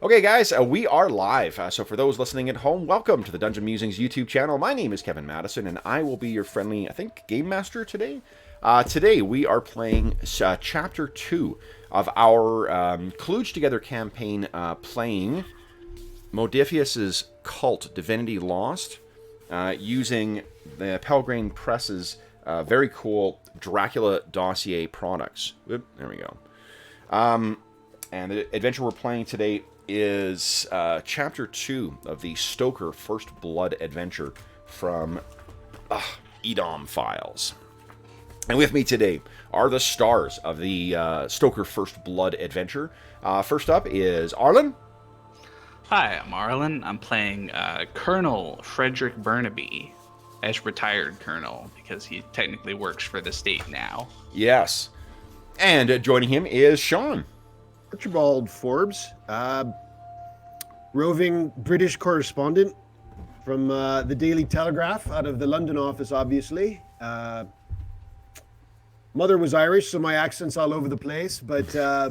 Okay, guys, we are live. So for those listening at home, welcome to the Dungeon Musings YouTube channel. My name is Kevin Madison, and I will be your friendly, I think, game master today. Today we are playing Chapter 2 of our Kludge Together campaign, playing Modiphius's Kult, Divinity Lost, using the Pelgrane Press's very cool Dracula Dossier products. Oop, there we go. And the adventure we're playing today is Chapter 2 of the Stoker First Blood adventure from Edom Files. And with me today are the stars of the Stoker First Blood adventure. First up is Arlen. Hi, I'm Arlen. I'm playing Colonel Frederick Burnaby as retired colonel because he technically works for the state now. Yes. And joining him is Sean. Archibald Forbes, roving British correspondent from the Daily Telegraph out of the London office, obviously. Mother was Irish, so my accent's all over the place. But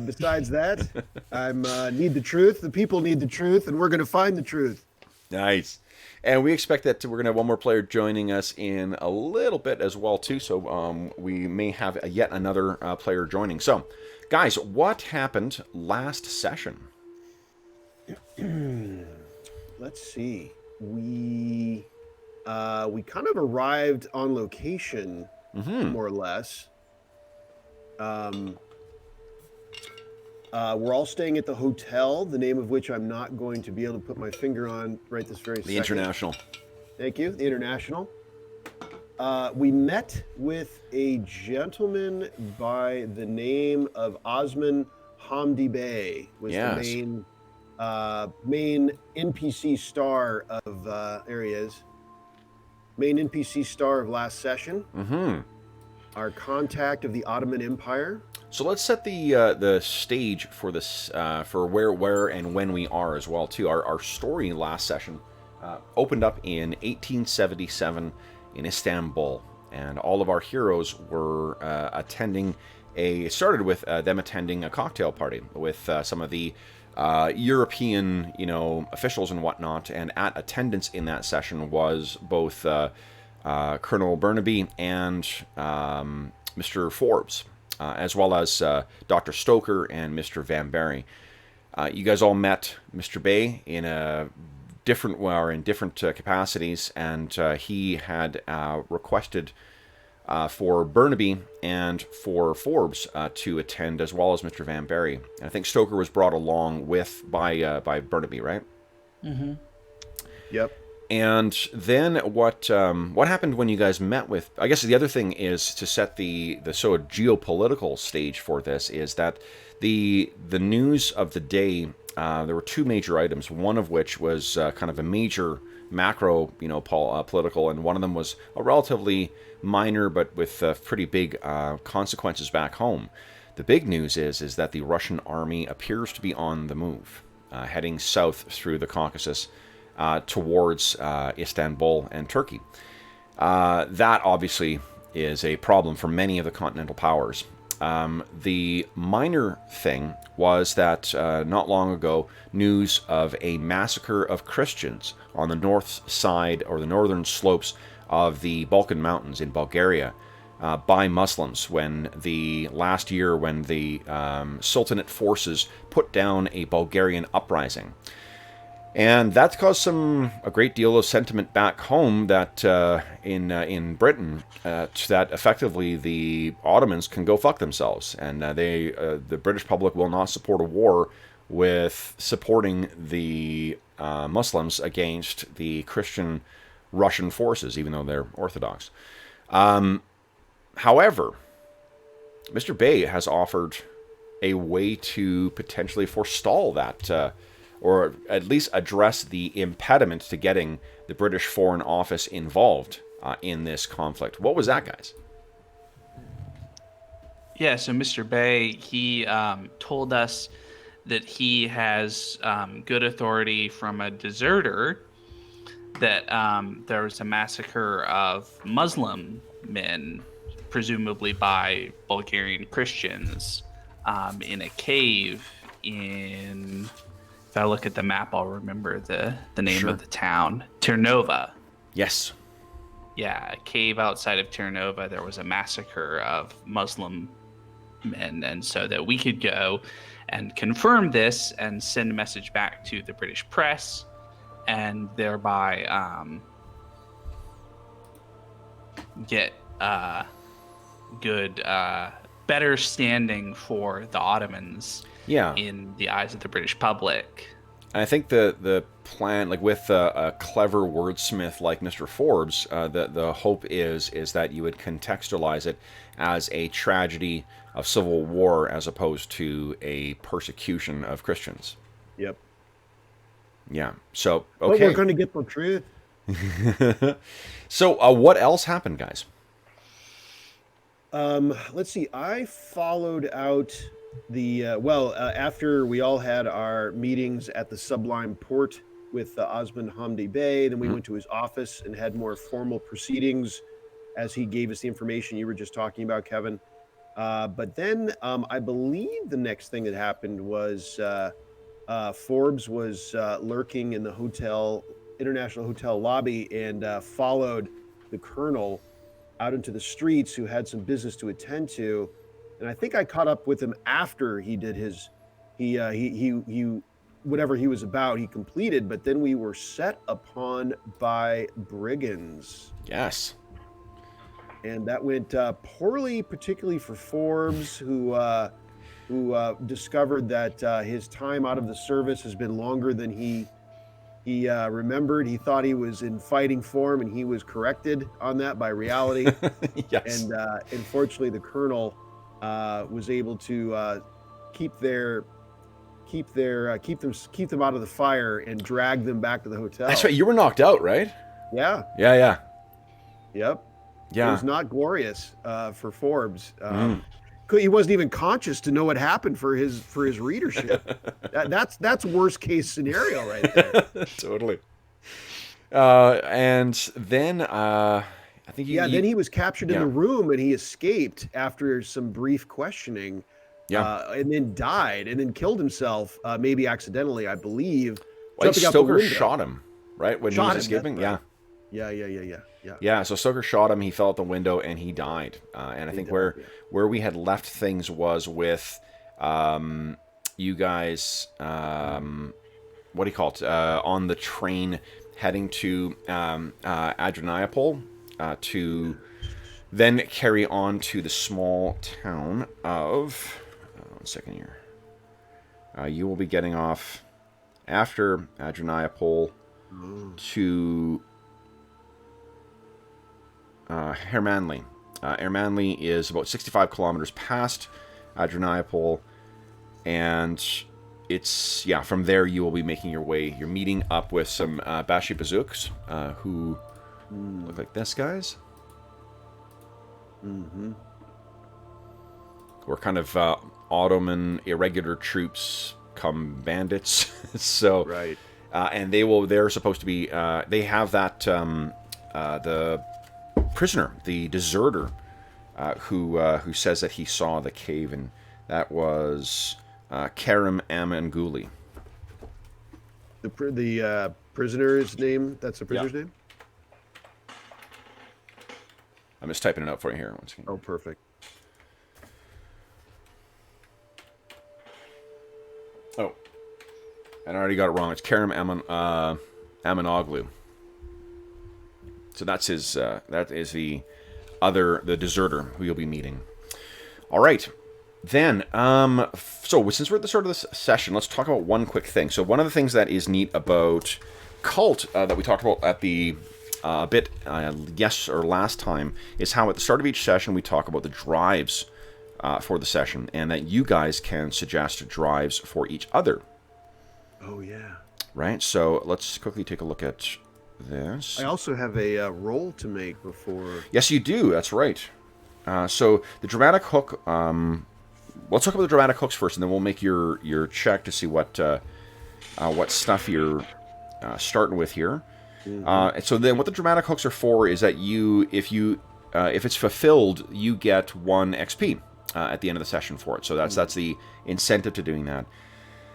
besides that, I'm need the truth. The people need the truth, and we're going to find the truth. Nice. And we expect that we're going to have one more player joining us in a little bit as well, too. So we may have yet another player joining. So, guys, what happened last session? Let's see. We kind of arrived on location, more or less. We're all staying at the hotel, the name of which I'm not going to be able to put my finger on right this very second. The International. Thank you, the International. We met with a gentleman by the name of Osman Hamdi Bey, was the main NPC star of areas. Main NPC star of last session. Our contact of the Ottoman Empire. So let's set the stage for this for where and when we are as well too. Our story last session opened up in 1877 in Istanbul, and all of our heroes were started with them attending a cocktail party with some of the European, officials and whatnot. And at attendance in that session was both Colonel Burnaby and Mr. Forbes, as well as Dr. Stoker and Mr. Van Barry. You guys all met Mr. Bey in different capacities, and he had requested for Burnaby and for Forbes to attend, as well as Mr. Van Barry. And I think Stoker was brought along by Burnaby, right? Mm-hmm. Yep. And then what happened when you guys met with? I guess the other thing is to set the sort of geopolitical stage for this is that the news of the day. There were two major items. One of which was kind of a major macro, political, and one of them was a relatively minor but with pretty big consequences back home. The big news is that the Russian army appears to be on the move, heading south through the Caucasus. Towards Istanbul and Turkey. That obviously is a problem for many of the continental powers. The minor thing was that not long ago, news of a massacre of Christians on the north side or the northern slopes of the Balkan Mountains in Bulgaria by Muslims last year when the Sultanate forces put down a Bulgarian uprising. And that's caused a great deal of sentiment back home that in Britain that effectively the Ottomans can go fuck themselves, and the British public will not support a war with supporting the Muslims against the Christian Russian forces, even though they're Orthodox. However, Mr. Bey has offered a way to potentially forestall that. Or at least address the impediment to getting the British Foreign Office involved in this conflict. What was that, guys? Yeah, so Mr. Bey, he told us that he has good authority from a deserter that there was a massacre of Muslim men, presumably by Bulgarian Christians, in a cave in If I look at the map, I'll remember the name Sure. of the town. Ternova. Yes. Yeah, a cave outside of Ternova. There was a massacre of Muslim men, and so that we could go and confirm this and send a message back to the British press, and thereby get good, better standing for the Ottomans Yeah. in the eyes of the British public. I think the plan, like with a clever wordsmith like Mr. Forbes, the hope is that you would contextualize it as a tragedy of civil war as opposed to a persecution of Christians. Yep. Yeah. So But okay. we're going to get the truth. So what else happened, guys? Let's see. I followed out the after we all had our meetings at the Sublime Port with Osman Hamdi Bey, then we went to his office and had more formal proceedings as he gave us the information you were just talking about, Kevin. But then I believe the next thing that happened was Forbes was lurking in the International Hotel lobby and followed the colonel out into the streets, who had some business to attend to. And I think I caught up with him after he did his, he whatever he was about, he completed. But then we were set upon by brigands. Yes. And that went poorly, particularly for Forbes, who discovered that his time out of the service has been longer than he remembered. He thought he was in fighting form, and he was corrected on that by reality. Yes. And unfortunately, the colonel was able to keep them out of the fire and drag them back to the hotel. That's right. You were knocked out, right? Yeah. Yeah. Yep. Yeah. It was not glorious for Forbes. He wasn't even conscious to know what happened for his readership. That's worst case scenario right there. Totally. And then I think then he was captured in the room, and he escaped after some brief questioning. Yeah. And then died, and then killed himself, maybe accidentally, I believe. Well, Stoker shot him, right, when he was escaping. Right. Yeah. Yeah, so Stoker shot him, he fell out the window, and he died. And I think where we had left things was with you guys, what do you call it, on the train heading to Adrianople to then carry on to the small town of... one second here. You will be getting off after Adrianople to... Hermanli. Hermanli is about 65 kilometers past Adrianople, and it's, from there you will be making your way. You're meeting up with some Bashi Bazooks, who look like this, guys. Mm-hmm. We're kind of Ottoman irregular troops come bandits. So, right. And they're supposed to be, they have that, the prisoner, the deserter, who says that he saw the cave, and that was Karim Amanguli. The prisoner's name. That's the prisoner's name. I'm just typing it out for you here. Once again. Oh, perfect. Oh, and I already got it wrong. It's Karim Amanoglu. So that's his. That is the deserter who you'll be meeting. All right, then. So since we're at the start of this session, let's talk about one quick thing. So one of the things that is neat about Kult that we talked about at the last time is how at the start of each session we talk about the drives for the session, and that you guys can suggest drives for each other. Oh yeah. Right. So let's quickly take a look at this. I also have a roll to make before. Yes, you do. That's right. So the dramatic hook. Let's talk about the dramatic hooks first, and then we'll make your check to see what stuff you're starting with here. Mm-hmm. So then, what the dramatic hooks are for is that if it's fulfilled, you get 1 XP at the end of the session for it. So that's the incentive to doing that.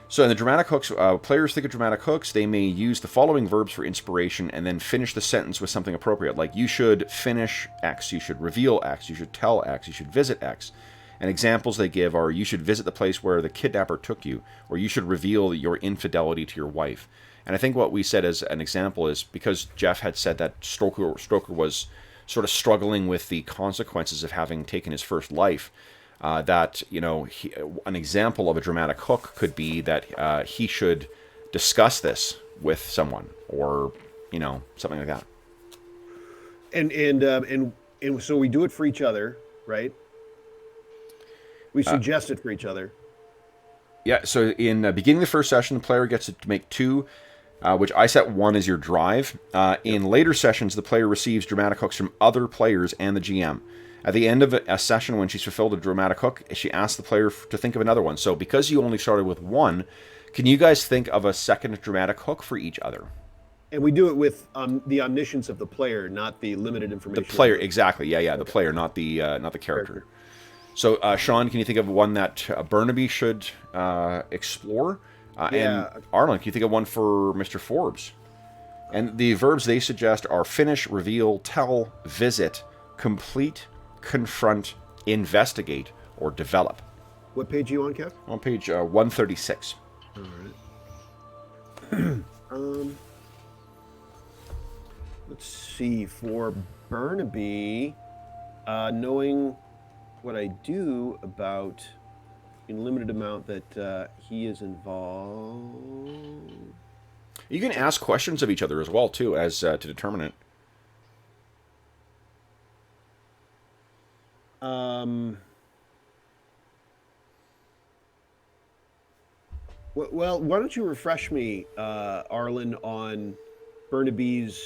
So in the dramatic hooks, players think of dramatic hooks. They may use the following verbs for inspiration and then finish the sentence with something appropriate. Like, you should finish X, you should reveal X, you should tell X, you should visit X. And examples they give are, you should visit the place where the kidnapper took you, or you should reveal your infidelity to your wife. And I think what we said as an example is, because Jeff had said that Stoker was sort of struggling with the consequences of having taken his first life, that, an example of a dramatic hook could be that he should discuss this with someone, or, something like that. And so we do it for each other, right? We suggest it for each other. Yeah, so in beginning the first session, the player gets to make 2, which I set 1 as your drive. In later sessions, the player receives dramatic hooks from other players and the GM. At the end of a session, when she's fulfilled a dramatic hook, she asks the player to think of another one. So because you only started with 1, can you guys think of a second dramatic hook for each other? And we do it with the omniscience of the player, not the limited information. The player, exactly. Yeah, okay. The player, not the character. So, Sean, can you think of one that Burnaby should explore? And Arlen, can you think of one for Mr. Forbes? And the verbs they suggest are finish, reveal, tell, visit, complete, confront, investigate, or develop. What page are you on, Kev? On page 136. All right. Let's see. For Burnaby, knowing what I do about, in limited amount, that he is involved. You can ask questions of each other as well, too, as to determine it. Well, why don't you refresh me, Arlen, on Burnaby's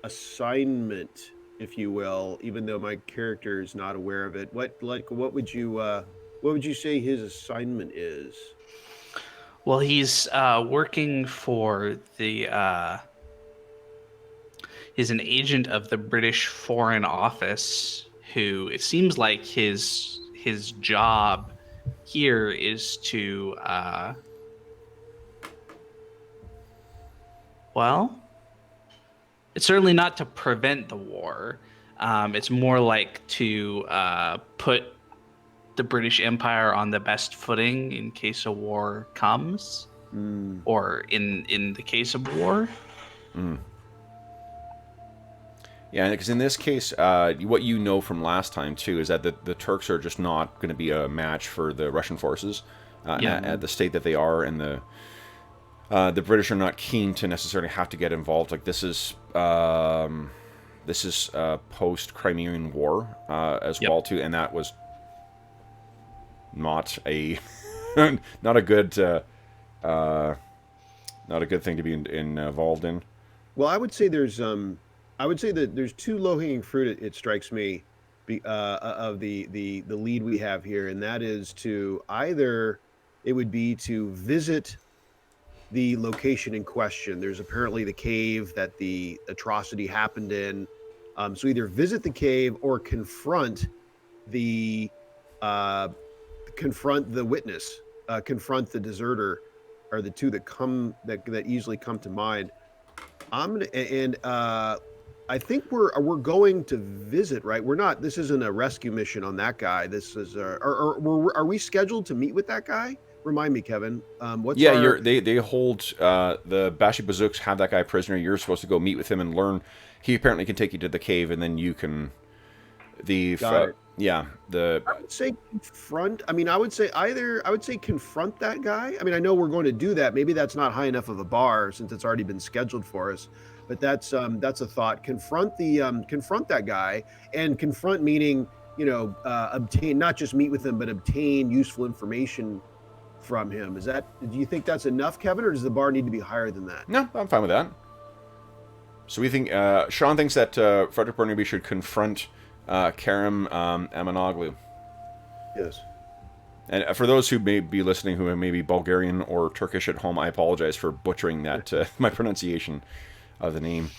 assignment, if you will, even though my character is not aware of it. What would you say his assignment is? Well, he's working for the. He's an agent of the British Foreign Office, who it seems like his job here is to. Well, it's certainly not to prevent the war. It's more like to put the British Empire on the best footing in case a war comes, or in the case of war. Yeah, because in this case, what you know from last time too is that the Turks are just not going to be a match for the Russian forces at the state that they are, and the British are not keen to necessarily have to get involved. Like, this is post-Crimean War as well too, and that was not a not a good thing to be involved in. Well, I would say there's that there's 2 low-hanging fruit. It strikes me of the lead we have here, and that is to either it would be to visit the location in question. There's apparently the cave that the atrocity happened in. So either visit the cave or confront the witness, confront the deserter, are the 2 that easily come to mind. I think we're going to visit, right? We're not. This isn't a rescue mission on that guy. This is. Are we scheduled to meet with that guy? Remind me, Kevin. They hold the Bashi Bazooks have that guy prisoner. You're supposed to go meet with him and learn. He apparently can take you to the cave, and then you can. I would say confront. I mean, I would say confront that guy. I mean, I know we're going to do that. Maybe that's not high enough of a bar since it's already been scheduled for us. But that's a thought. Confront that guy, and confront meaning obtain, not just meet with him, but obtain useful information from him. Do you think that's enough, Kevin, or does the bar need to be higher than that? No, I'm fine with that. So we think Sean thinks that Frederick Burnaby should confront Karim Amanoglu. Yes. And for those who may be listening who may be Bulgarian or Turkish at home, I apologize for butchering that my pronunciation of the name.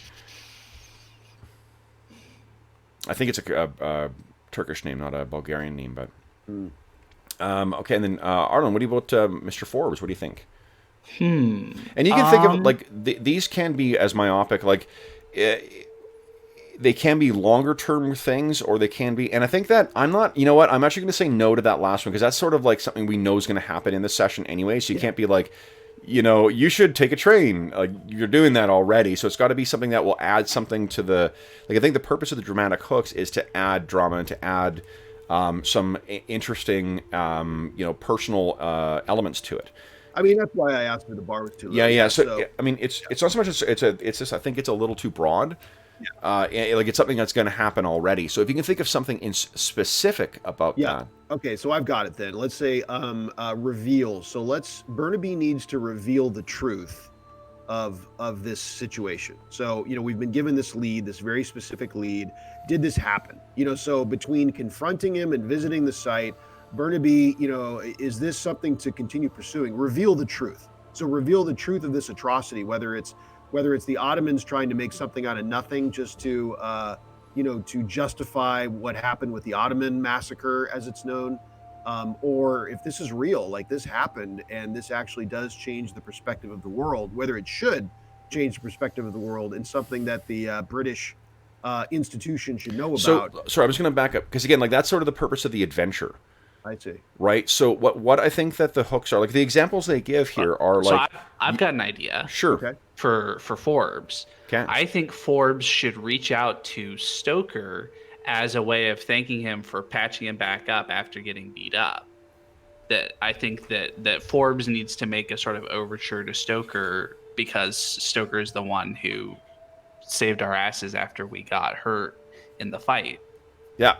I think it's a Turkish name, not a Bulgarian name, but... Okay, and then Arlen, what do you about Mr. Forbes? What do you think? And you can think of it like these can be as myopic, like they can be longer term things, or they can be. And I think that I'm not. You know what? I'm actually going to say no to that last one because that's sort of like something we know is going to happen in this session anyway. So you can't be like, you should take a train. You're doing that already. So it's got to be something that will add something to the. Like I think the purpose of the dramatic hooks is to add drama and to add some interesting, personal elements to it. I mean, that's why I asked if the bar was too low. Yeah. So I mean, it's not so much. It's just I think it's a little too broad. Like it's something that's going to happen already. So if you can think of something in specific about that. Okay, so I've got it then. Let's say reveal. So Burnaby needs to reveal the truth of this situation. So, we've been given this lead, this very specific lead. Did this happen? So between confronting him and visiting the site, Burnaby, is this something to continue pursuing? Reveal the truth. So reveal the truth of this atrocity, whether it's the Ottomans trying to make something out of nothing just to to justify what happened with the Ottoman massacre, as it's known, or if this is real, like this happened, and this actually does change the perspective of the world, whether it should change the perspective of the world, and something that the British institution should know about. So, sorry, I'm just going to back up, because again, like that's sort of the purpose of the adventure. I see. Right. So what I think that the hooks are, like the examples they give here are so like. I've got an idea. Sure. Okay. For Forbes. Okay. I think Forbes should reach out to Stoker as a way of thanking him for patching him back up after getting beat up. That I think that Forbes needs to make a sort of overture to Stoker, because Stoker is the one who saved our asses after we got hurt in the fight. Yeah,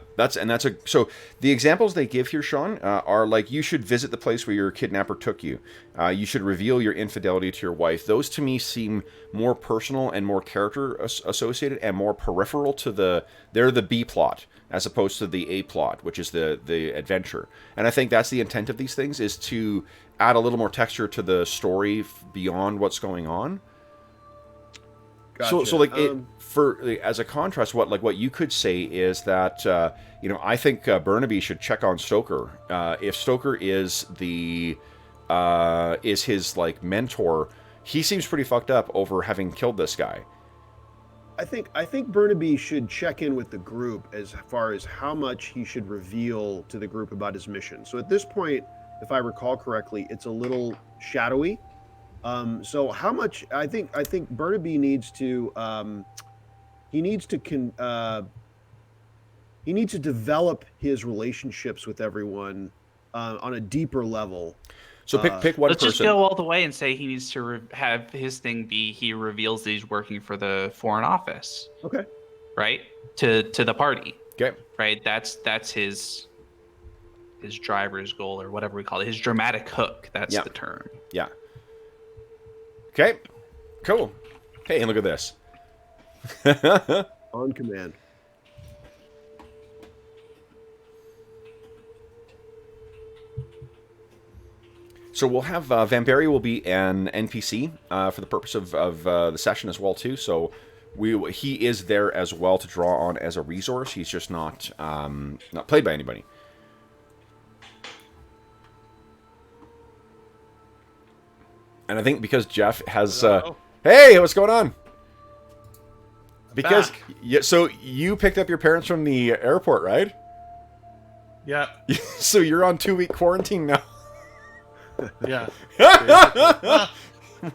so the examples they give here, Sean, are like, you should visit the place where your kidnapper took you. You should reveal your infidelity to your wife. Those to me seem more personal and more character associated and more peripheral to they're the B plot as opposed to the A plot, which is the adventure. And I think that's the intent of these things, is to add a little more texture to the story beyond what's going on. Gotcha. So like as a contrast, what you could say is that I think Burnaby should check on Stoker. If Stoker is his like mentor, he seems pretty fucked up over having killed this guy. I think Burnaby should check in with the group as far as how much he should reveal to the group about his mission. So at this point, if I recall correctly, it's a little shadowy. So how much I think Burnaby needs to he needs to develop his relationships with everyone on a deeper level. So pick one let's person. Just go all the way and say he needs to have his thing be he reveals that he's working for the Foreign Office. Okay. Right? To the party. Okay. Right? That's his driver's goal, or whatever we call it. His dramatic hook. That's the term. Yeah. Okay. Cool. Hey, and look at this. On command. So we'll have Vanberry will be an NPC for the purpose of the session as well too. So he is there as well to draw on as a resource. He's just not played by anybody. And I think because Jeff has hey, what's going on? Because so you picked up your parents from the airport, right? Yeah. So you're on 2-week quarantine now. Yeah.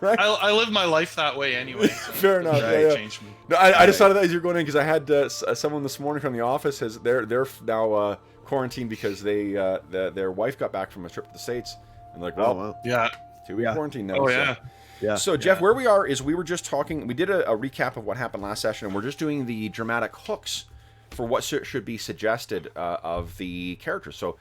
Right. I live my life that way anyway. So Fair enough. Changed me. No, I just thought of that as you're going in, because I had someone this morning from the office they're now quarantined because their wife got back from a trip to the States, and like, well, wow. Yeah. 2-week quarantine now. Oh so. yeah. Yeah. So Jeff, where we are is we were just talking. We did a recap of what happened last session, and we're just doing the dramatic hooks for what should be suggested of the characters. So.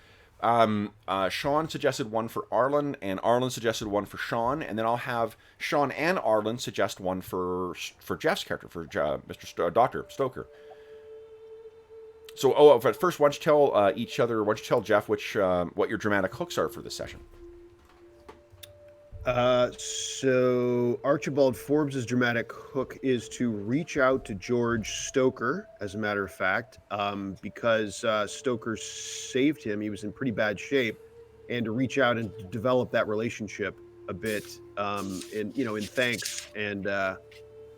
Sean suggested one for Arlen, and Arlen suggested one for Sean, and then I'll have Sean and Arlen suggest one for Jeff's character, for Dr. Stoker. So, but first, why don't you tell Jeff what your dramatic hooks are for this session? So Archibald Forbes' dramatic hook is to reach out to George Stoker, as a matter of fact, because Stoker saved him. He was in pretty bad shape, and to reach out and develop that relationship. a bit, in thanks and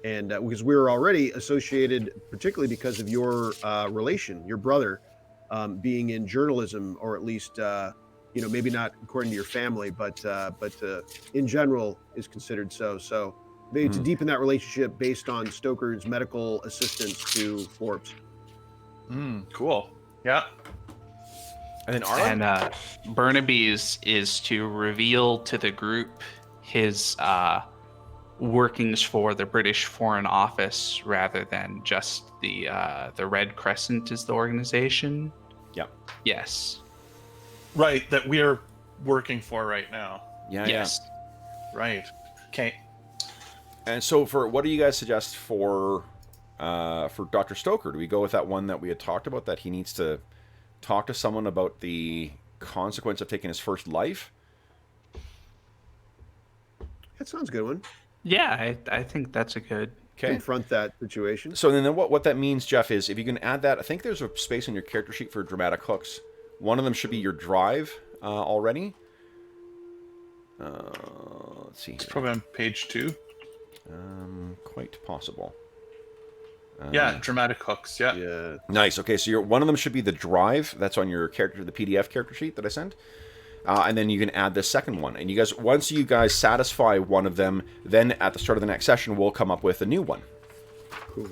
because we were already associated, particularly because of your relation, your brother, being in journalism, or at least maybe not according to your family, but in general is considered so. So maybe to deepen that relationship based on Stoker's medical assistance to Forbes. Cool. Yeah. And then Arlen? And Burnaby's is to reveal to the group his workings for the British Foreign Office rather than just the Red Crescent is the organization. Yeah. Yes. Right, that we're working for right now. Yeah. Yes. Right. Okay. And so, what do you guys suggest for Dr. Stoker? Do we go with that one that we had talked about, that he needs to talk to someone about the consequence of taking his first life? That sounds a good one. Yeah, I think that's a good. Okay. Confront that situation. So then what that means, Jeff, is if you can add that, I think there's a space on your character sheet for dramatic hooks. One of them should be your drive already. Let's see here. It's probably on page 2. Quite possible. Yeah, dramatic hooks. Yeah. Yeah. Nice. Okay, so one of them should be the drive. That's on your character, the PDF character sheet that I sent. And then you can add the second one. And once you guys satisfy one of them, then at the start of the next session, we'll come up with a new one. Cool.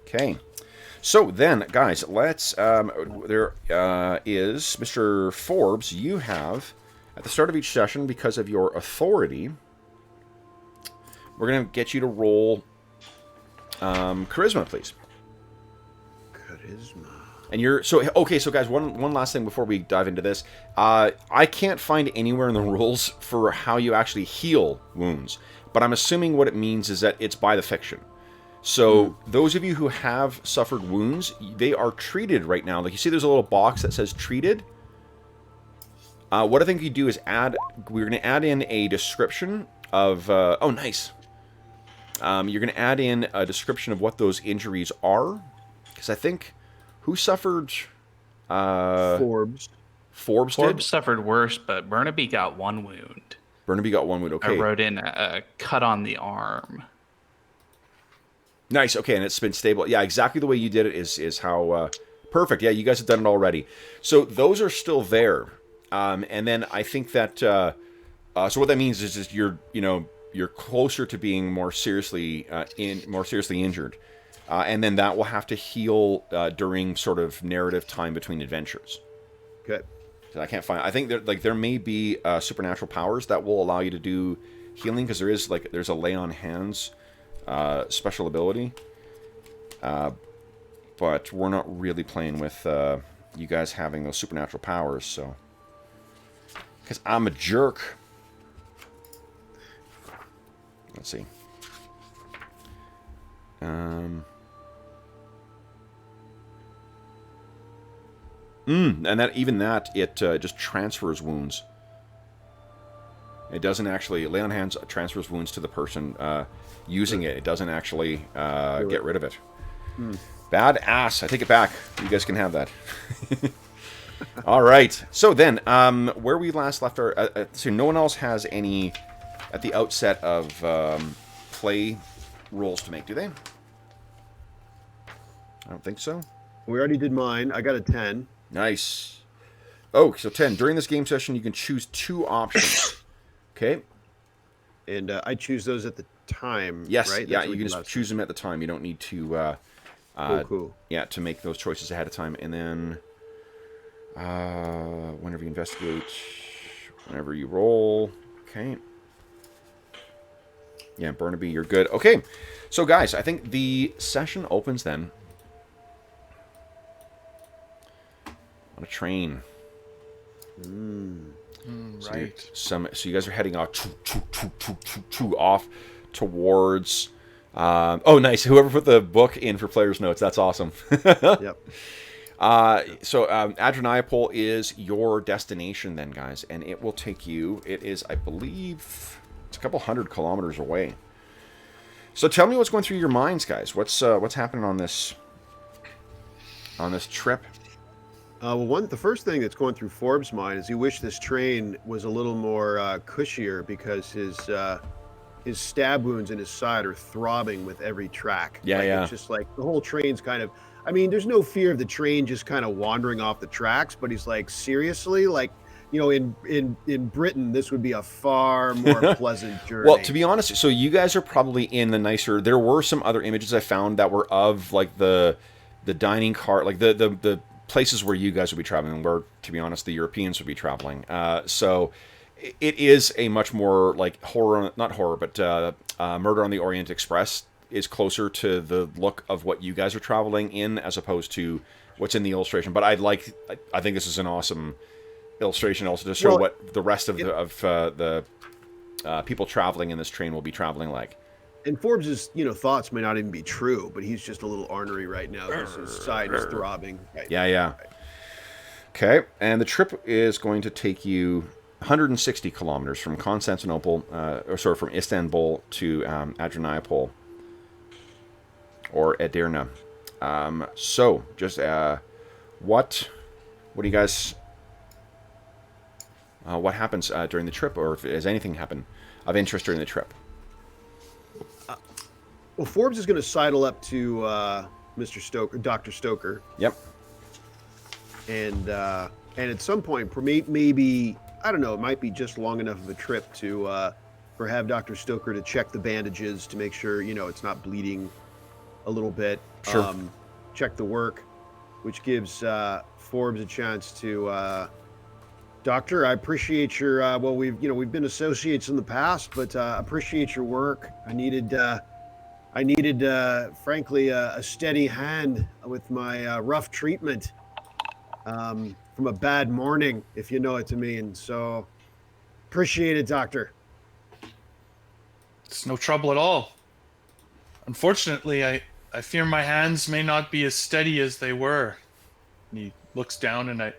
Okay. So then, guys, let's. There is Mr. Forbes. You have, at the start of each session, because of your authority, we're going to get you to roll charisma, please. Charisma. And so guys, one last thing before we dive into this. I can't find anywhere in the rules for how you actually heal wounds, but I'm assuming what it means is that it's by the fiction. So those of you who have suffered wounds, they are treated right now. Like, you see there's a little box that says treated. What I think you do is we're going to add in a description of, oh, nice. You're going to add in a description of what those injuries are. Because I think, who suffered? Forbes. Forbes did? Suffered worse, but Burnaby got one wound. Burnaby got one wound, okay. I wrote in a cut on the arm. Nice, okay, and it's been stable. Yeah, exactly the way you did it is how... perfect, yeah, you guys have done it already. So those are still there. And then I think that... so what that means is just you're closer to being more seriously injured. And then that will have to heal during sort of narrative time between adventures. Okay. So I can't find... I think there may be supernatural powers that will allow you to do healing, because there's a lay on hands... special ability, but we're not really playing with you guys having those supernatural powers, so because I'm a jerk. Let's see. And it just transfers wounds. It doesn't actually... Lay on hands transfers wounds to the person using it. It doesn't actually get rid of it. Bad ass. I take it back. You guys can have that. All right. So then, where we last left our... so no one else has any at the outset of play rolls to make, do they? I don't think so. We already did mine. I got a 10. Nice. Oh, so 10. During this game session, you can choose 2 options. Okay. And I choose those at the time, yes, right? Yeah, you can just choose them at the time. You don't need to... cool. Yeah, to make those choices ahead of time. And then... whenever you investigate... Whenever you roll... Okay. Yeah, Burnaby, you're good. Okay. So, guys, I think the session opens then... on a train. Right. So you guys are heading off towards... oh, nice. Whoever put the book in for player's notes, that's awesome. Yep. So Adrianople is your destination then, guys, and it will take you... It is, I believe, it's a couple 100 kilometers away. So tell me what's going through your minds, guys. What's happening on this trip? The first thing that's going through Forbes' mind is he wished this train was a little more cushier because his stab wounds in his side are throbbing with every track. Yeah, like, yeah. It's just like the whole train's kind of. I mean, there's no fear of the train just kind of wandering off the tracks, but he's like, seriously, like, in Britain, this would be a far more pleasant journey. Well, to be honest, so you guys are probably in the nicer. There were some other images I found that were of like the dining car, like the places where you guys would be traveling, where, to be honest, the Europeans would be traveling. So it is a much more like horror, not horror, but Murder on the Orient Express is closer to the look of what you guys are traveling in as opposed to what's in the illustration. But I think this is an awesome illustration also to show what the rest of the people traveling in this train will be traveling like. And Forbes' thoughts may not even be true, but he's just a little ornery right now because his side is throbbing. Right. Yeah. Okay, and the trip is going to take you 160 kilometers from Constantinople, from Istanbul to Adrianople, or Edirne. So, just what do you guys? What happens during the trip, or has anything happened of interest during the trip? Well, Forbes is going to sidle up to Mr. Stoker, Dr. Stoker. Yep. And at some point, maybe I don't know, it might be just long enough of a trip to have Dr. Stoker to check the bandages to make sure it's not bleeding a little bit. Sure. Check the work, which gives Forbes a chance to. Doctor, I appreciate your. We've been associates in the past, but appreciate your work. I needed, frankly, a steady hand with my rough treatment from a bad morning, if you know what I mean. So, appreciate it, Doctor. It's no trouble at all. Unfortunately, I fear my hands may not be as steady as they were. And he looks down, and I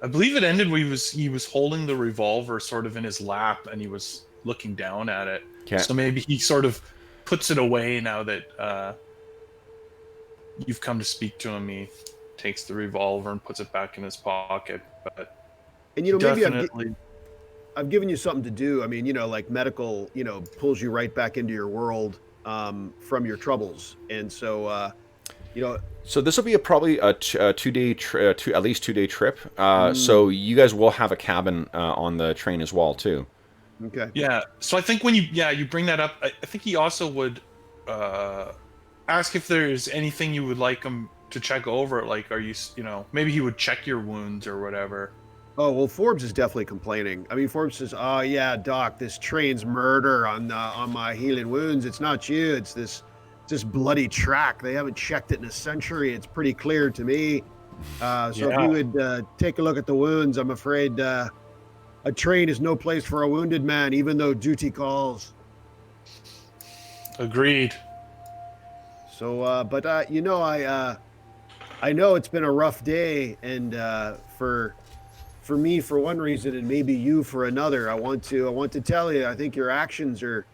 believe it ended where he was holding the revolver sort of in his lap, and he was looking down at it. Okay. So maybe he sort of puts it away now that you've come to speak to him. He takes the revolver and puts it back in his pocket. But and maybe definitely, I've given you something to do. I mean, like medical, pulls you right back into your world from your troubles, and so So this will be probably a 2-day, at least 2-day trip. So you guys will have a cabin on the train as well, too. Okay. Yeah. So I think when you bring that up, I think he also would ask if there's anything you would like him to check over. Like, are you maybe he would check your wounds or whatever. Oh, well, Forbes is definitely complaining. I mean, Forbes says, "Oh yeah, Doc, this train's murder on my healing wounds. It's not you. It's this bloody track. They haven't checked it in a century. It's pretty clear to me. If you would take a look at the wounds, I'm afraid a train is no place for a wounded man, even though duty calls." Agreed. So, I know it's been a rough day, and for me for one reason, and maybe you for another. I want to tell you, I think your actions are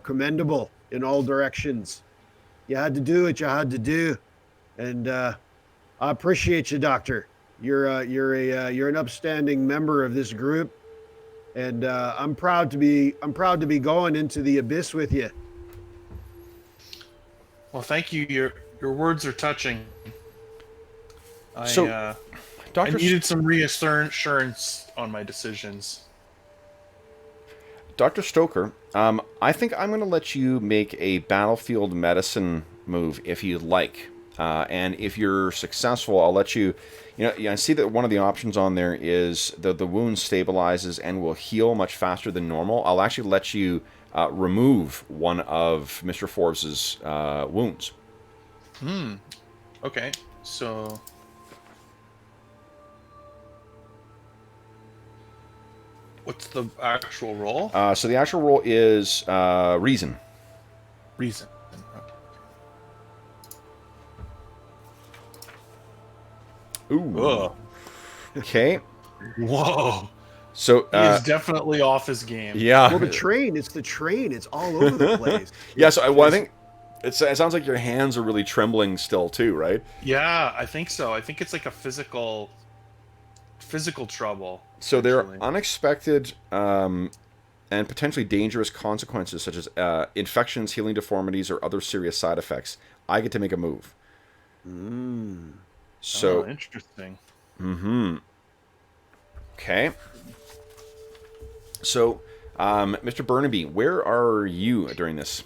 commendable in all directions. You had to do what you had to do, and I appreciate you, Doctor. You're an upstanding member of this group, and I'm proud to be going into the abyss with you. Well, thank you. Your words are touching. I needed some reassurance on my decisions. Dr. Stoker, I think I'm going to let you make a battlefield medicine move if you'd like. And if you're successful, I'll let you... I see that one of the options on there is the wound stabilizes and will heal much faster than normal. I'll actually let you remove one of Mr. Forbes' wounds. Okay, so... What's the actual roll? So the actual roll is reason. Reason. Ooh. Ugh. Okay. Whoa. So he's definitely off his game. Yeah. Well, it's the train. It's all over the place. Yeah. So I think it sounds like your hands are really trembling still too, right? Yeah, I think so. I think it's like a physical physical trouble. So there actually. are unexpected and potentially dangerous consequences, such as infections, healing deformities, or other serious side effects. I get to make a move. So, interesting. okay. So, Mr. Burnaby, where are you during this?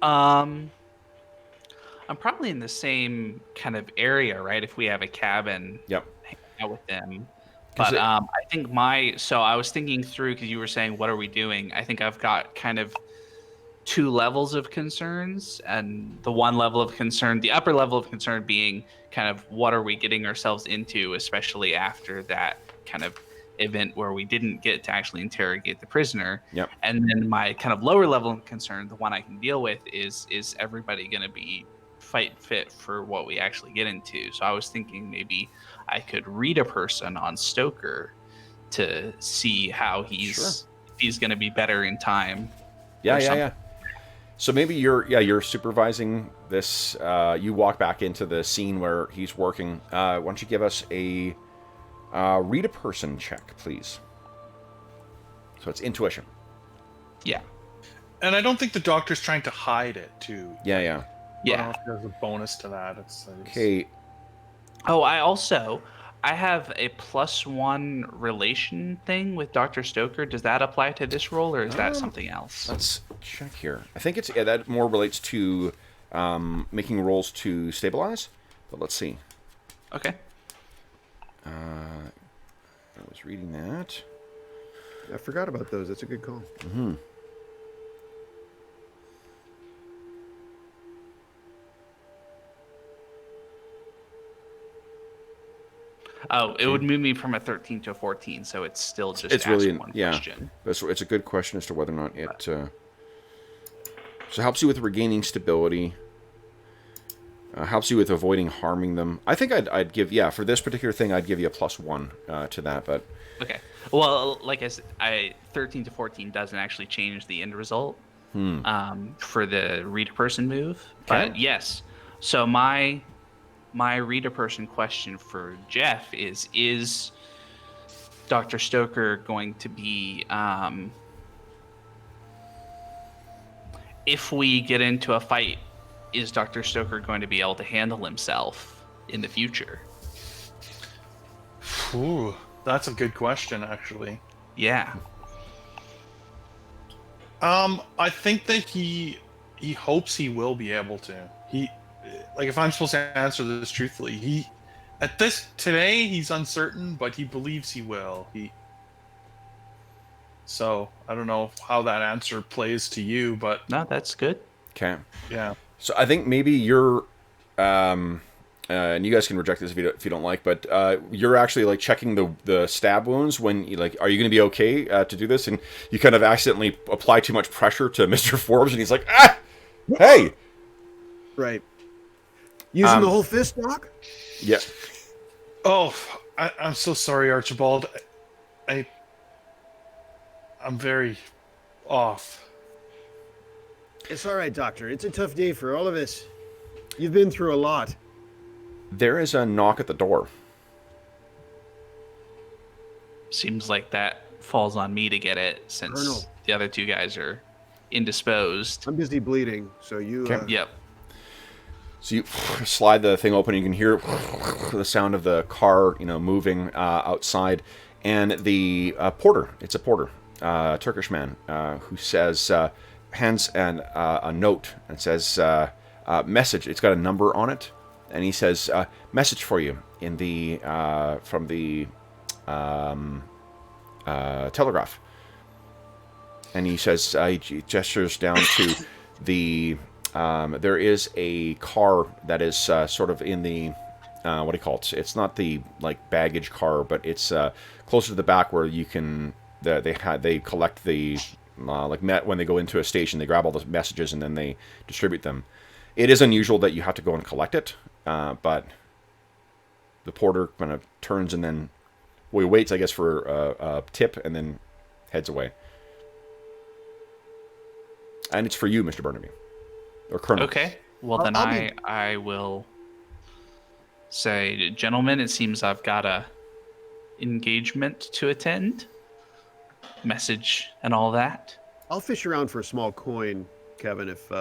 I'm probably in the same kind of area, right? If we have a cabin, Yep. hang out with them. 'Cause But I think so I was thinking through because you were saying, what are we doing? I think I've got kind of two levels of concerns, and the one level of concern, the upper level of concern being kind of what are we getting ourselves into, especially after that kind of event where we didn't get to actually interrogate the prisoner. Yep. And then my kind of lower level of concern, the one I can deal with, is everybody going to be fight fit for what we actually get into? So I was thinking maybe I could read a person on Stoker to see how he's going to be better in time. Yeah. So maybe you're supervising this. You walk back into the scene where he's working. Why don't you give us a read a person check, please? So it's intuition. Yeah. And I don't think the doctor's trying to hide it, too. Yeah. I don't know if there's a bonus to that. Okay. Oh, I have a +1 relation thing with Dr. Stoker. Does that apply to this role, or is that something else? Let's check here. I think that more relates to making rolls to stabilize. But let's see. Okay. I was reading that. I forgot about those. That's a good call. Oh, it would move me from a 13 to a 14, so it's still just It's really one question. It's a good question as to whether or not it. So it helps you with regaining stability. Helps you with avoiding harming them. I think I'd give for this particular thing I'd give you a +1 to that, but Okay. Well, like I said, 13 to 14 doesn't actually change the end result for the read a person move. Okay. But yes, so my read a person question for Jeff is Dr. Stoker going to be if we get into a fight, is Dr. Stoker going to be able to handle himself in the future? Ooh, that's a good question, actually. Yeah. I think that he hopes he will be able to. If I'm supposed to answer this truthfully, today he's uncertain, but he believes he will. So I don't know how that answer plays to you, but No, that's good. okay. Yeah. So I think maybe you're, and you guys can reject this if you don't like, but you're actually like checking the stab wounds when you are you going to be okay to do this? And you kind of accidentally apply too much pressure to Mr. Forbes, and he's like, hey, Right. Using the whole fist, Doc? yeah. Oh, I'm so sorry, Archibald. I'm very off. It's all right, Doctor. It's a tough day for all of us. You've been through a lot. There is a knock at the door. Seems like that falls on me to get it since Colonel. the other two guys are indisposed. I'm busy bleeding, so you... Okay. Yep. So you slide the thing open, you can hear the sound of the car, moving outside, and the porter. It's a porter, Turkish man, who says, hands a note and says, message. It's got a number on it, and he says, message for you in the from the telegraph. And he says, he gestures down to the. There is a car that is sort of in the what do you call it? It's not the baggage car, but it's closer to the back where you can. They collect the when they go into a station, they grab all the messages and then they distribute them. It is unusual that you have to go and collect it, but the porter kind of turns and then he waits, I guess, for a tip and then heads away. And it's for you, Mr. Burnaby. Or Colonel. Okay. Well, then I will say, gentlemen, it seems I've got a engagement to attend. Message and all that. I'll fish around for a small coin, Kevin, if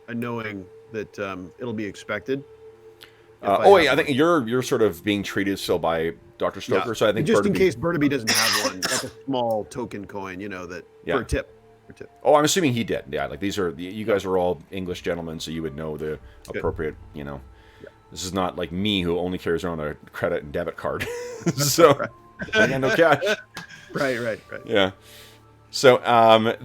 knowing that it'll be expected. I think you're sort of being treated still by Dr. Stoker, so I think just Burnaby... in case Burnaby doesn't have one, like a small token coin, that for a tip. Oh, I'm assuming he did. Yeah, like you guys are all English gentlemen, so you would know the appropriate, Yeah. This is not like me who only carries around a credit and debit card. So, I got no cash. Right. Yeah. So,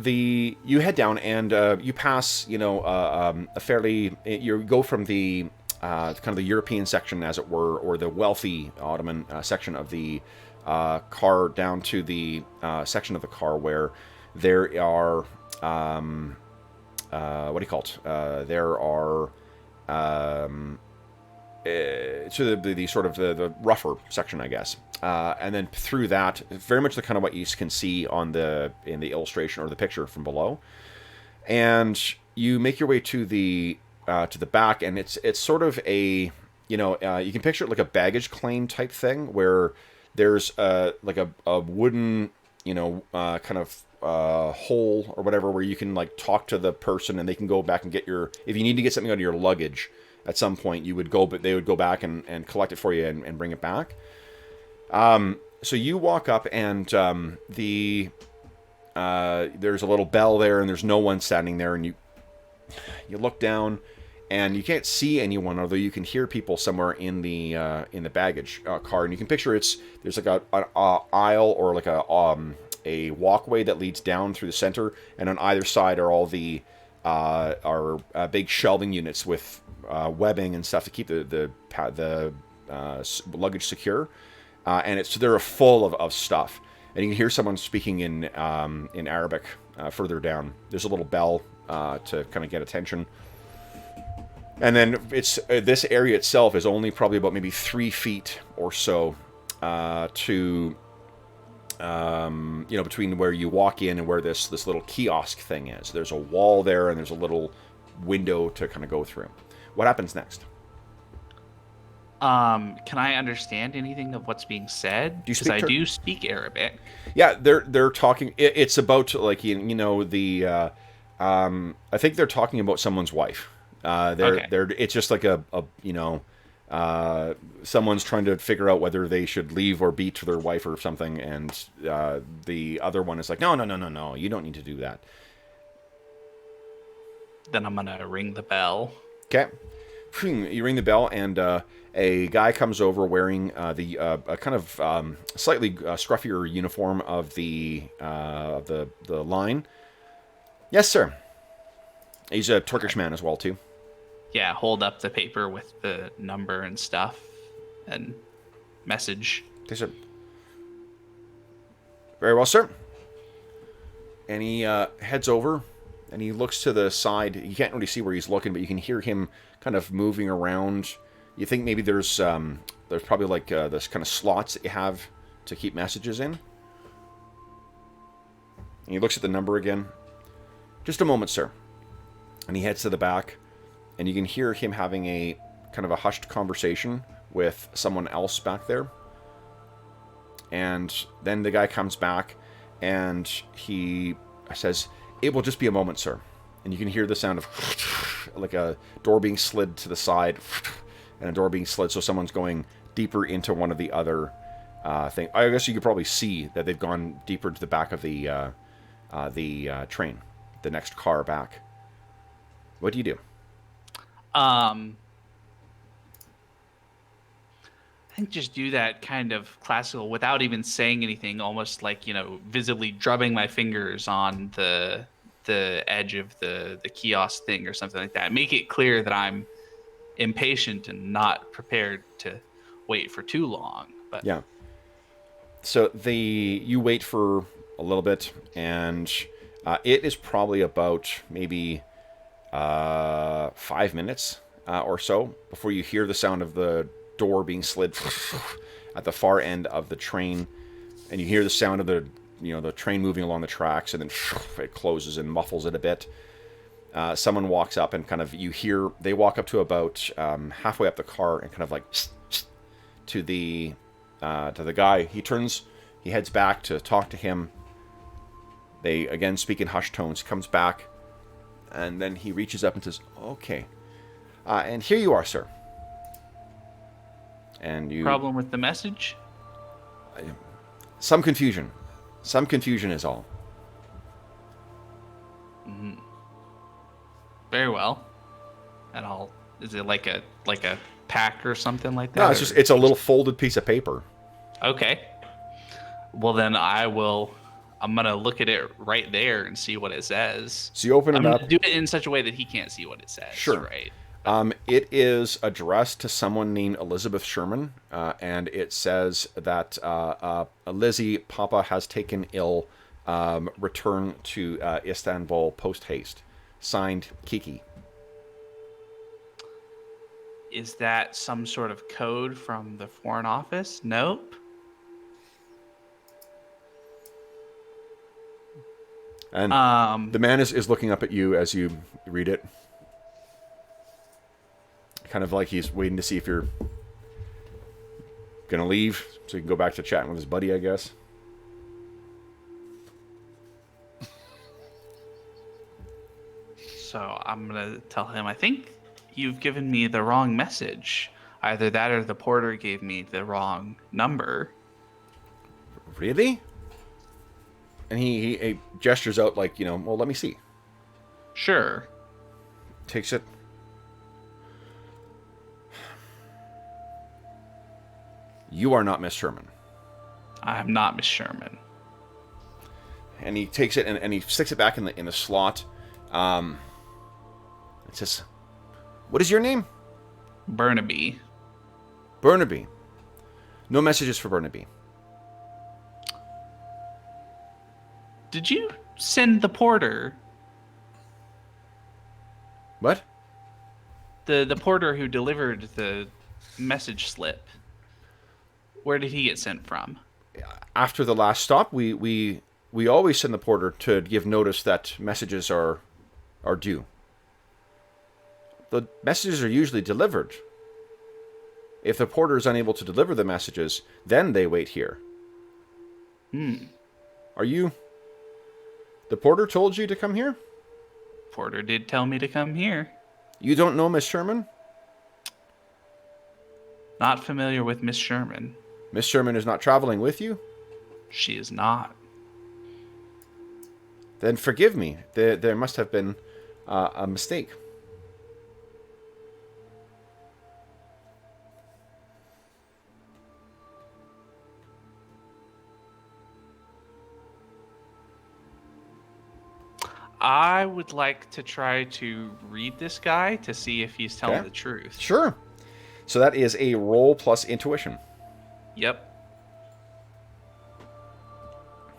you head down and you pass, a fairly... You go from the kind of the European section, as it were, or the wealthy Ottoman section of the car down to the section of the car where there are... what do you call it? There are... to the sort of the rougher section, I guess, and then through that, very much the kind of what you can see in the illustration or the picture from below, and you make your way to the back, and it's sort of a you can picture it like a baggage claim type thing where there's like a wooden kind of hole or whatever where you can like talk to the person and they can go back and get if you need to get something out of your luggage. At some point, they would go back and collect it for you and bring it back. So you walk up and there's a little bell there and there's no one standing there, and you look down and you can't see anyone, although you can hear people somewhere in the baggage car, and you can picture there's like an aisle or like a walkway that leads down through the center, and on either side are all the big shelving units with webbing and stuff to keep the luggage secure, and they're full of stuff. And you can hear someone speaking in Arabic further down. There's a little bell to kind of get attention, and then this area itself is only probably about maybe 3 feet or so to between where you walk in and where this little kiosk thing is. There's a wall there, and there's a little window to kind of go through. What happens next? Can I understand anything of what's being said? Because I do speak Arabic. Yeah, they're talking. It's about like the. I think they're talking about someone's wife. It's just like someone's trying to figure out whether they should leave or beat their wife or something, and the other one is like, no, you don't need to do that. Then I'm gonna ring the bell. Okay. You ring the bell, and a guy comes over wearing a kind of slightly scruffier uniform of the line. Yes, sir. He's a Turkish man as well, too. Yeah, hold up the paper with the number and stuff and message. Yes, sir. Very well, sir. And he heads over, and he looks to the side. You can't really see where he's looking, but you can hear him kind of moving around. You think maybe there's probably like this kind of slots that you have to keep messages in. And he looks at the number again. Just a moment, sir. And he heads to the back, and you can hear him having a kind of a hushed conversation with someone else back there. And then the guy comes back, and he says, "It will just be a moment, sir." And you can hear the sound of like a door being slid to the side, and a door being slid, so someone's going deeper into one of the other thing. I guess you could probably see that they've gone deeper into the back of the train, the next car back. What do you do? I think just do that kind of classical without even saying anything, almost like, visibly drubbing my fingers on the edge of the kiosk thing or something like that. Make it clear that I'm impatient and not prepared to wait for too long. But yeah. So you wait for a little bit, and it is probably about maybe 5 minutes or so before you hear the sound of the door being slid at the far end of the train, and you hear the sound of the train moving along the tracks, and then it closes and muffles it a bit. Someone walks up, and kind of they walk up to about halfway up the car, and kind of like to the guy. He heads back to talk to him. They again speak in hushed tones. He comes back, and then he reaches up and says, "Okay, and here you are, sir." And you Problem with the message? some confusion. Some confusion is all. Very well. And is it like a pack or something like that? No, it's a little folded piece of paper. Okay. Well, then I'm gonna look at it right there and see what it says. So you open it I'm up. gonna do it in such a way that he can't see what it says. Sure. Right. It is addressed to someone named Elizabeth Sherman, and it says that Lizzie, Papa has taken ill. Return to Istanbul post haste. Signed, Kiki. Is that some sort of code from the Foreign Office? Nope. And the man is looking up at you as you read it. Kind of like he's waiting to see if you're gonna leave, so he can go back to chatting with his buddy, I guess. So I'm gonna tell him, I think you've given me the wrong message. Either that or the porter gave me the wrong number. Really? And he gestures out like, well, let me see. Sure. Takes it. You are not Miss Sherman. I'm not Miss Sherman. And he takes it and he sticks it back in the slot. It says, "What is your name?" Burnaby. Burnaby. No messages for Burnaby. Did you send the porter? What? The porter who delivered the message slip. Where did he get sent from? After the last stop, we always send the porter to give notice that messages are due. The messages are usually delivered. If the porter is unable to deliver the messages, then they wait here. Are you... The porter told you to come here? Porter did tell me to come here. You don't know Miss Sherman? Not familiar with Miss Sherman. Miss Sherman is not traveling with you? She is not. Then forgive me. There must have been a mistake. I would like to try to read this guy to see if he's telling the truth. Sure. So that is a roll plus intuition. Yep.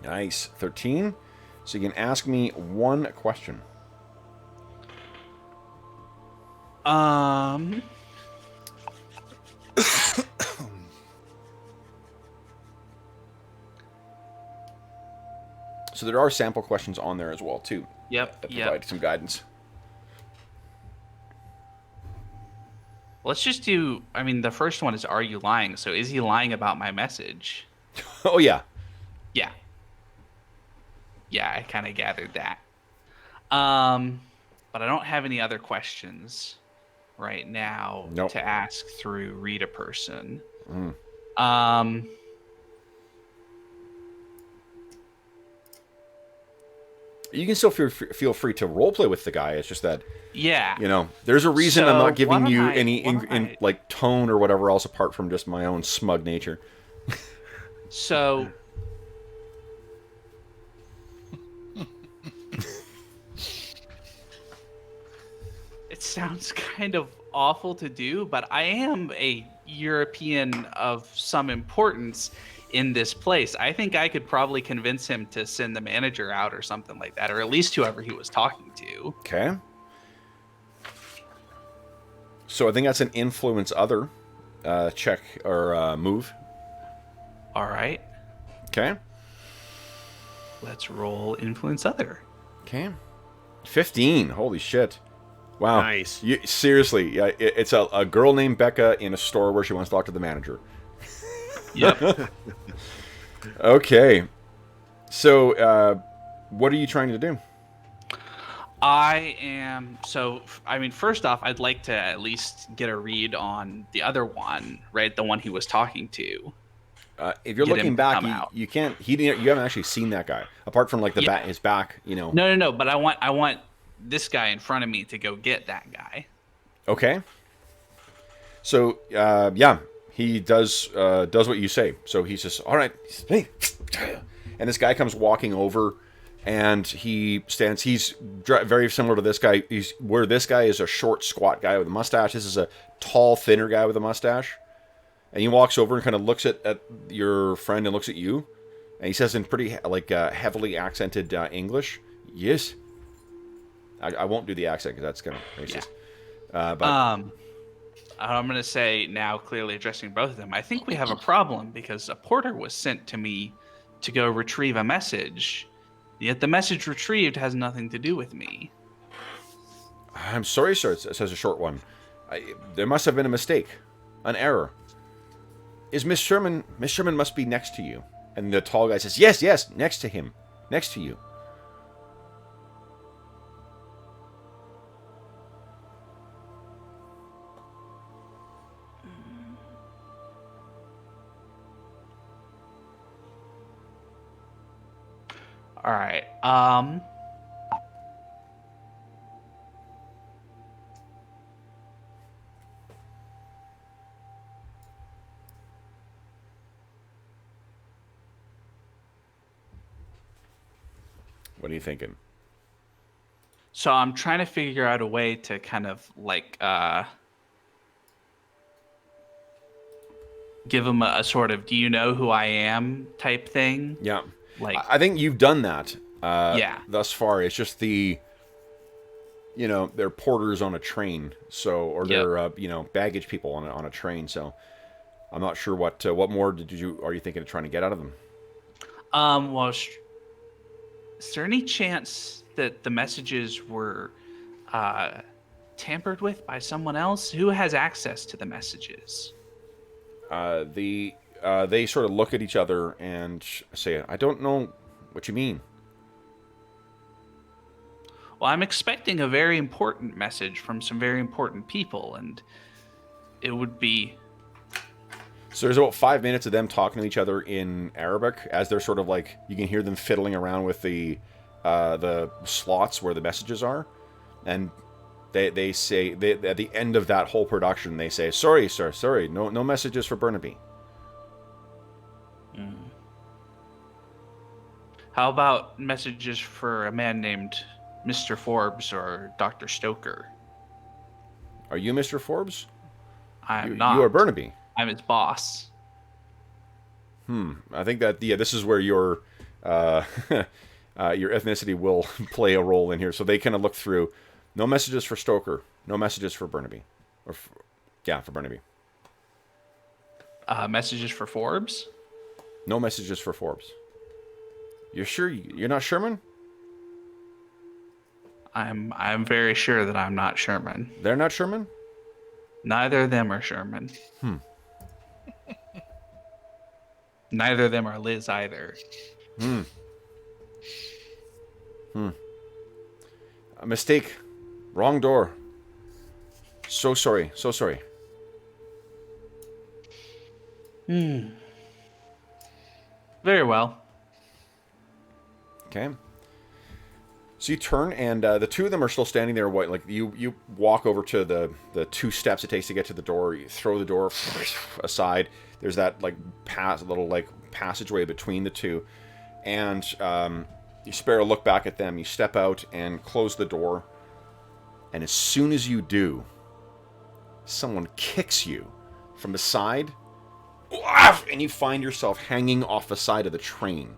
Nice. 13. So you can ask me one question. So there are sample questions on there as well, too. Yep. That provide some guidance. Let's just do... I mean, the first one is, are you lying? So is he lying about my message? Oh, yeah. Yeah. Yeah, I kind of gathered that. But I don't have any other questions right now to ask through Read a Person. You can still feel free to roleplay with the guy. It's just that, yeah, there's a reason I'm not giving you any like tone or whatever else apart from just my own smug nature. So, it sounds kind of awful to do, but I am a European of some importance in this place. I think I could probably convince him to send the manager out or something like that, or at least whoever he was talking to. Okay. So I think that's an influence other check or move. All right. Okay. Let's roll influence other. Okay. 15. Holy shit. Wow. Nice. Seriously, it's a girl named Becca in a store where she wants to talk to the manager. Yep. Okay. So, what are you trying to do? I am I mean, first off, I'd like to at least get a read on the other one, right? The one he was talking to. If you're Get him looking to back, come out. you can't. You haven't actually seen that guy apart from like the Yeah. his back. You know. No. But I want this guy in front of me to go get that guy. Okay. So, yeah, he does what you say. So he says, "All right, hey," and this guy comes walking over, and he stands. He's very similar to this guy. Where this guy is a short, squat guy with a mustache. This is a tall, thinner guy with a mustache. And he walks over and kind of looks at your friend and looks at you, and he says in pretty heavily accented English, "Yes." I won't do the accent because that's kind of racist. Yeah. But I'm going to say now, clearly addressing both of them, I think we have a problem because a porter was sent to me to go retrieve a message, yet the message retrieved has nothing to do with me. I'm sorry, sir, says a short one. There must have been a mistake, an error. Is Miss Sherman? Miss Sherman must be next to you. And the tall guy says, yes, next to him, next to you. All right. What are you thinking? So I'm trying to figure out a way to kind of give him a sort of "do you know who I am" type thing. Yeah. Like, I think you've done that. Yeah. Thus far, it's just they're porters on a train, or they're baggage people on a train. So I'm not sure what more are you thinking of trying to get out of them? Well, is there any chance that the messages were tampered with by someone else? Who has access to the messages? They sort of look at each other and say, "I don't know what you mean." Well, I'm expecting a very important message from some very important people, and it would be... So there's about 5 minutes of them talking to each other in Arabic as they're sort of like, you can hear them fiddling around with the slots where the messages are, and they say at the end of that whole production they say, "Sorry, sir, sorry, no messages for Burnaby." How about messages for a man named Mr. Forbes or Dr. Stoker? Are you Mr. Forbes? I'm not. You are Burnaby. I'm his boss. I think that this is where your ethnicity will play a role in here. So they kind of look through. No messages for Stoker. No messages for Burnaby. For Burnaby. Messages for Forbes? No messages for Forbes. You're sure you're not Sherman? I'm very sure that I'm not Sherman. They're not Sherman? Neither of them are Sherman. Neither of them are Liz either. A mistake. Wrong door. So sorry. So sorry. Very well. Okay. So you turn, and the two of them are still standing there. Like you walk over to the 2 steps it takes to get to the door. You throw the door aside. There's that little passageway between the two, and you spare a look back at them. You step out and close the door, and as soon as you do, someone kicks you from the side, and you find yourself hanging off the side of the train.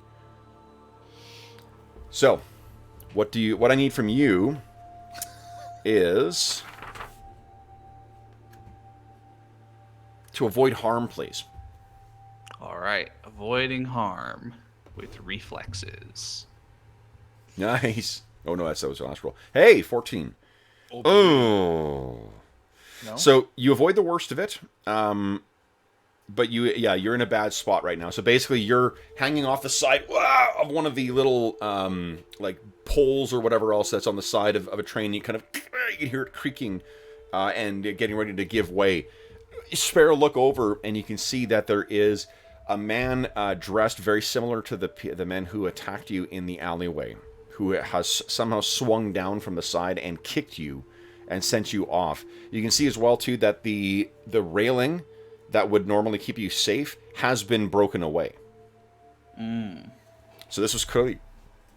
So, what I need from you is to avoid harm, please. All right. Avoiding harm with reflexes. Nice. Oh no, that was the last roll. Hey, 14. Oh. No? So you avoid the worst of it. but you're in a bad spot right now. So basically, you're hanging off the side of one of the little like poles or whatever else that's on the side of a train. You kind of you can hear it creaking and getting ready to give way. You spare a look over, and you can see that there is a man dressed very similar to the men who attacked you in the alleyway, who has somehow swung down from the side and kicked you and sent you off. You can see as well too that the railing that would normally keep you safe has been broken away. So this was clearly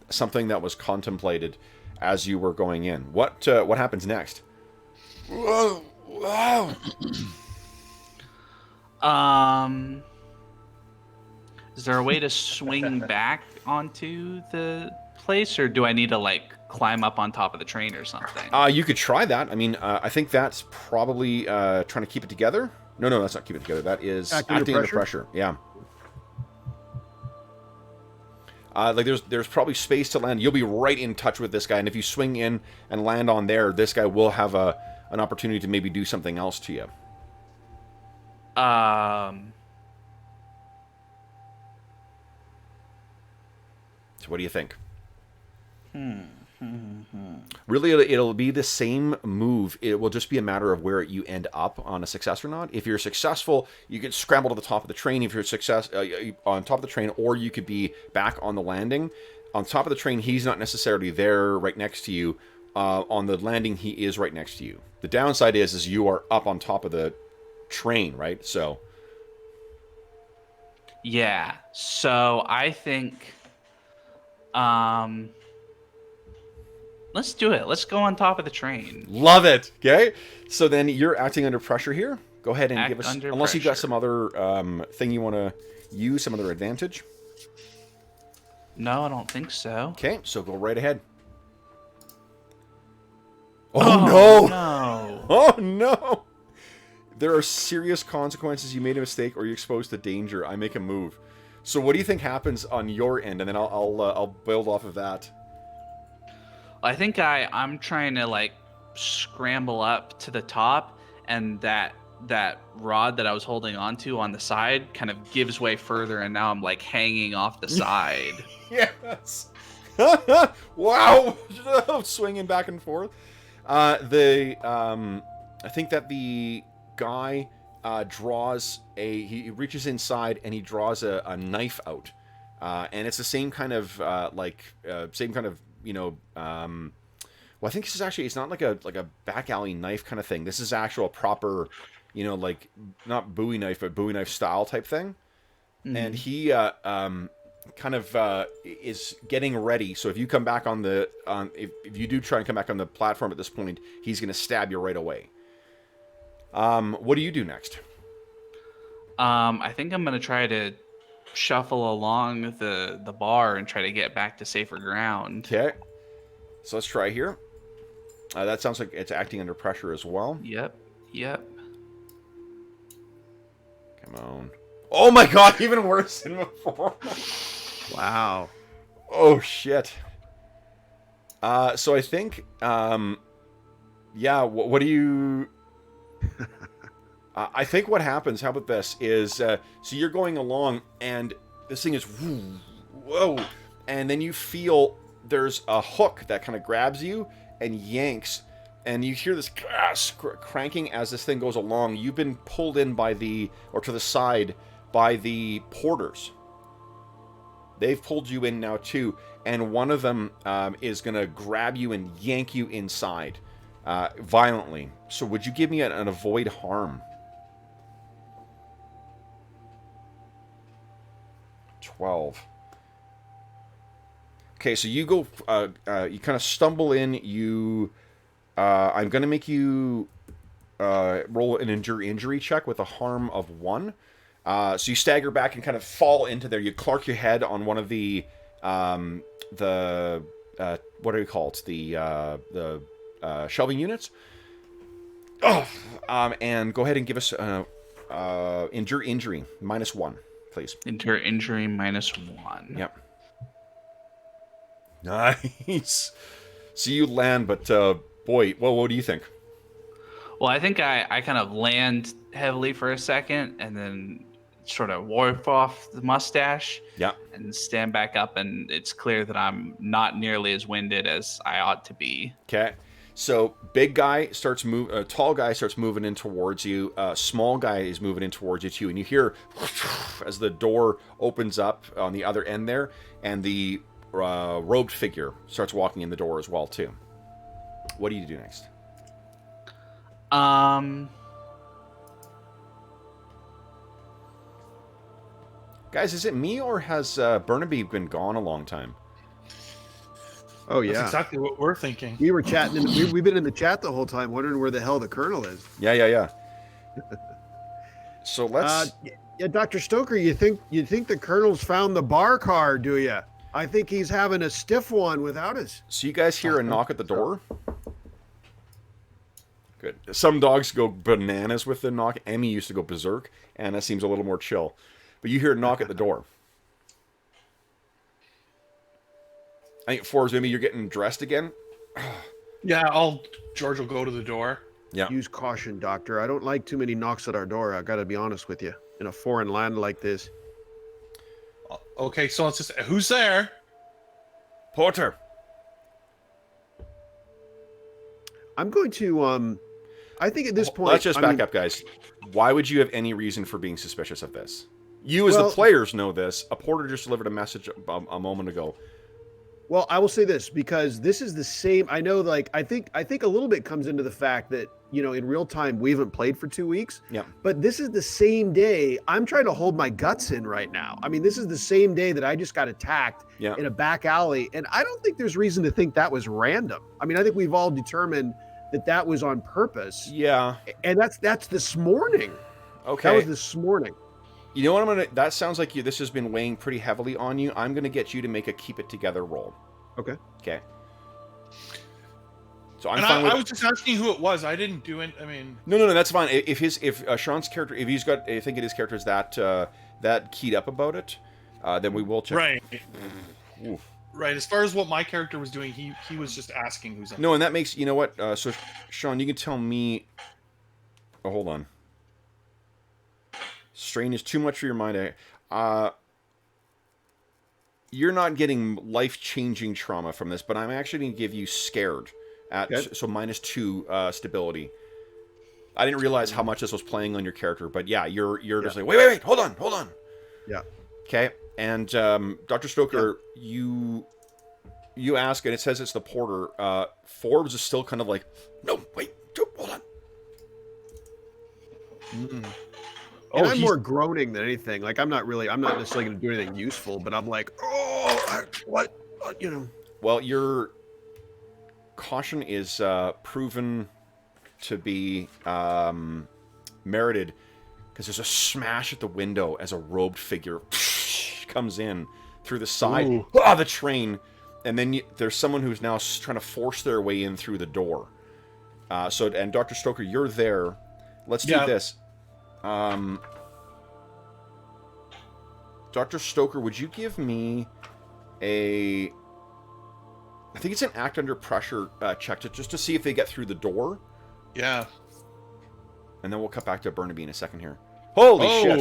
something that was contemplated as you were going in. What happens next? Whoa! Wow! Is there a way to swing back onto the place, or do I need to like climb up on top of the train or something? You could try that. I mean, I think that's probably trying to keep it together. No, that's not keep it together. That is acting under pressure. Yeah. Like there's probably space to land. You'll be right in touch with this guy, and if you swing in and land on there, this guy will have an opportunity to maybe do something else to you. So what do you think? Really, it'll be the same move. It will just be a matter of where you end up on a success or not. If you're successful, you could scramble to the top of the train. If you're on top of the train, or you could be back on the landing. On top of the train, he's not necessarily there right next to you. On the landing, he is right next to you. The downside is you are up on top of the train, right? So. Yeah. So I think. Let's do it. Let's go on top of the train. Love it. Okay. So then you're acting under pressure here. Go ahead and give us, unless you've got some other thing you want to use, some other advantage. No, I don't think so. Okay. So go right ahead. Oh no! No. Oh no! There are serious consequences. You made a mistake, or you're exposed to danger. I make a move. So what do you think happens on your end, and then I'll build off of that. I think I'm trying to like scramble up to the top, and that rod that I was holding onto on the side kind of gives way further, and now I'm like hanging off the side. Yes. Wow. Swinging back and forth. I think that the guy draws he reaches inside and he draws a knife out, and it's the same kind of well, I think this is actually, it's not like a back alley knife kind of thing. This is actual proper, like not Bowie knife, but Bowie knife style type thing. Mm-hmm. And he kind of is getting ready. So if you come back on the if you do try and come back on the platform at this point, he's going to stab you right away. What do you do next? I think I'm going to try to shuffle along the bar and try to get back to safer ground. Okay. So let's try here. That sounds like it's acting under pressure as well. Yep. Come on. Oh my god, even worse than before. Wow. Oh shit. So I think, yeah, what do you... I think what happens, how about this, is, so you're going along, and this thing is, whoa, and then you feel there's a hook that kind of grabs you and yanks, and you hear this cranking as this thing goes along. You've been pulled in by or to the side by the porters. They've pulled you in now too, and one of them is going to grab you and yank you inside violently. So would you give me an avoid harm? 12. Okay, so you go, you kind of stumble in, I'm going to make you roll an endure injury check with a harm of 1. So you stagger back and kind of fall into there. You clark your head on one of the what do you call it? The shelving units. Oh, and go ahead and give us endure injury -1, please. Endure injury -1. Yep. Nice. So you land, but boy, what do you think? Well, I think I kind of land heavily for a second and then sort of wipe off the mustache. Yeah. And stand back up, and it's clear that I'm not nearly as winded as I ought to be. Okay. So big guy starts tall guy starts moving in towards you. Small guy is moving in towards you too, and you hear as the door opens up on the other end there, and the robed figure starts walking in the door as well too. What do you do next? Guys, is it me or has Burnaby been gone a long time? Oh yeah, That's exactly what we're thinking. we were chatting. We've been in the chat the whole time, wondering where the hell the Colonel is. Yeah. So let's. Yeah, Dr. Stoker, you think the Colonel's found the bar car, do you? I think he's having a stiff one without us. So you guys hear a knock at the door? Good. Some dogs go bananas with the knock. Emmy used to go berserk. Anna seems a little more chill. But you hear a knock at the door. I think Forbes, maybe you're getting dressed again. Yeah, George will go to the door. Yeah. Use caution, Doctor. I don't like too many knocks at our door. I got to be honest with you. In a foreign land like this. Okay, so let's just... Who's there? Porter. I'm going to... I think at this point... Let's just back up, guys. Why would you have any reason for being suspicious of this? You, as the players, know this. A porter just delivered a message a moment ago. Well, I will say this, because this is the same. I know, like, I think a little bit comes into the fact that, you know, in real time, we haven't played for 2 weeks. Yeah. But this is the same day. I'm trying to hold my guts in right now. I mean, this is the same day that I just got attacked in a back alley. And I don't think there's reason to think that was random. I mean, I think we've all determined that was on purpose. Yeah. And that's this morning. Okay. That was this morning. You know what that sounds like this has been weighing pretty heavily on you. I'm going to get you to make a keep it together roll. Okay. Okay. So I was just asking who it was. I didn't do it. I mean... No, that's fine. If Sean's character, if he's got, I think his character is that keyed up about it, then we will check. Right. Oof. Right. As far as what my character was doing, he was just asking who's... No, and that makes, you know what? So, Sean, you can tell me... Oh, hold on. Strain is too much for your mind. You're not getting life-changing trauma from this, but I'm actually going to give you scared at so -2 stability. I didn't realize how much this was playing on your character, but yeah, you're just like wait, hold on. Yeah. Okay, and Dr. Stoker, you ask, and it says it's the porter. Forbes is still kind of like, no, wait, hold on. Mm. And I'm more groaning than anything. Like, I'm not necessarily going to do anything useful, but I'm like, what, you know. Well, your caution is proven to be merited because there's a smash at the window as a robed figure comes in through the side of the train, and then there's someone who's now trying to force their way in through the door. And Dr. Stoker, you're there. Let's do this. Dr. Stoker, would you give me I think it's an act under pressure check just to see if they get through the door. Yeah. And then we'll cut back to Burnaby in a second here. Holy shit.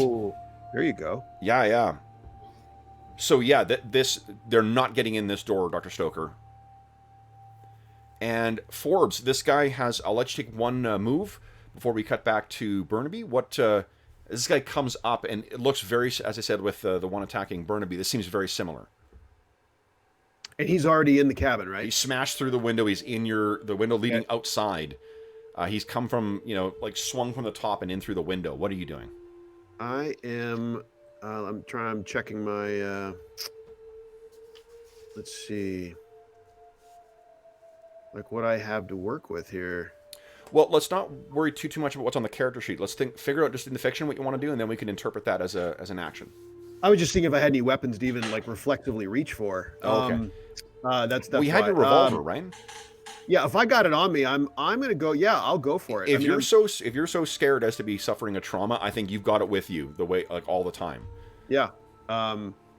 There you go. Yeah. So yeah, they're not getting in this door, Dr. Stoker. And Forbes, this guy has... I'll let you take one move before we cut back to Burnaby. This guy comes up, and it looks very, as I said, with the one attacking Burnaby, this seems very similar. And he's already in the cabin, right? He smashed through the window. He's in the window leading outside. He's come from, like swung from the top and in through the window. What are you doing? I am... I'm checking my... let's see... like what I have to work with here. Well, let's not worry too much about what's on the character sheet. Let's figure out just in the fiction what you want to do, and then we can interpret that as an action. I was just thinking if I had any weapons to even like reflectively reach for. Okay. That's we had your revolver, right? Yeah, if I got it on me, I'm gonna go. Yeah, I'll go for it. If you're so scared as to be suffering a trauma, I think you've got it with you the way like all the time. Yeah.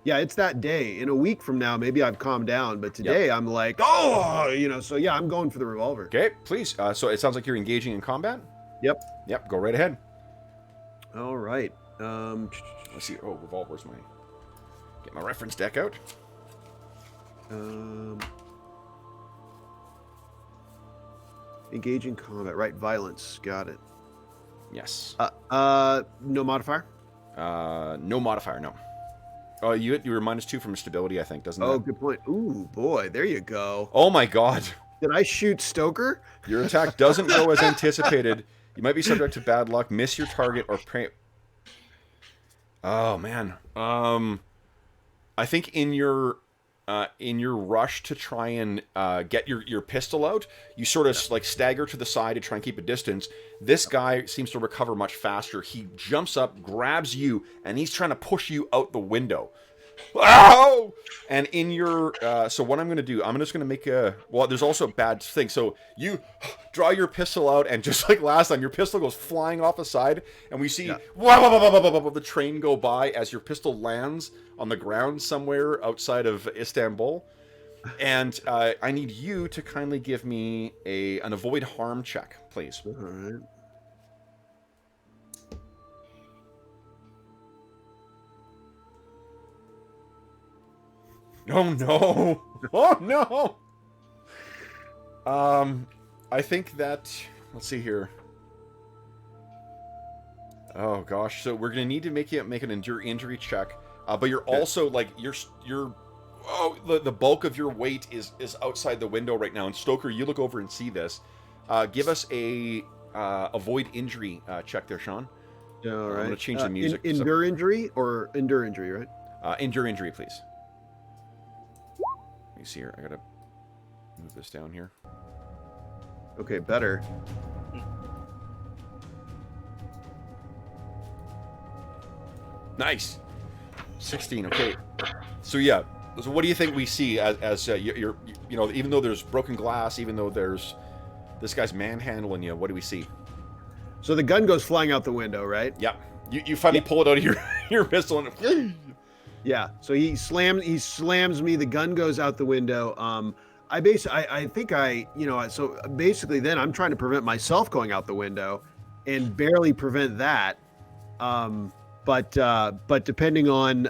Yeah, it's that day. In a week from now, maybe I've calmed down, but today I'm like, so yeah, I'm going for the revolver. Okay, please. So it sounds like you're engaging in combat? Yep. Go right ahead. All right. Let's see. Oh, revolver's my... Get my reference deck out. Engage in combat. Right, violence. Got it. Yes. No modifier? No modifier, no. Oh, you were -2 from stability, I think, doesn't it? Oh, good point. Ooh, boy, there you go. Oh my god. Did I shoot Stoker? Your attack doesn't go as anticipated. You might be subject to bad luck, miss your target, or pray... Oh, man. I think in your rush to try and get your pistol out, you sort of like stagger to the side to try and keep a distance. This guy seems to recover much faster. He jumps up, grabs you, and he's trying to push you out the window. Ow! And in your... so what I'm going to do, I'm just going to make a... Well, there's also a bad thing. So you draw your pistol out, and just like last time, your pistol goes flying off the side, and we see the train go by as your pistol lands on the ground somewhere outside of Istanbul. And I need you to kindly give me an avoid harm check, please. All right. Oh no! Oh no! I think that... Let's see here. Oh gosh, so we're gonna need to make an endure injury check. But you're also like the bulk of your weight is outside the window right now. And Stoker, you look over and see this. Give us a avoid injury check there, Sean. All right. I'm gonna change the music. Endure injury or endure injury, right? Endure injury, please. Let me see here. I gotta move this down here. Okay, better. Nice. 16. Okay. So yeah. So what do you think we see as you're you know, even though there's broken glass, even though there's this guy's manhandling you, what do we see? So the gun goes flying out the window, right? Yep. You finally pull it out of your pistol and yeah. So he slams me. The gun goes out the window. I think so basically then I'm trying to prevent myself going out the window, and barely prevent that. But depending on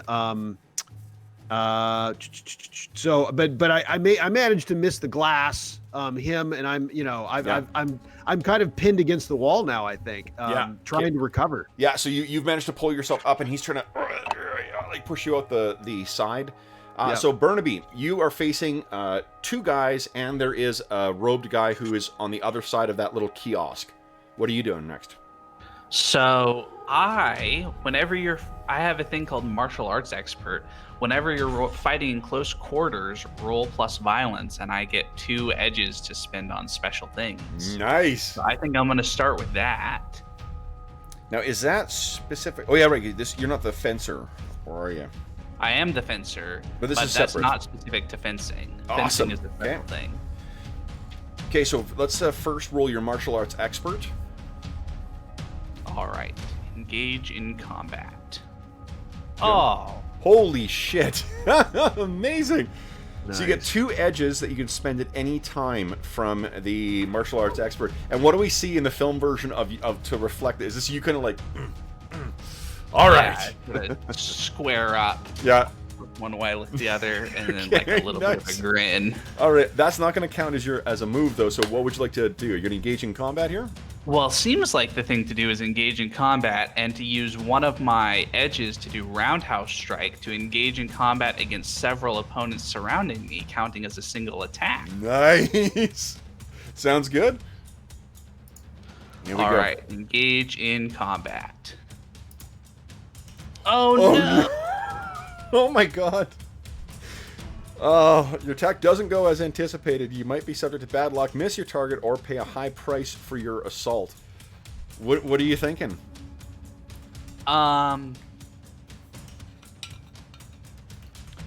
I managed to miss the glass, him, and I'm kind of pinned against the wall now, I think, trying to recover. Yeah, so you've managed to pull yourself up, and he's trying to like push you out the side. So Burnaby, you are facing two guys, and there is a robed guy who is on the other side of that little kiosk. What are you doing next? So I have a thing called martial arts expert. Whenever you're fighting in close quarters, roll plus violence, and I get 2 edges to spend on special things. Nice. So I think I'm going to start with that. Now, is that specific? Oh yeah, right. You're not the fencer, or are you? I am the fencer, but that's separate. Not specific to fencing. Awesome. Fencing is a special thing. Okay, so let's first roll your martial arts expert. All right, engage in combat. Oh, holy shit! Amazing. Nice. So you get 2 edges that you can spend at any time from the martial arts expert. And what do we see in the film version of to reflect this? Is this you kind of like? All right. Square up. Yeah. One way with the other, and then like a little bit of a grin. All right, that's not going to count as a move though. So what would you like to do? You're going to engage in combat here? Well, seems like the thing to do is engage in combat and to use one of my edges to do roundhouse strike to engage in combat against several opponents surrounding me, counting as a single attack. Nice. Sounds good. Here we go. All right, engage in combat. Oh no. Oh my god. Oh, your attack doesn't go as anticipated. You might be subject to bad luck, miss your target, or pay a high price for your assault. What are you thinking?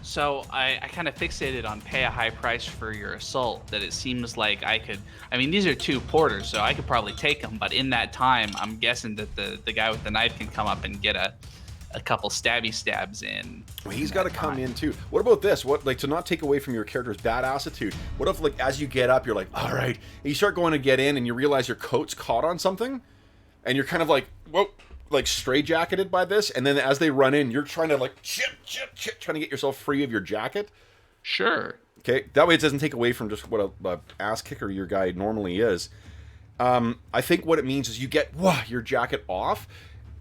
So I kind of fixated on pay a high price for your assault, that it seems like these are 2 porters, so I could probably take them, but in that time, I'm guessing that the guy with the knife can come up and get a couple stabby stabs in. Well, he's got to come in too. What about this? What, like, to not take away from your character's badassitude, what if, like, as you get up, you're like, all right, and you start going to get in and you realize your coat's caught on something and you're kind of like, whoa, like straitjacketed by this, and then as they run in, you're trying to like chip, trying to get yourself free of your jacket. Sure. Okay, that way it doesn't take away from just what a ass kicker your guy normally is. I think what it means is you get your jacket off,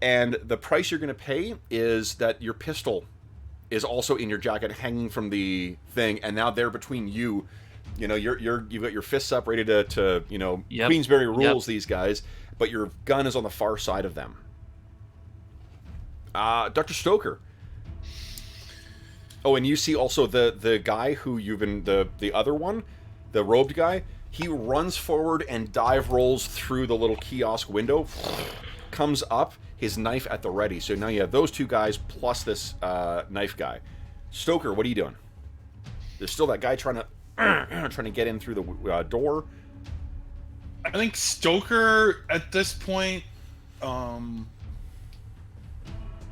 and the price you're going to pay is that your pistol is also in your jacket, hanging from the thing, and now they're between you. You know, you've got your fists up, ready to Queensberry rules these guys, but your gun is on the far side of them. Dr. Stoker. Oh, and you see also the guy who you've been the other one, the robed guy. He runs forward and dive rolls through the little kiosk window, comes up, his knife at the ready. So now you have those two guys plus this knife guy. Stoker, what are you doing? There's still that guy trying to get in through the door. I think Stoker at this point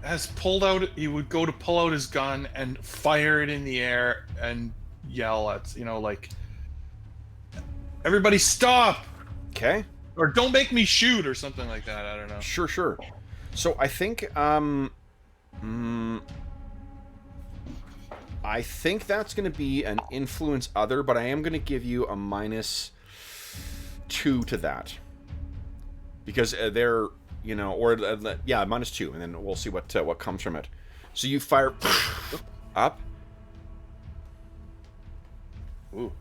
has pulled out. He would go to pull out his gun and fire it in the air and yell at like, "Everybody stop!" Okay. Or "Don't make me shoot," or something like that. I don't know. Sure. So I think I think that's going to be an influence other, but I am going to give you a -2 to that. Because they're, -2, and then we'll see what comes from it. So you fire up. Ooh.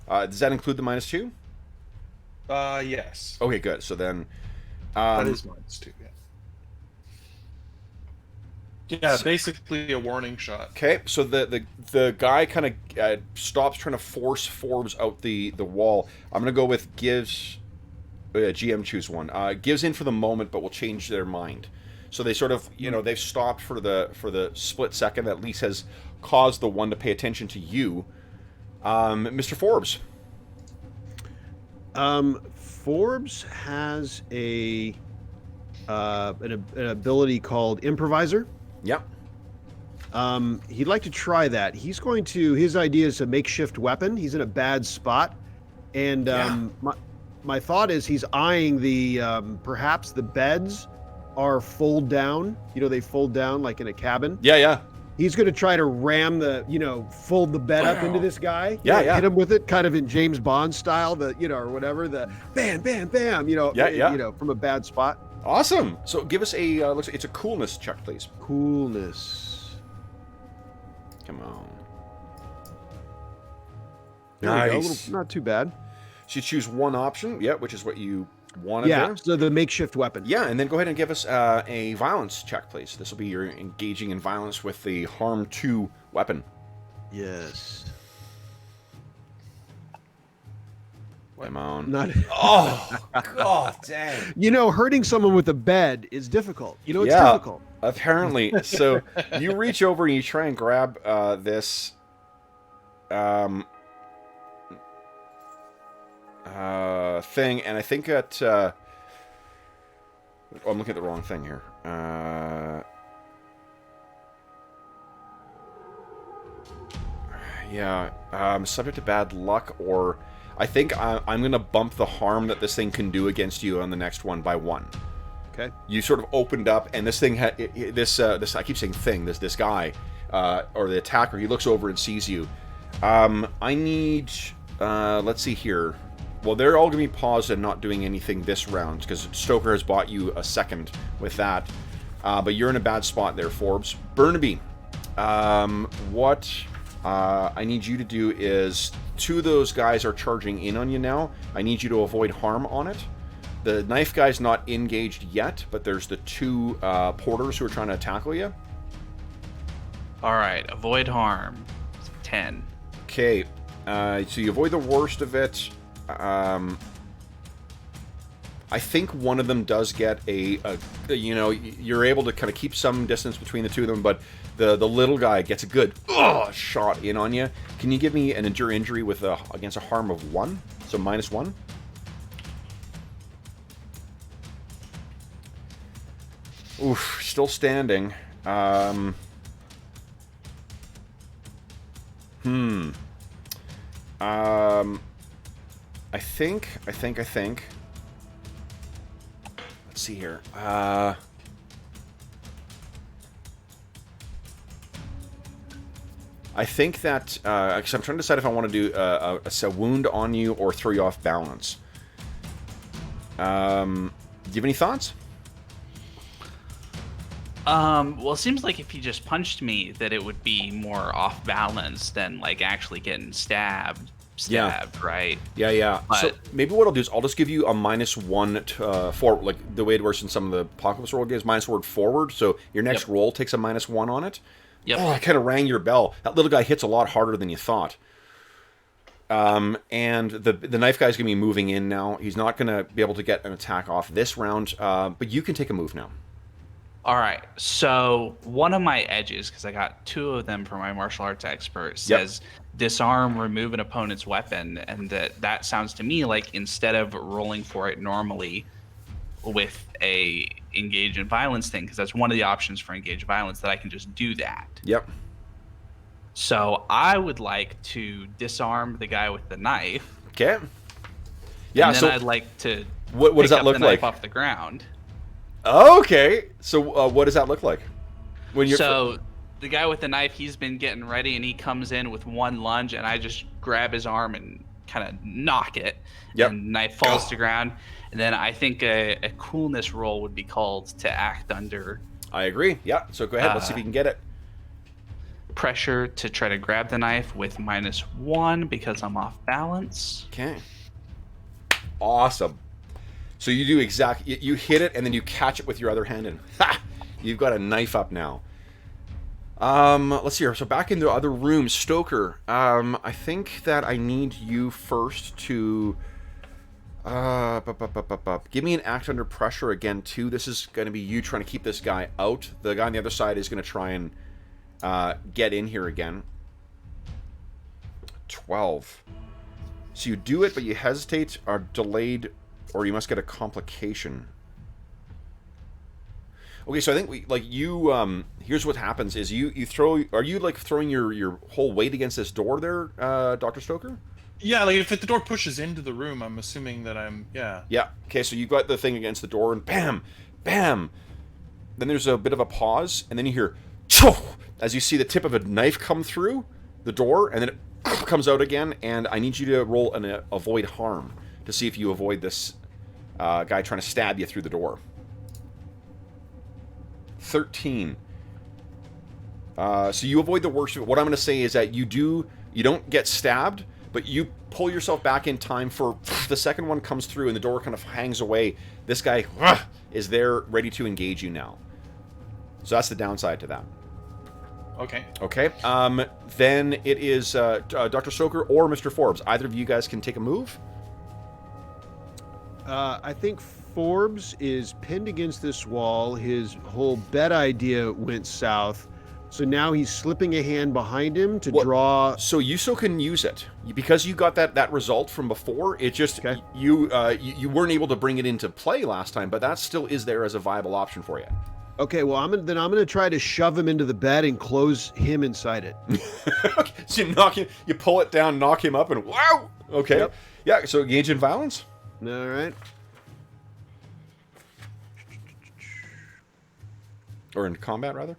Does that include the -2? Yes. Okay, good. So then that is -2, yeah. Yeah, basically a warning shot. Okay, so the guy kind of stops trying to force Forbes out the wall. I'm gonna go with gives. GM choose one. Gives in for the moment, but will change their mind. So they sort of, they've stopped for the split second. That at least has caused the one to pay attention to you, Mr. Forbes. Forbes has an ability called Improviser. Yep. He'd like to try that. His idea is a makeshift weapon. He's in a bad spot, and my thought is he's eyeing the perhaps the beds are fold down. They fold down like in a cabin. Yeah. He's going to try to ram fold the bed up into this guy. Yeah. Hit him with it, kind of in James Bond style, or whatever. The bam, bam, bam. From a bad spot. Awesome. So give us it's a coolness check, please. Coolness. Come on. There we go. Not too bad. So you choose one option, which is what you wanted there. So the makeshift weapon. Yeah, and then go ahead and give us a violence check, please. This will be your engaging in violence with the harm 2 weapon. Yes. Come on. Oh, God dang. Hurting someone with a bed is difficult. It's difficult. Apparently. So you reach over and you try and grab this thing, and I think that I'm looking at the wrong thing here. Subject to bad luck, or I think I'm gonna bump the harm that this thing can do against you on the next one by 1. Okay. You sort of opened up, and this thing this I keep saying thing, this guy or the attacker, he looks over and sees you. I need let's see here. Well, they're all going to be paused and not doing anything this round because Stoker has bought you a second with that. But you're in a bad spot there, Forbes. Burnaby, what I need you to do is 2 of those guys are charging in on you now. I need you to avoid harm on it. The knife guy's not engaged yet, but there's the 2 porters who are trying to tackle you. All right, avoid harm. 10. Okay, so you avoid the worst of it. I think one of them does get you're able to kind of keep some distance between the 2 of them, but the little guy gets a good shot in on you. Can you give me an endure injury with against a harm of 1? So -1. Oof, still standing. I think. Let's see here. I think that because I'm trying to decide if I want to do a wound on you or throw you off balance. Do you have any thoughts? Well, it seems like if he just punched me, that it would be more off balance than like actually getting stabbed, right? Yeah. But, so maybe what I'll do is I'll just give you a -1 to, forward, like the way it works in some of the Apocalypse roll games, -1 forward. So your next roll takes a -1 on it. Yep. Oh, I kind of rang your bell. That little guy hits a lot harder than you thought. And the knife guy's gonna be moving in now. He's not gonna be able to get an attack off this round, but you can take a move now. All right. So one of my edges, because I got 2 of them for my martial arts expert, says disarm, remove an opponent's weapon, and that sounds to me like instead of rolling for it normally with a engage in violence thing, because that's one of the options for engage violence, that I can just do that. Yep. So I would like to disarm the guy with the knife. Okay. Yeah. And then So I'd like to what does that pick up look the knife like? off the ground. Okay. So what does that look like? When you're So the guy with the knife, he's been getting ready, and he comes in with one lunge, and I just grab his arm and kind of knock it. Yep. And knife falls to ground. And then I think a coolness roll would be called to act under I agree. Yeah. So go ahead. Let's see if you can get it. pressure to try to grab the knife with -1 because I'm off balance. Okay. Awesome. So you do exactly. You hit it, and then you catch it with your other hand, and ha! You've got a knife up now. Let's see here. So back in the other room, Stoker. I think that I need you first to give me an act under pressure again too. This is going to be you trying to keep this guy out. The guy on the other side is going to try and get in here again. 12. So you do it, but you hesitate, are delayed, or you must get a complication. Okay, so I think here's what happens is you throw, are you like throwing your whole weight against this door there, Dr. Stoker? Yeah, like if the door pushes into the room, I'm assuming that yeah. Yeah, okay, so you got the thing against the door, and bam, bam. Then there's a bit of a pause, and then you hear, choo, as you see the tip of a knife come through the door, and then it comes out again, and I need you to roll an avoid harm to see if you avoid this guy trying to stab you through the door. 13. So you avoid the worst of it. What I'm going to say is that you don't get stabbed, but you pull yourself back in time for the second one comes through and the door kind of hangs away. This guy is there ready to engage you now. So that's the downside to that. Okay. Okay. Then it is Dr. Stoker or Mr. Forbes. Either of you guys can take a move. I think Forbes is pinned against this wall. His whole bed idea went south. So now he's slipping a hand behind him to draw. So you still can use it because you got that result from before. It just you weren't able to bring it into play last time, but that still is there as a viable option for you. Okay, well I'm gonna try to shove him into the bed and close him inside it. Okay, so you pull it down, knock him up, and wow. Okay, Yep. Yeah. So engage in violence. All right. Or in combat, rather.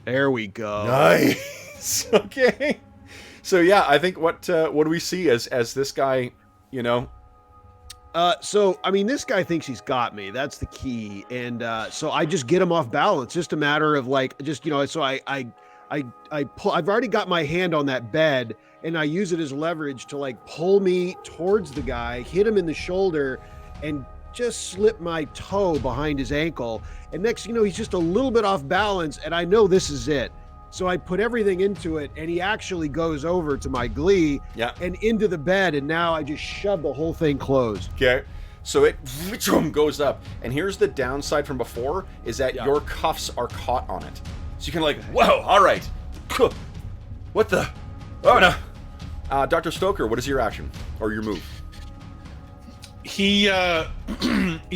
There we go. Nice. Okay. So yeah, I think what do we see as this guy, you know? So I mean, this guy thinks he's got me. That's the key, and so I just get him off balance. Just a matter of like, just so I pull. I've already got my hand on that bed, and I use it as leverage to like pull me towards the guy, hit him in the shoulder, and just slip my toe behind his ankle. And next, he's just a little bit off balance, and I know this is it. So I put everything into it, and he actually goes over to my glee and into the bed, and now I just shove the whole thing closed. Okay. So it goes up. And here's the downside from before is that your cuffs are caught on it. So you can like, whoa, all right. What the? Oh, no. Dr. Stoker, what is your action or your move? He's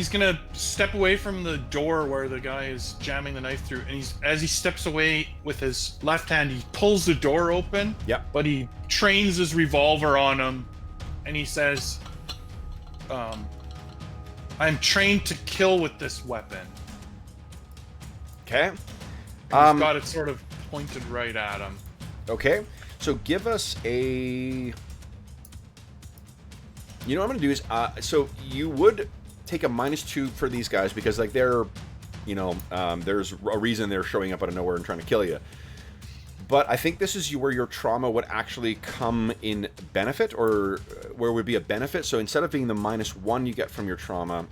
gonna step away from the door where the guy is jamming the knife through, and as he steps away with his left hand, he pulls the door open. Yep. But he trains his revolver on him, and he says, "I'm trained to kill with this weapon." Okay. And he's got it sort of pointed right at him. Okay, so give us a... You know what I'm going to do is, so you would take a -2 for these guys because, like, they're, you know, there's a reason they're showing up out of nowhere and trying to kill you. But I think this is where your trauma would actually come in benefit, or where would be a benefit. So instead of being the -1 you get from your trauma,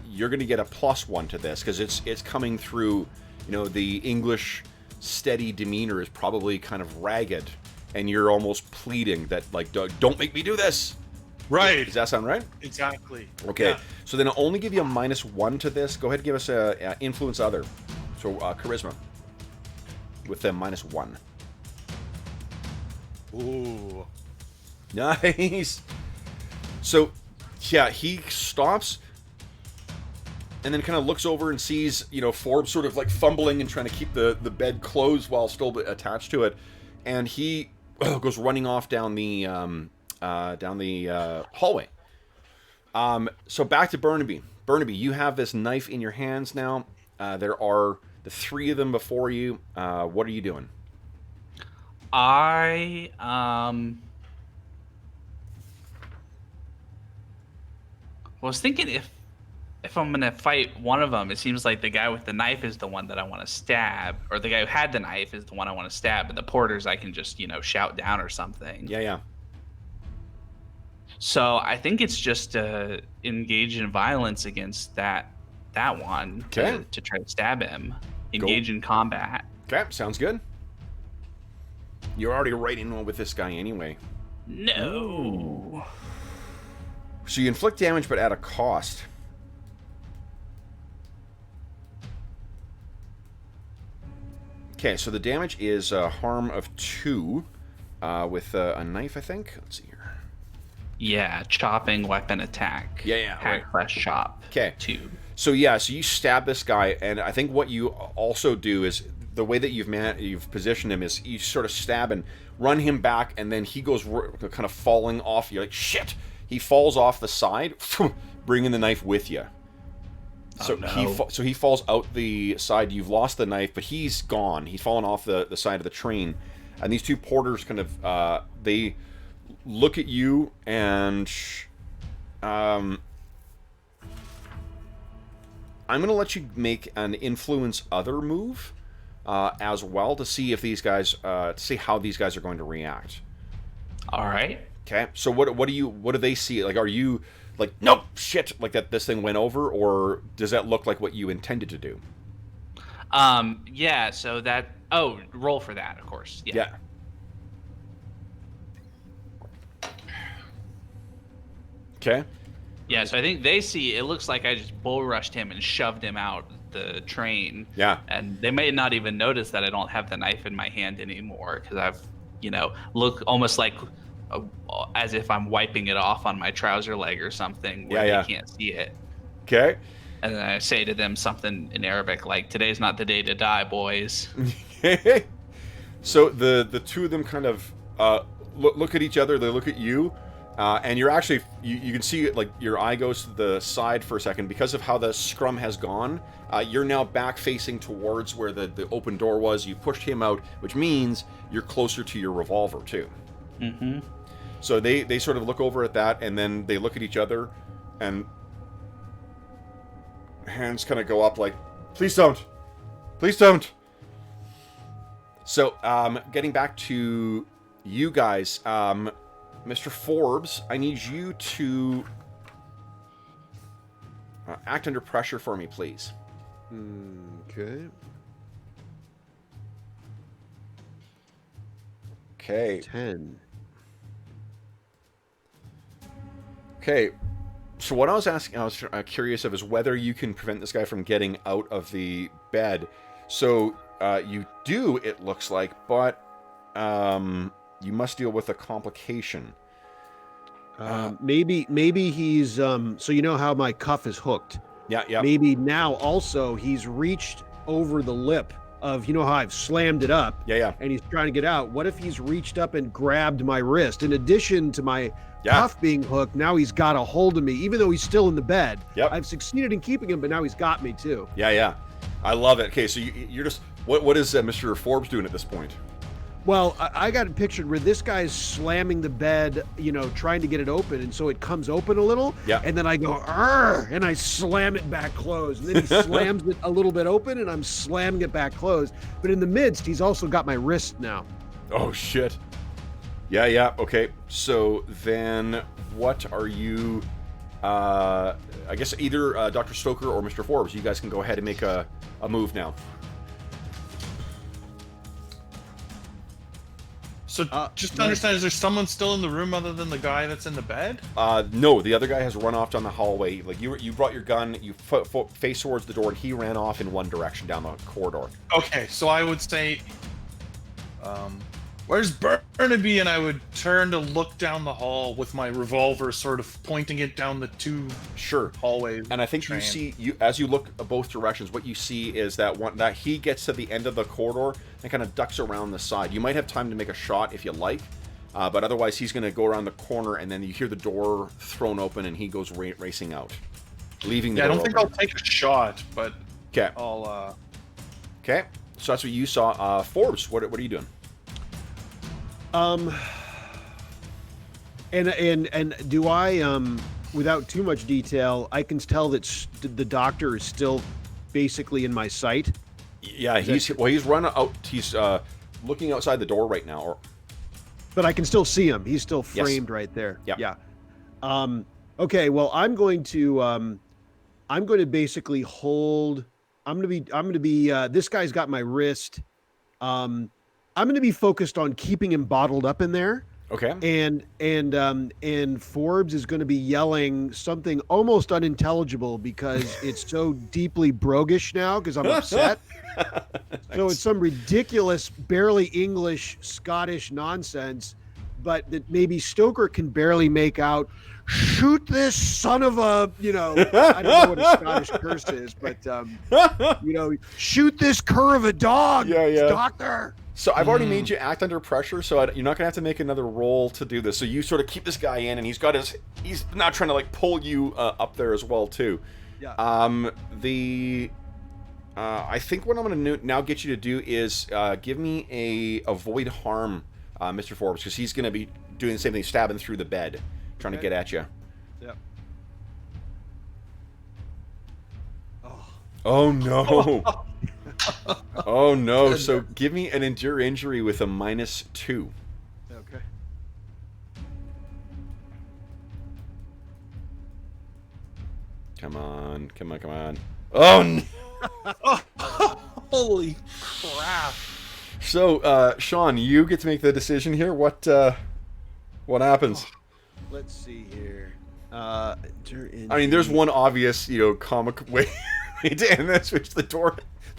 you're going to get a +1 to this because it's coming through, you know, the English steady demeanor is probably kind of ragged, and you're almost pleading that, like, don't make me do this. Right. Does that sound right? Exactly. Okay. Yeah. So then I'll only give you a -1 to this. Go ahead and give us a influence other. So charisma with the -1. Ooh. Nice. So yeah, he stops and then kind of looks over and sees, you know, Forbes sort of like fumbling and trying to keep the bed closed while still attached to it, and he goes running off down the hallway. So back to Burnaby. Burnaby, you have this knife in your hands now. There are the 3 of them before you. What are you doing? I was thinking if I'm gonna fight one of them, it seems like the guy with the knife is the one that I want to stab, or the guy who had the knife is the one I want to stab, and the porters I can just, you know, shout down or something. Yeah. So I think it's just engage in violence against that one to try to stab him. Engage in combat. Okay, sounds good. You're already right in one with this guy anyway. No. So you inflict damage, but at a cost. Okay, so the damage is a harm of 2 with a knife, I think. Let's see here. Yeah, chopping weapon attack. Yeah, hack right. slash chop. Okay. 2. So yeah, so you stab this guy, and I think what you also do is the way that you've positioned him is you sort of stab and run him back, and then he goes kind of falling off. You're like, shit! He falls off the side, bringing the knife with you. So he falls out the side. You've lost the knife, but he's gone. He's fallen off the side of the train, and these 2 porters kind of they look at you and I'm going to let you make an influence other move as well to see if these guys, to see how these guys are going to react. All right. Okay. So what do they see? Like, are you like, nope, shit, like that this thing went over, or does that look like what you intended to do? Yeah. So that. Oh, roll for that, of course. Yeah. Okay. Yeah, so I think they see, it looks like I just bull rushed him and shoved him out the train. Yeah. And they may not even notice that I don't have the knife in my hand anymore, because I've, you know, look almost like as if I'm wiping it off on my trouser leg or something where they can't see it. Okay. And then I say to them something in Arabic like, today's not the day to die, boys. So the 2 of them kind of look at each other, they look at you. And you're actually, you can see, like, your eye goes to the side for a second. Because of how the scrum has gone, you're now back facing towards where the open door was. You pushed him out, which means you're closer to your revolver, too. Mm-hmm. So they sort of look over at that, and then they look at each other, and hands kind of go up like, please don't. Please don't. So, getting back to you guys, Mr. Forbes, I need you to act under pressure for me, please. Okay. Okay. 10. Okay. So what I was asking, I was curious of, is whether you can prevent this guy from getting out of the bed. So you do, it looks like, but you must deal with a complication. Maybe he's so you know how my cuff is hooked. Yeah. Maybe now also he's reached over the lip of, you know how I've slammed it up. Yeah. And he's trying to get out. What if he's reached up and grabbed my wrist? In addition to my cuff being hooked, now he's got a hold of me, even though he's still in the bed. Yep. I've succeeded in keeping him, but now he's got me too. Yeah. I love it. Okay, so you're just, what is Mr. Forbes doing at this point? Well, I got it pictured where this guy's slamming the bed, you know, trying to get it open, and so it comes open a little, and then I go, "Arr!" and I slam it back closed, and then he slams it a little bit open, and I'm slamming it back closed. But in the midst, he's also got my wrist now. Oh, shit. Yeah, okay. So then what are you... I guess either Dr. Stoker or Mr. Forbes, you guys can go ahead and make a move now. So just to understand, is there someone still in the room other than the guy that's in the bed? No, the other guy has run off down the hallway. Like you brought your gun, you face towards the door, and he ran off in one direction down the corridor. Okay, so I would say, where's Burnaby? And I would turn to look down the hall with my revolver, sort of pointing it down the two hallways. And I think you see, as you look both directions, what you see is that he gets to the end of the corridor and kind of ducks around the side. You might have time to make a shot if you like, but otherwise he's going to go around the corner, and then you hear the door thrown open, and he goes racing out, leaving the door I don't think open. I'll take a shot, but okay. I'll. Okay, so that's what you saw. Forbes, what are you doing? And do I, without too much detail, I can tell that the doctor is still basically in my sight. Yeah, he's run out. He's looking outside the door right now. But I can still see him. He's still framed right there. Yep. Yeah. Okay. Well, I'm going to basically hold. I'm going to be. This guy's got my wrist. I'm going to be focused on keeping him bottled up in there. Okay. And Forbes is going to be yelling something almost unintelligible because it's so deeply broguish now because I'm upset. So it's some ridiculous, barely English, Scottish nonsense, but that maybe Stoker can barely make out. Shoot this son of a, I don't know what a Scottish curse is, but, shoot this cur of a dog, doctor. So I've already made you act under pressure, so you're not going to have to make another roll to do this. So you sort of keep this guy in, and he's not trying to, like, pull you up there as well, too. Yeah. I think what I'm going to now get you to do is give me a avoid harm, Mr. Forbes, because he's going to be doing the same thing, stabbing through the bed, trying to get at you. Yeah. Oh, no. Oh, no. So give me an endure injury with a -2. Okay. Come on. Oh, no. Holy crap. So, Sean, you get to make the decision here. What happens? Let's see here. I mean, there's one obvious, comic way to end this, which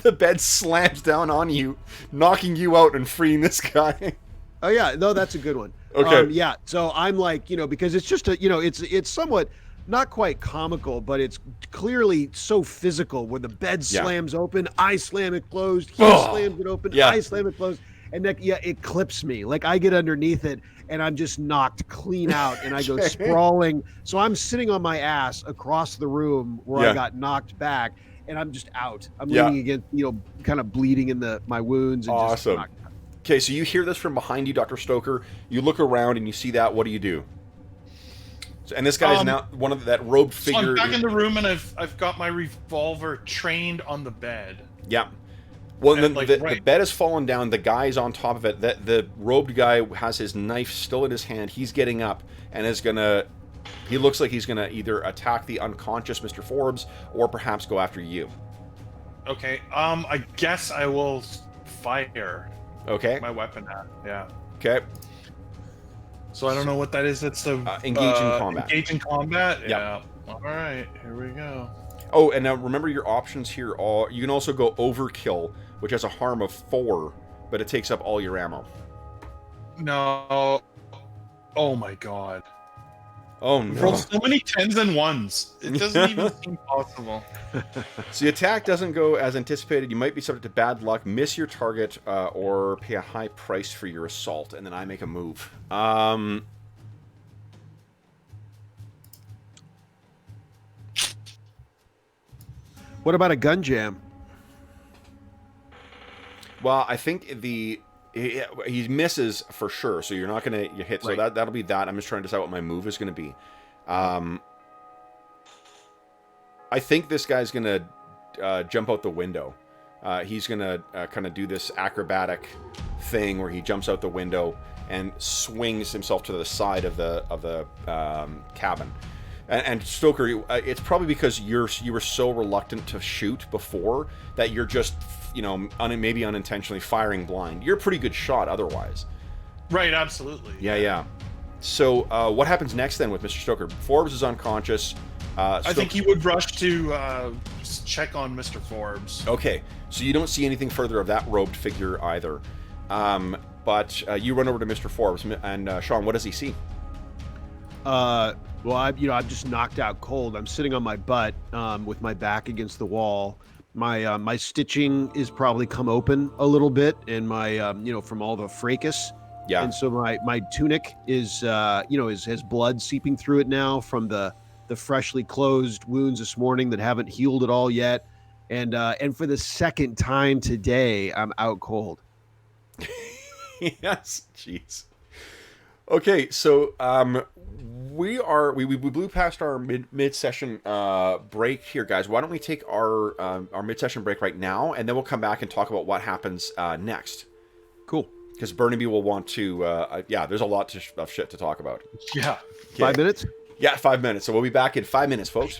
the bed slams down on you, knocking you out and freeing this guy. Oh yeah, no, that's a good one. Okay. Yeah, so I'm like, because it's just it's somewhat not quite comical, but it's clearly so physical where the bed slams open, I slam it closed, he slams it open, I slam it closed, and it clips me. Like I get underneath it and I'm just knocked clean out and I go sprawling. So I'm sitting on my ass across the room where I got knocked back and I'm just out. I'm leaning against, kind of bleeding in my wounds and just knocked out. Okay, so you hear this from behind you, Dr. Stoker. You look around and you see that. What do you do? And this guy is now one of that robed figure. So I'm back in the room and I've got my revolver trained on the bed. Yeah. Well, then the bed has fallen down. The guy's on top of it. The robed guy has his knife still in his hand. He's getting up and is gonna. He looks like he's gonna either attack the unconscious Mr. Forbes or perhaps go after you. Okay. I guess I will fire. Okay. My weapon at. Yeah. Okay. So I don't know what that is. That's the engage in combat. Engage in combat. Yep. Yeah. All right. Here we go. Oh, and now remember your options here are you can also go overkill, which has a harm of 4, but it takes up all your ammo. No. Oh my god. Oh no. Roll so many 10s and 1s. It doesn't even seem possible. So the attack doesn't go as anticipated. You might be subject to bad luck, miss your target, or pay a high price for your assault, and then I make a move. What about a gun jam? Well, I think He misses for sure, so you're not going to hit. So Right. that'll be that. I'm just trying to decide what my move is going to be. I think this guy's going to jump out the window. He's going to kind of do this acrobatic thing where he jumps out the window and swings himself to the side of the cabin. And Stoker, it's probably because you were so reluctant to shoot before that you're just, maybe unintentionally firing blind. You're a pretty good shot otherwise. Right, absolutely. Yeah. So what happens next then with Mr. Stoker? Forbes is unconscious. I think he would rush to check on Mr. Forbes. Okay, so you don't see anything further of that robed figure either. But you run over to Mr. Forbes, and Sean, what does he see? Well, I'm just knocked out cold. I'm sitting on my butt with my back against the wall. My stitching is probably come open a little bit, and my from all the fracas. Yeah. And so my tunic is has blood seeping through it now from the freshly closed wounds this morning that haven't healed at all yet. And for the second time today, I'm out cold. Yes, jeez. Okay, so we blew past our mid session break here, guys. Why don't we take our mid session break right now, and then we'll come back and talk about what happens next. Cowill. Because Burnaby will want to. There's a lot of shit to talk about. Yeah. Okay. 5 minutes. Yeah, 5 minutes. So we'll be back in 5 minutes, folks.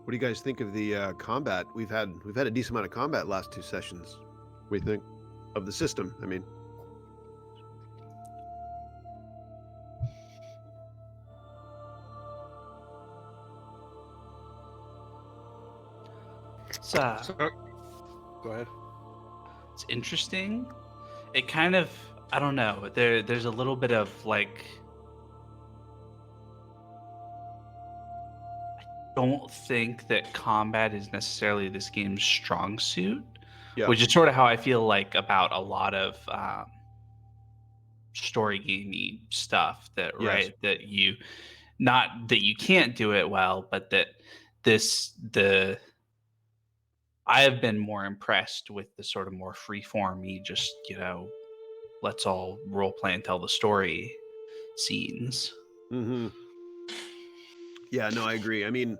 What do you guys think of the combat? We've had a decent amount of combat last 2 sessions. What do you think of the system? I mean, Go ahead. It's interesting. It kind of, I don't know. There's a little bit of like, I don't think that combat is necessarily this game's strong suit, which is sort of how I feel like about a lot of story gamey stuff. Right, that you, not that you can't do it well, but that I have been more impressed with the sort of more free-formy, just, let's all role play and tell the story scenes. Mm-hmm. Yeah, no, I agree. I mean,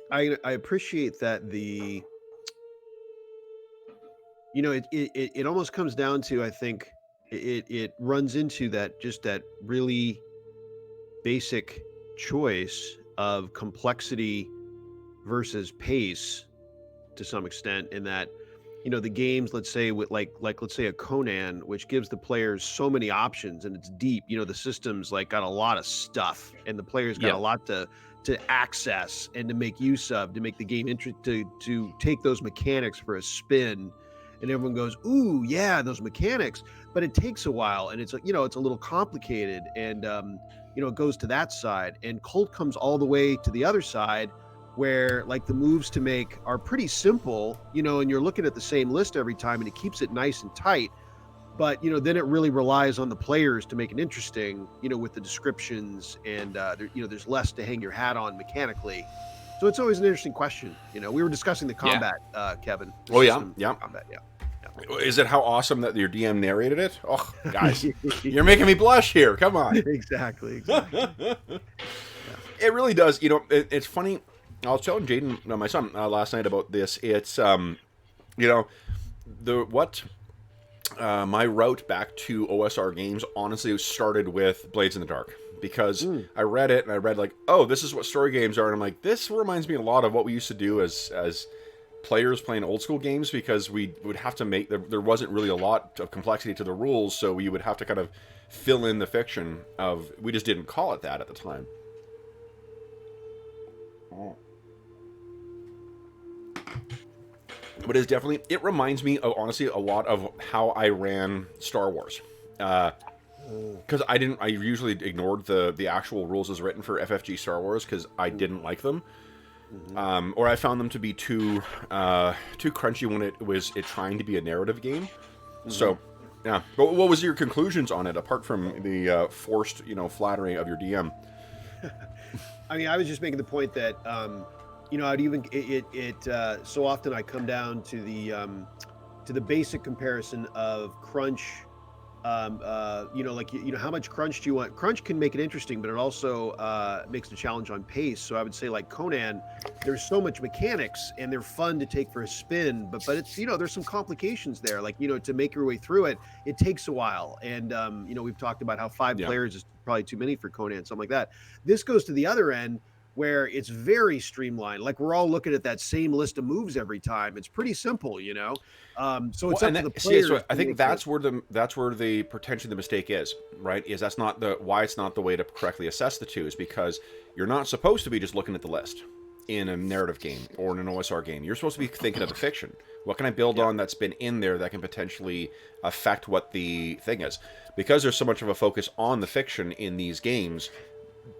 I appreciate that it almost comes down to, I think it runs into that really basic choice of complexity versus pace to some extent, in that the games, let's say with like let's say a Conan, which gives the players so many options and it's deep, the system's like got a lot of stuff and the players got a lot to access and to make use of, to make the game to take those mechanics for a spin, and everyone goes, ooh yeah, those mechanics, but it takes a while and it's it's a little complicated, and it goes to that side, and Kult comes all the way to the other side, where like the moves to make are pretty simple, and you're looking at the same list every time and it keeps it nice and tight, but then it really relies on the players to make it interesting, with the descriptions, and there's less to hang your hat on mechanically. So it's always an interesting question. We were discussing the combat, Kevin. Combat, Is it how awesome that your DM narrated it? Oh, guys, you're making me blush here. Come on. Exactly. It really does. It's funny. I was telling Jaden, my son, last night about this. It's, my route back to OSR games honestly started with Blades in the Dark, because I read it and I read like, oh, this is what story games are, and I'm like, this reminds me a lot of what we used to do as players playing old school games, because we would have to make there wasn't really a lot of complexity to the rules, so we would have to kind of fill in the fiction of, we just didn't call it that at the time. But it reminds me of, honestly, a lot of how I ran Star Wars. Because I usually ignored the actual rules as written for FFG Star Wars, because I didn't like them. Or I found them to be too crunchy when it was trying to be a narrative game. So, yeah. But what was your conclusions on it, apart from the forced, flattery of your DM? I mean, I was just making the point that, I'd even so often I come down to the basic comparison of crunch. How much crunch do you want? Crunch can make it interesting, but it also makes the challenge on pace. So I would say, like Conan, there's so much mechanics and they're fun to take for a spin, but it's there's some complications there. Like to make your way through it takes a while. And we've talked about how 5 players is probably too many for Conan, something like that. This goes to the other end, where it's very streamlined. Like we're all looking at that same list of moves every time. It's pretty simple, So it's up to the players. So I think that's where the potentially the mistake is, right? Is that's not why it's not the way to correctly assess the two, is because you're not supposed to be just looking at the list in a narrative game or in an OSR game. You're supposed to be thinking of the fiction. What can I build on that's been in there that can potentially affect what the thing is? Because there's so much of a focus on the fiction in these games,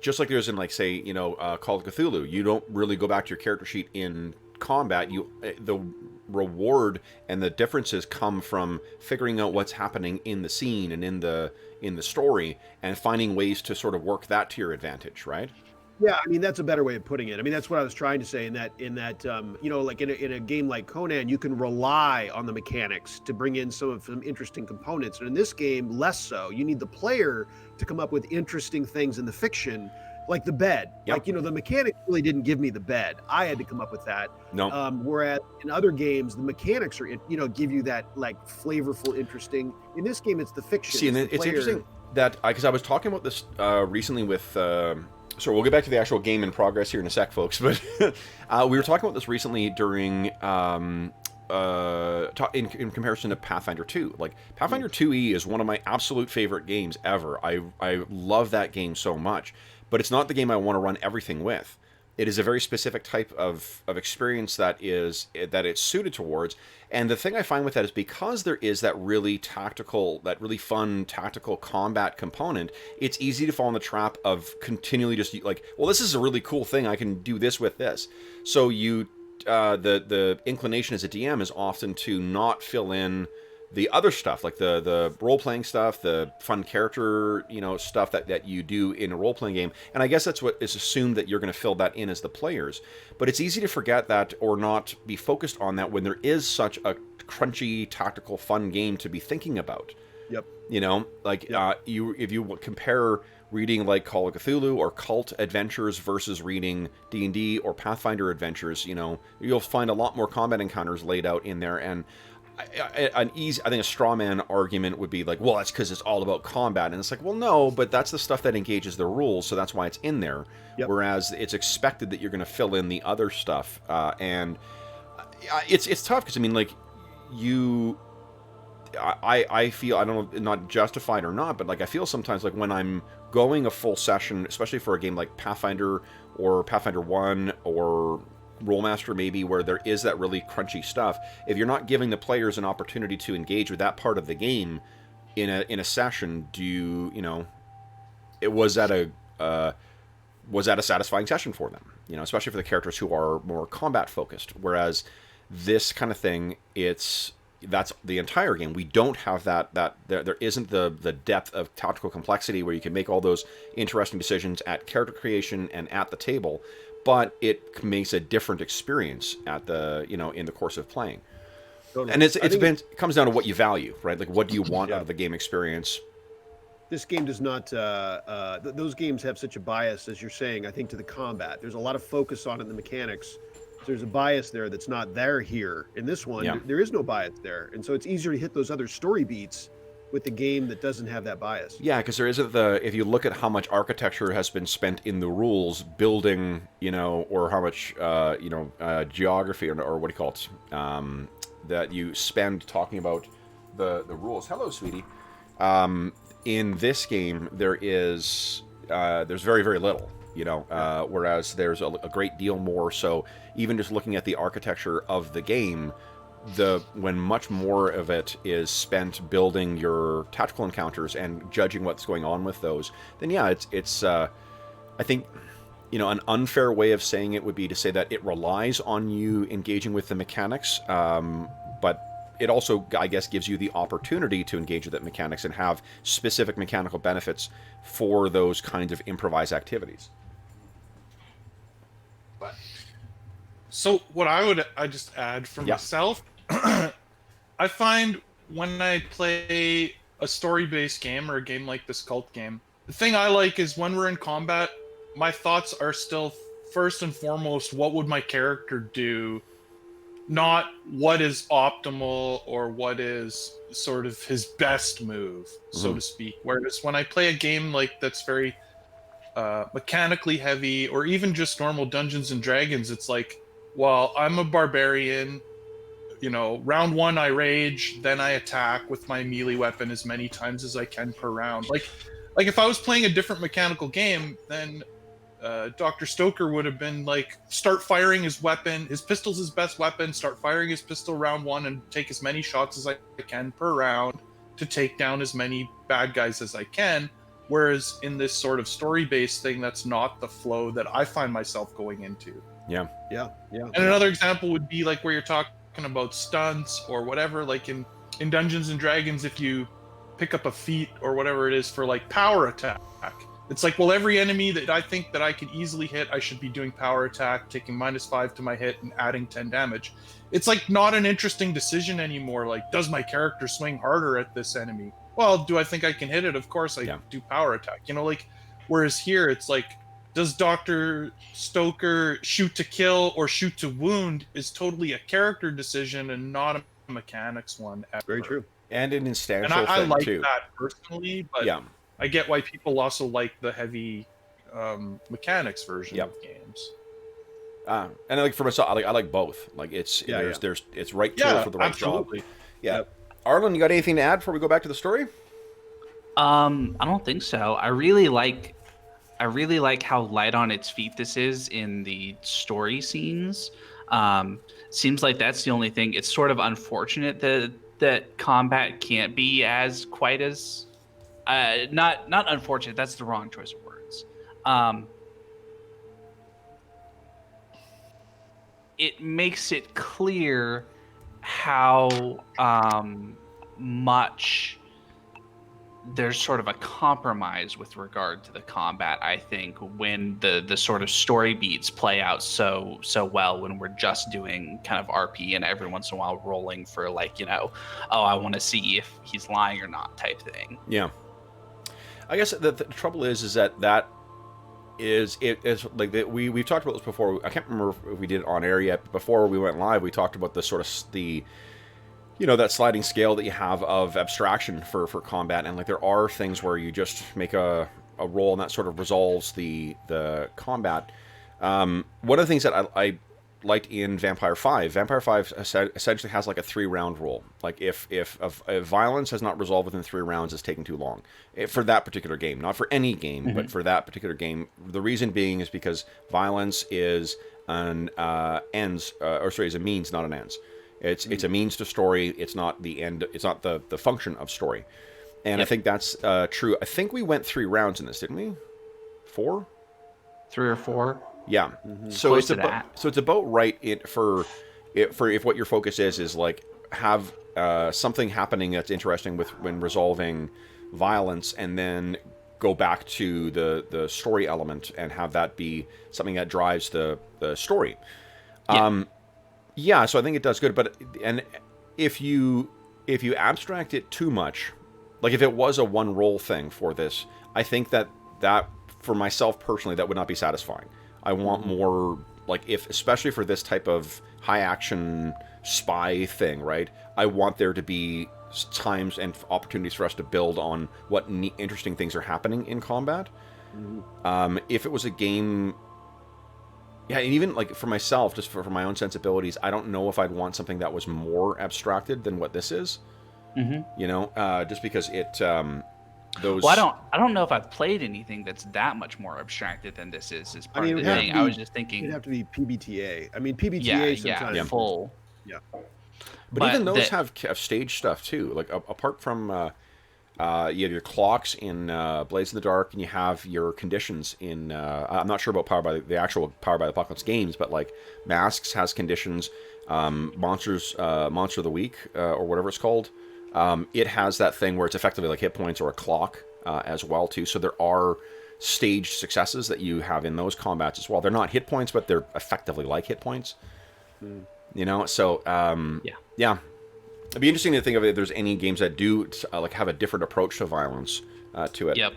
just like there's in, like, say, Call of Cthulhu, you don't really go back to your character sheet in combat. The reward and the differences come from figuring out what's happening in the scene and in the story, and finding ways to sort of work that to your advantage, right? Yeah, I mean, that's a better way of putting it. I mean, that's what I was trying to say, in that like in a game like Conan, you can rely on the mechanics to bring in some interesting components. And in this game, less so. You need the player to come up with interesting things in the fiction, like the bed. Yep. Like, the mechanics really didn't give me the bed. I had to come up with that. No. Whereas in other games, the mechanics are, give you that, like, flavorful, interesting. In this game, it's the fiction. See, and it's interesting that, because I was talking about this recently with So we'll get back to the actual game in progress here in a sec, folks. But we were talking about this recently during in comparison to Pathfinder 2. Like Pathfinder 2e is one of my absolute favorite games ever. I love that game so much, but it's not the game I want to run everything with. It is a very specific type of experience that it's suited towards. And the thing I find with that is because there is that really fun tactical combat component, it's easy to fall in the trap of continually just like, well, this is a really cool thing. I can do this with this. So the inclination as a DM is often to not fill in the other stuff, like the role-playing stuff, the fun character, stuff that you do in a role-playing game. And I guess that's what is assumed, that you're going to fill that in as the players. But it's easy to forget that or not be focused on that when there is such a crunchy, tactical, fun game to be thinking about. Yep. If you compare reading like Call of Cthulhu or Kult adventures versus reading D&D or Pathfinder adventures, you'll find a lot more combat encounters laid out in there. And I think a straw man argument would be like, well, that's because it's all about combat. And it's like, well, no, but that's the stuff that engages the rules, so that's why it's in there. Yep. Whereas it's expected that you're going to fill in the other stuff. And it's tough because, I feel, I don't know, not justified or not, but like I feel sometimes like when I'm going a full session, especially for a game like Pathfinder or Pathfinder 1 or Rolemaster maybe, where there is that really crunchy stuff, if you're not giving the players an opportunity to engage with that part of the game in a session, was that a satisfying session for them, especially for the characters who are more combat focused, whereas this kind of thing, that's the entire game. We don't have that there isn't the depth of tactical complexity where you can make all those interesting decisions at character creation and at the table, but it makes a different experience at the in the course of playing. Totally. And it comes down to what you value, right? Like, what do you want out of the game experience? This game does not. Those games have such a bias, as you're saying, I think, to the combat. There's a lot of focus on it in the mechanics. There's a bias there that's not there here. In this one, there is no bias there, and so it's easier to hit those other story beats with the game that doesn't have that bias. Yeah, because there isn't if you look at how much architecture has been spent in the rules building, or how much geography or what do you call it, that you spend talking about the rules. Hello, sweetie. In this game, there's very, very little. Whereas there's a great deal more. So even just looking at the architecture of the game, when much more of it is spent building your tactical encounters and judging what's going on with those, then it's I think an unfair way of saying it would be to say that it relies on you engaging with the mechanics, but it also, I guess, gives you the opportunity to engage with the mechanics and have specific mechanical benefits for those kinds of improvised activities. So what I just add for myself, I find when I play a story-based game or a game like this Kult game, the thing I like is when we're in combat, my thoughts are still first and foremost, what would my character do? Not what is optimal or what is sort of his best move, so to speak. Whereas when I play a game like that's very mechanically heavy, or even just normal Dungeons and Dragons, it's like, well, I'm a barbarian, round one I rage, then I attack with my melee weapon as many times as I can per round. Like if I was playing a different mechanical game, then Dr. Stoker would have been like, start firing his weapon, his pistol's his best weapon, start firing his pistol round one and take as many shots as I can per round to take down as many bad guys as I can. Whereas in this sort of story-based thing, that's not the flow that I find myself going into. Yeah. And another example would be like where you're talking about stunts or whatever, like in Dungeons and Dragons, if you pick up a feat or whatever it is for like power attack, it's like, well, every enemy that I think that I could easily hit, I should be doing power attack, taking -5 to my hit and adding 10 damage. It's like not an interesting decision anymore. Like, does my character swing harder at this enemy? Well, do I think I can hit it? Of course I do power attack. Whereas here it's like, does Dr. Stoker shoot to kill or shoot to wound is totally a character decision and not a mechanics one ever. Very true. And an instantial and I thing like too. that personally, but I get why people also like the heavy mechanics version Yep. of games. And like for myself, I like both. Like it's it's right tool for the right absolutely. job. Yeah. Arlen, you got anything to add before we go back to the story? I don't think so. I really like how light on its feet this is in the story scenes. Seems like that's the only thing. It's sort of unfortunate that combat can't be as quite as not unfortunate. That's the wrong choice of words. It makes it clear how much there's sort of a compromise with regard to the combat, I think, when the sort of story beats play out so well when we're just doing kind of RP and every once in a while rolling for like, oh, I want to see if he's lying or not type thing. Yeah. I guess the trouble is that is like we've talked about this before. I can't remember if we did it on air yet. Before we went live, we talked about the sort of that sliding scale that you have of abstraction for combat, and like there are things where you just make a roll and that sort of resolves the combat. One of the things that I liked in Vampire 5 essentially has like a 3-round rule. Like if violence has not resolved within 3 rounds, it's taking too long. For that particular game, not for any game, but for that particular game. The reason being is because violence is is a means, not an ends. It's a means to story. It's not the end. It's not the function of story. And I think that's true. I think we went 3 rounds in this, didn't we? 4? 3 or 4. Yeah. So it's about right for if what your focus is like have something happening that's interesting when resolving violence, and then go back to the story element and have that be something that drives the story. Yeah, so I think it does good, but if you abstract it too much, like if it was a 1 roll thing for this, I think that for myself personally that would not be satisfying. I want more, like especially for this type of high action spy thing, right? I want there to be times and opportunities for us to build on what interesting things are happening in combat. If it was a game. Yeah, and even like for myself, just for my own sensibilities, I don't know if I'd want something that was more abstracted than what this is. Just because it those. Well, I don't know if I've played anything that's that much more abstracted than this is. Is part of the thing. I was just thinking it'd have to be PBTA. I mean, PBTA sometimes. Full. Yeah. But even those have stage stuff too. Like apart from you have your clocks in Blades in the Dark, and you have your conditions in. I'm not sure about the actual Power by the Apocalypse games, but like Masks has conditions. Monster of the Week or whatever it's called. It has that thing where it's effectively like hit points or a clock as well too. So there are staged successes that you have in those combats as well. They're not hit points, but they're effectively like hit points. So yeah. It'd be interesting to think of if there's any games that do like have a different approach to violence to it. Yep.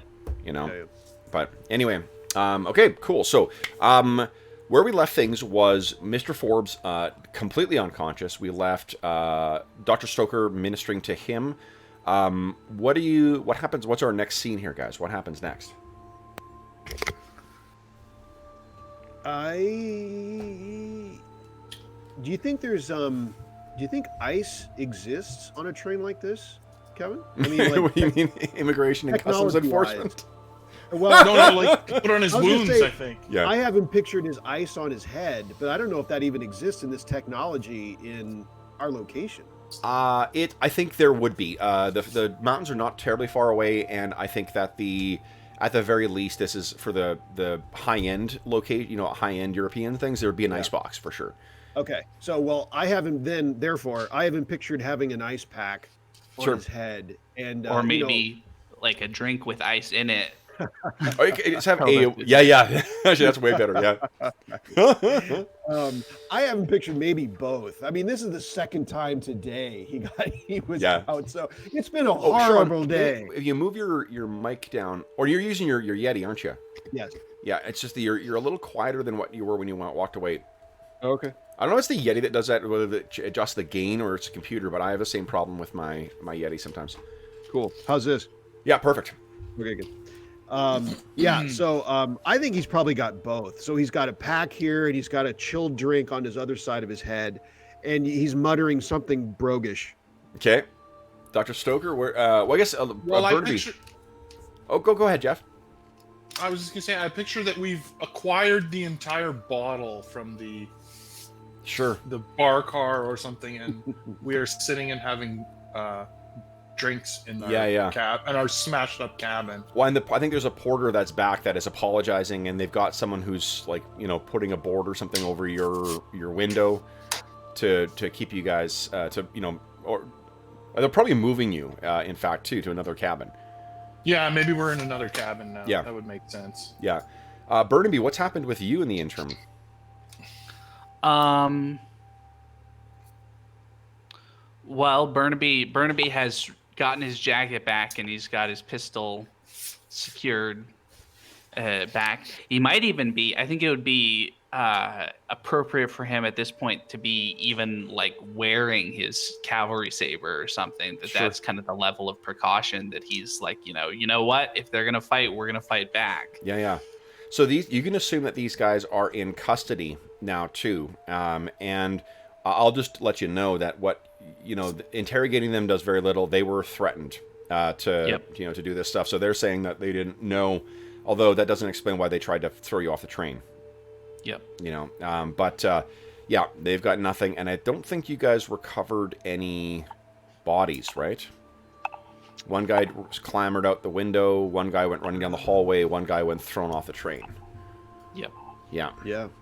But anyway, okay, cool. So where we left things was Mr. Forbes completely unconscious. We left Dr. Stoker ministering to him. What happens? What's our next scene here, guys? What happens next? Do you think there's Do you think ICE exists on a train like this, Kevin? I mean, like, what do you mean, Immigration and Customs Enforcement? Well, no, like put on his wounds, I think. Yeah. I haven't pictured his ice on his head, but I don't know if that even exists in this technology in our location. I think there would be. The mountains are not terribly far away, and I think that at the very least, this is for the high end location, high end European things. There would be an ice box for sure. Okay, so I haven't pictured having an ice pack on his head, and or maybe like a drink with ice in it. Just have yeah. Actually, that's way better. Yeah. I haven't pictured maybe both. I mean, this is the second time today he was out, so it's been a horrible day. If you move your mic down, or you're using your Yeti, aren't you? Yes. Yeah, it's just that you're a little quieter than what you were when you walked away. Okay. I don't know if it's the Yeti that does that, whether it adjusts the gain or it's a computer, but I have the same problem with my Yeti sometimes. Cool. How's this? Yeah, perfect. Okay, good. Yeah, so I think he's probably got both. So he's got a pack here, and he's got a chilled drink on his other side of his head, and he's muttering something broguish. Okay, Dr. Stoker, where? Well, I guess Burnaby. Oh, go ahead, Jeff. I was just gonna say, I picture that we've acquired the entire bottle from the bar car or something, and we are sitting and having drinks in the cab, and our smashed up cabin. Well, and I think there's a porter that's back that is apologizing, and they've got someone who's like, putting a board or something over your window to keep you guys or they're probably moving you, in fact, too, to another cabin. Yeah, maybe we're in another cabin now. Yeah, that would make sense. Yeah, Burnaby, what's happened with you in the interim? Well, Burnaby has gotten his jacket back, and he's got his pistol secured back. He might even be. I think it would be appropriate for him at this point to be even like wearing his cavalry saber or something. That's kind of the level of precaution that he's like, you know what? If they're gonna fight, we're gonna fight back. Yeah. So you can assume that these guys are in custody now too, and I'll just let you know that interrogating them does very little. They were threatened to do this stuff, so they're saying that they didn't know. Although that doesn't explain why they tried to throw you off the train. Yep. They've got nothing, and I don't think you guys recovered any bodies, right? One guy clambered out the window, one guy went running down the hallway, one guy went thrown off the train. Yep. Yeah. Yep.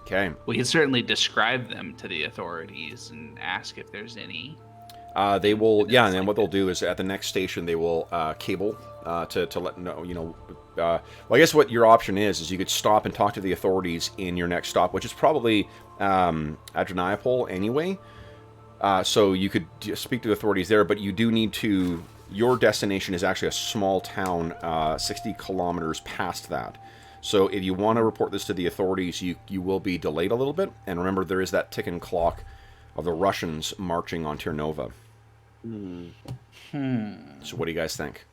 Okay. We can certainly describe them to the authorities and ask if there's any. They will, and then what they'll do is at the next station they will cable to let know, well, I guess what your option is you could stop and talk to the authorities in your next stop, which is probably Adrianopole anyway. So you could speak to the authorities there, but you do need to, your destination is actually a small town 60 kilometers past that. So if you want to report this to the authorities, you will be delayed a little bit. And remember, there is that ticking clock of the Russians marching on Tirnova. So what do you guys think?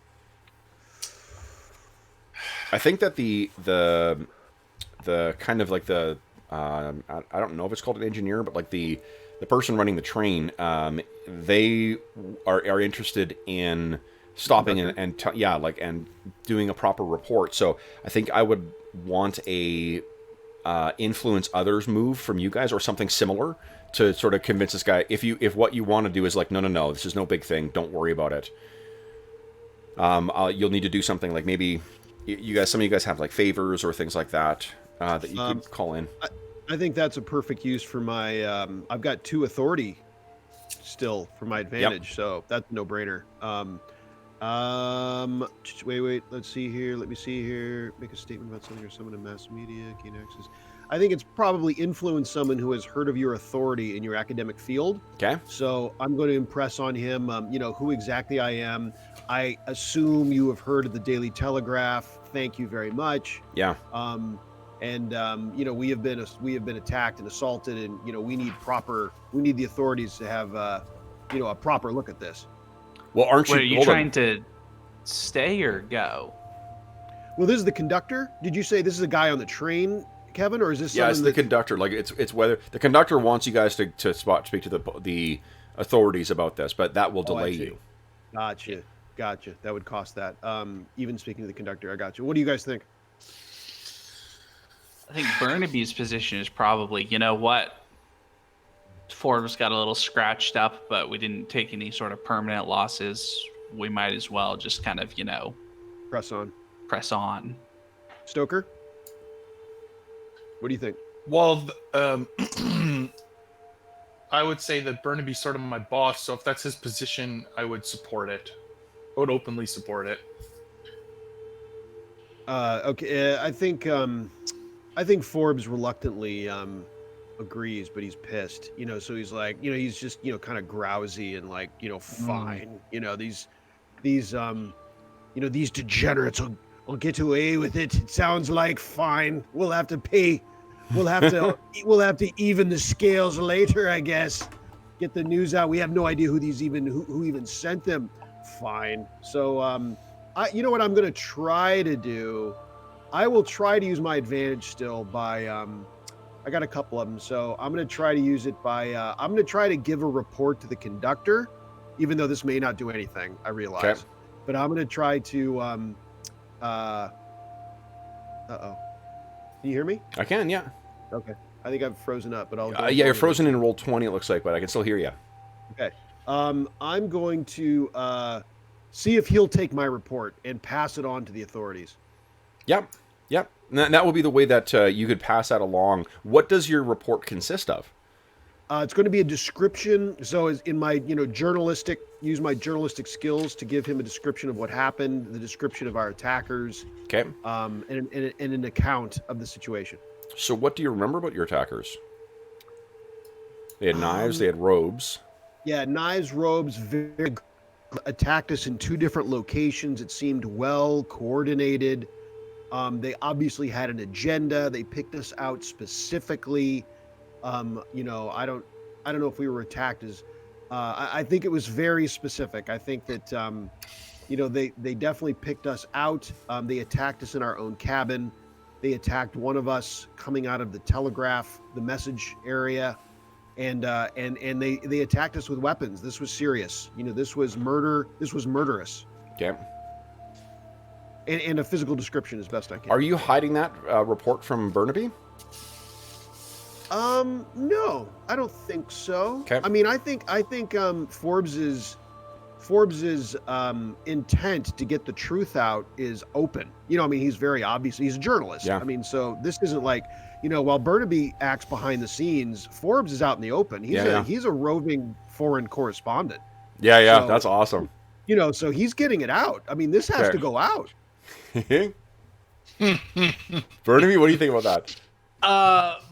I think that the kind of like the I don't know if it's called an engineer, but like the person running the train, they are interested in stopping and doing a proper report. So I think I would want a influence others move from you guys or something similar to sort of convince this guy. If what you want to do is like, no, this is no big thing, don't worry about it. You'll need to do something like maybe some of you guys have like favors or things like that that you could call in. I think that's a perfect use for my. I've got 2 authority still for my advantage, so that's a no-brainer. Wait. Let's see here. Let me see here. Make a statement about something or someone in mass media. Gain access. I think it's probably influence someone who has heard of your authority in your academic field. Okay. So I'm going to impress on him, who exactly I am. I assume you have heard of the Daily Telegraph. Thank you very much. Yeah. We have been attacked and assaulted, and we need the authorities to have a proper look at this. Well, aren't you? Wait, are you trying to stay or go? Well, this is the conductor. Did you say this is a guy on the train, Kevin, or is this? Yeah, it's the conductor. Like it's whether the conductor wants you guys to speak to the authorities about this, but that will delay you. Gotcha. That would cost that. Even speaking to the conductor, I got you. What do you guys think? I think Burnaby's position is probably, Ford got a little scratched up, but we didn't take any sort of permanent losses. We might as well just kind of, press on. Stoker, what do you think? Well, I would say that Burnaby's sort of my boss, so if that's his position, I would support it. I would openly support it. Okay, I think Forbes reluctantly agrees, but he's pissed. So he's like, he's just kind of grousy and like, fine. These degenerates will get away with it. It sounds like fine. We'll have to pay. We'll have to even the scales later, I guess. Get the news out. We have no idea who even sent them. Fine. So You know what I'm going to try to do? I will try to use my advantage still by I got a couple of them, so I'm going to try to use it by I'm going to try to give a report to the conductor, even though this may not do anything, I realize. Okay. But I'm going to try to uh-oh. Can you hear me? I can, yeah. Okay. I think I've frozen up, but I'll go Yeah, you're frozen in roll 20, it looks like, but I can still hear you. Okay. I'm going to see if he'll take my report and pass it on to the authorities. Yep. Yep. And that will be the way that you could pass that along. What does your report consist of? It's going to be a description. So as in my, use my journalistic skills to give him a description of what happened, the description of our attackers, Okay. and an account of the situation. So what do you remember about your attackers? They had knives, they had robes. Yeah, knives, robes, very attacked us in 2 different locations. It seemed well coordinated. They obviously had an agenda. They picked us out specifically. I don't know if we were attacked as. I think it was very specific. I think that they definitely picked us out. They attacked us in our own cabin. They attacked one of us coming out of the telegraph, the message area, and they attacked us with weapons. This was serious. This was murder. This was murderous. Okay. And a physical description as best I can. Are you hiding that report from Burnaby? No, I don't think so. Okay. I mean, I think Forbes's intent to get the truth out is open. He's very obvious. He's a journalist. Yeah. I mean, so this isn't like, while Burnaby acts behind the scenes, Forbes is out in the open. He's a roving foreign correspondent. Yeah, So- that's awesome. So he's getting it out. I mean, this has Okay. to go out. Burnaby, what do you think about that?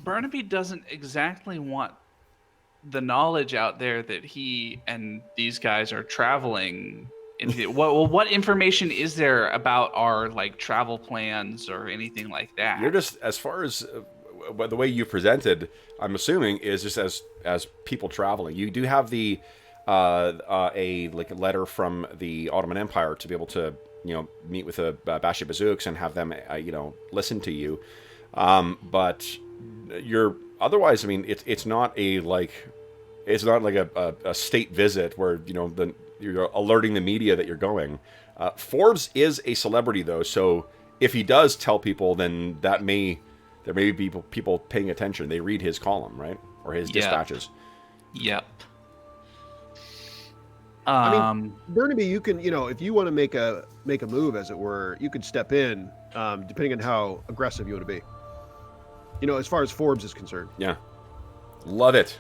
Burnaby doesn't exactly want the knowledge out there that he and these guys are traveling into. What information is there about our travel plans or anything like that? You're just, as far as the way you presented, I'm assuming is just as people traveling. You do have the a letter from the Ottoman Empire to be able to meet with the Bashi Bazooks and have them listen to you, but you're otherwise. I mean, it's not a state visit where you're alerting the media that you're going. Forbes is a celebrity though, so if he does tell people, then there may be people paying attention. They read his column, right, or his dispatches. Yep. I mean, Burnaby, you can, if you want to make a move, as it were, you could step in, depending on how aggressive you want to be. As far as Forbes is concerned. Yeah, love it.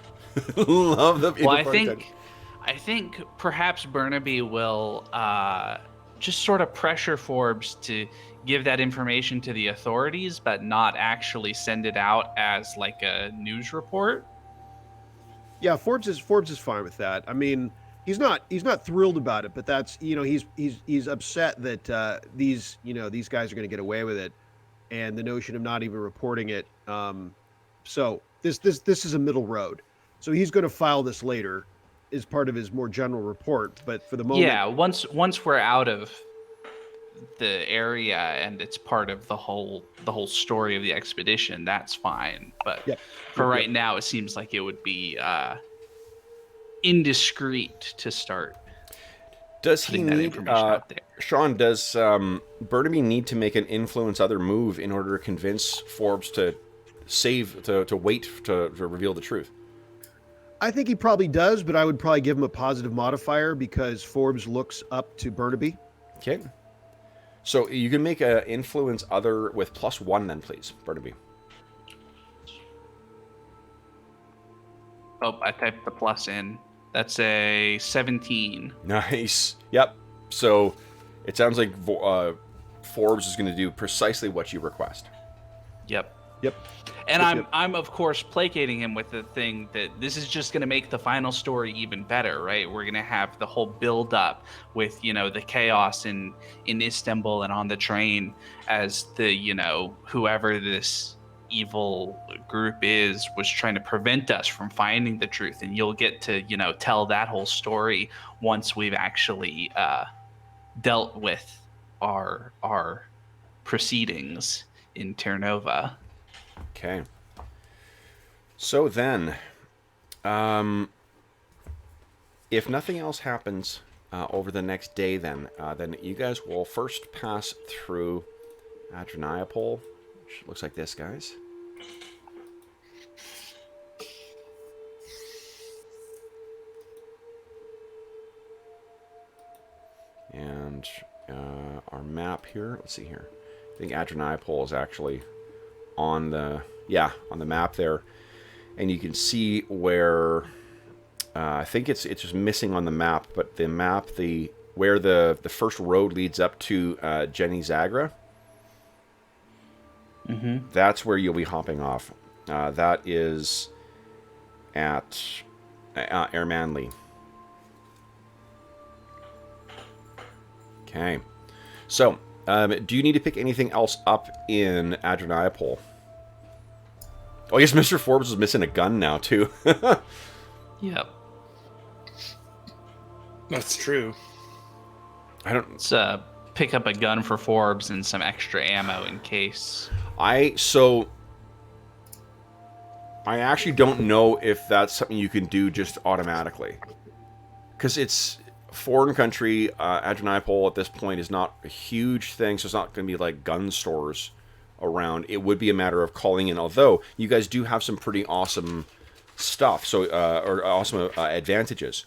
Love the. Well, I think perhaps Burnaby will just sort of pressure Forbes to give that information to the authorities, but not actually send it out as a news report. Yeah, Forbes is fine with that. I mean, he's not thrilled about it, but that's he's upset that these guys are going to get away with it, and the notion of not even reporting it. So this is a middle road. So he's going to file this later as part of his more general report, but for the moment, yeah, once we're out of the area and it's part of the whole story of the expedition, that's fine. But for right now, it seems like it would be indiscreet to start. Does he that need information out there. Sean? Does Burnaby need to make an influence other move in order to convince Forbes to wait to reveal the truth? I think he probably does, but I would probably give him a positive modifier because Forbes looks up to Burnaby. Okay. So you can make an influence other with +1 then, please, Burnaby. Oh, I typed the plus in. That's a 17. Nice. Yep. So it sounds like Forbes is going to do precisely what you request. Yep. Yep. And Yep. I'm of course placating him with the thing that this is just going to make the final story even better, right? We're going to have the whole build up with, the chaos in Istanbul and on the train as the, whoever this evil group was trying to prevent us from finding the truth. And you'll get to, tell that whole story once we've actually dealt with our proceedings in Terranova. Okay. So then, if nothing else happens over the next day, then you guys will first pass through Adreniapol, which looks like this, guys. And our map here, let's see here. I think Adreniapol is actually on the map there. And you can see where, I think it's just missing on the map, but the map, where the first road leads up to Jenny Zagra, that's where you'll be hopping off. That is at Air Manly. Okay. So, do you need to pick anything else up in Adreniapol? Oh, I guess Mr. Forbes is missing a gun now, too. Yep. That's true. Let's pick up a gun for Forbes and some extra ammo in case. I actually don't know if that's something you can do just automatically. Because it's foreign country. Adreniapol at this point is not a huge thing, so it's not going to be like gun stores around. It would be a matter of calling in, although you guys do have some pretty awesome stuff, so or awesome advantages.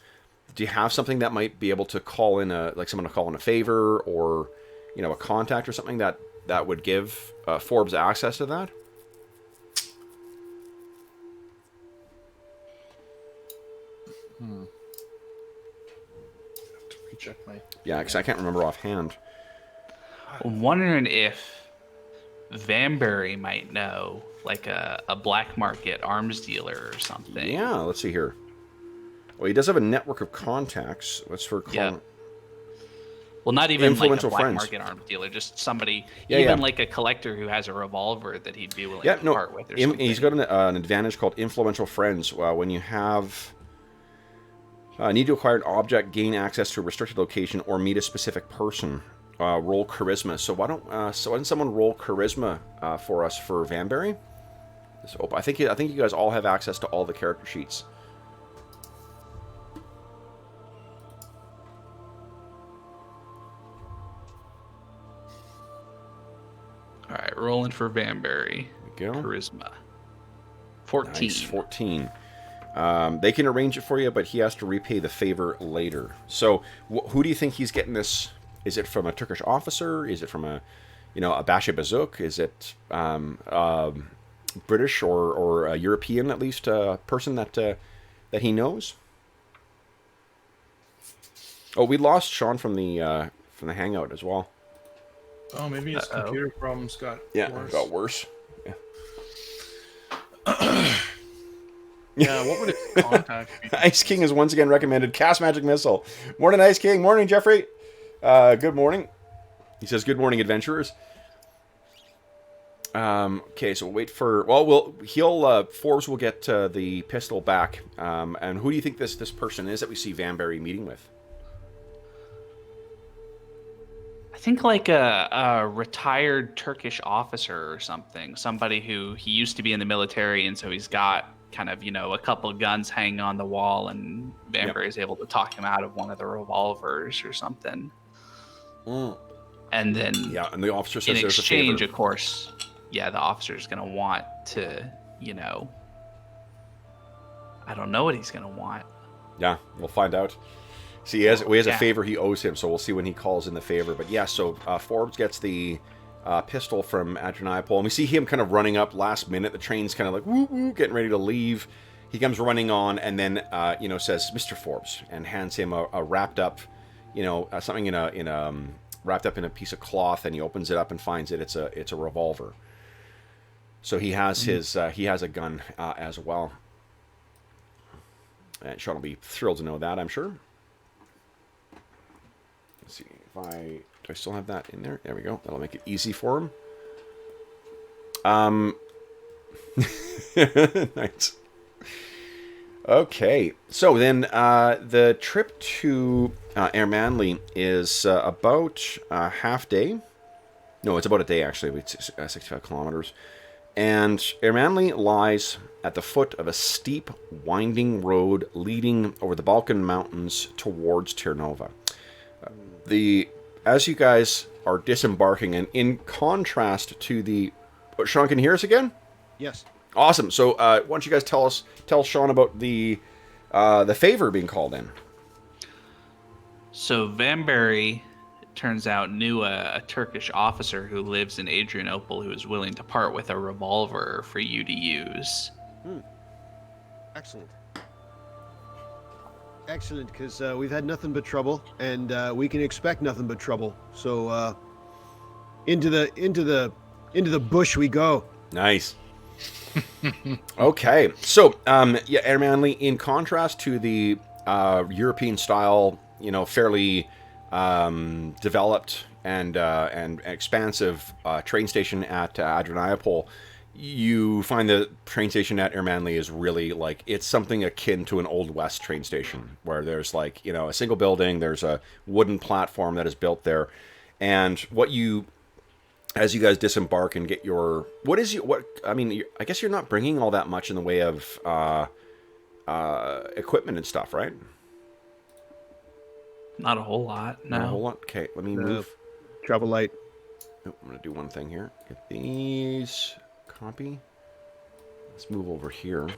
Do you have something that might be able to call in someone to call in a favor, or a contact or something that would give Forbes access to that? Have to recheck my. Yeah, because I can't remember offhand. I'm wondering if Vanbury might know, like a black market arms dealer or something. Yeah, let's see here. Well, he does have a network of contacts. What's for calling? Yeah. Well, not even like a Influential black friends. market arms dealer, just somebody, Yeah. like a collector who has a revolver that he'd be willing to part with or something. He's got an advantage called influential friends. When you have need to acquire an object, gain access to a restricted location, or meet a specific person, roll charisma. So why don't someone roll charisma for us for Vanbury? So I think you guys all have access to all the character sheets. All right, rolling for Vanbury. There we go. Charisma. 14. Nice, 14. They can arrange it for you, but he has to repay the favor later. So, who do you think he's getting this? Is it from a Turkish officer? Is it from a Basha Bazook? Is it British or a European, at least, person that he knows? Oh, we lost Sean from the hangout as well. Oh, maybe his computer problems got worse. Got worse. Yeah, what would his contact be? Ice King is once again recommended. Cast Magic Missile. Morning, Ice King. Morning, Jeffrey. Good morning. He says, good morning, adventurers. Okay, so we'll wait for... Well, Forbes will get the pistol back. And who do you think this person is that we see Vanbury meeting with? I think like a retired Turkish officer or something. Somebody who he used to be in the military, and so he's got kind of, a couple guns hanging on the wall, and Vanbury is able to talk him out of one of the revolvers or something. And then and the officer says in there's exchange, a favor. of course, the officer's going to want to, I don't know what he's going to want. Yeah, we'll find out. See, he has a favor he owes him, so we'll see when he calls in the favor. But yeah, so Forbes gets the pistol from Adreniapol, and we see him kind of running up last minute. The train's kind of like woo woo, getting ready to leave. He comes running on, and then says, "Mr. Forbes," and hands him a wrapped up, something wrapped up in a piece of cloth, and he opens it up and finds it's a revolver. So he has he has a gun as well. And Sean will be thrilled to know that, I'm sure. Let's see if do I still have that in there? There we go. That'll make it easy for him. Nice. Okay, so then the trip to Ermanli is about a half day. No, it's about a day actually. It's 65 kilometers. And Ermanli lies at the foot of a steep, winding road leading over the Balkan Mountains towards Tirnova. As you guys are disembarking, and in contrast to the... Sean, can you hear us again? Yes. Awesome. So why don't you guys tell Sean about the favor being called in? So Vanbury, it turns out, knew a Turkish officer who lives in Adrianople who is willing to part with a revolver for you to use. Excellent. Excellent, because we've had nothing but trouble, and we can expect nothing but trouble. So into the bush we go. Nice. Okay, so Ermanli, in contrast to the European style, fairly developed and expansive train station at Adrianople, you find the train station at Ermanli is really like, it's something akin to an Old West train station, where there's like, a single building, there's a wooden platform that is built there, and as you guys disembark and get your... I guess you're not bringing all that much in the way of equipment and stuff, right? Not a whole lot, no. Not a whole lot? Okay, let me move. Travel light. Oh, I'm going to do one thing here. Get these. Copy. Let's move over here.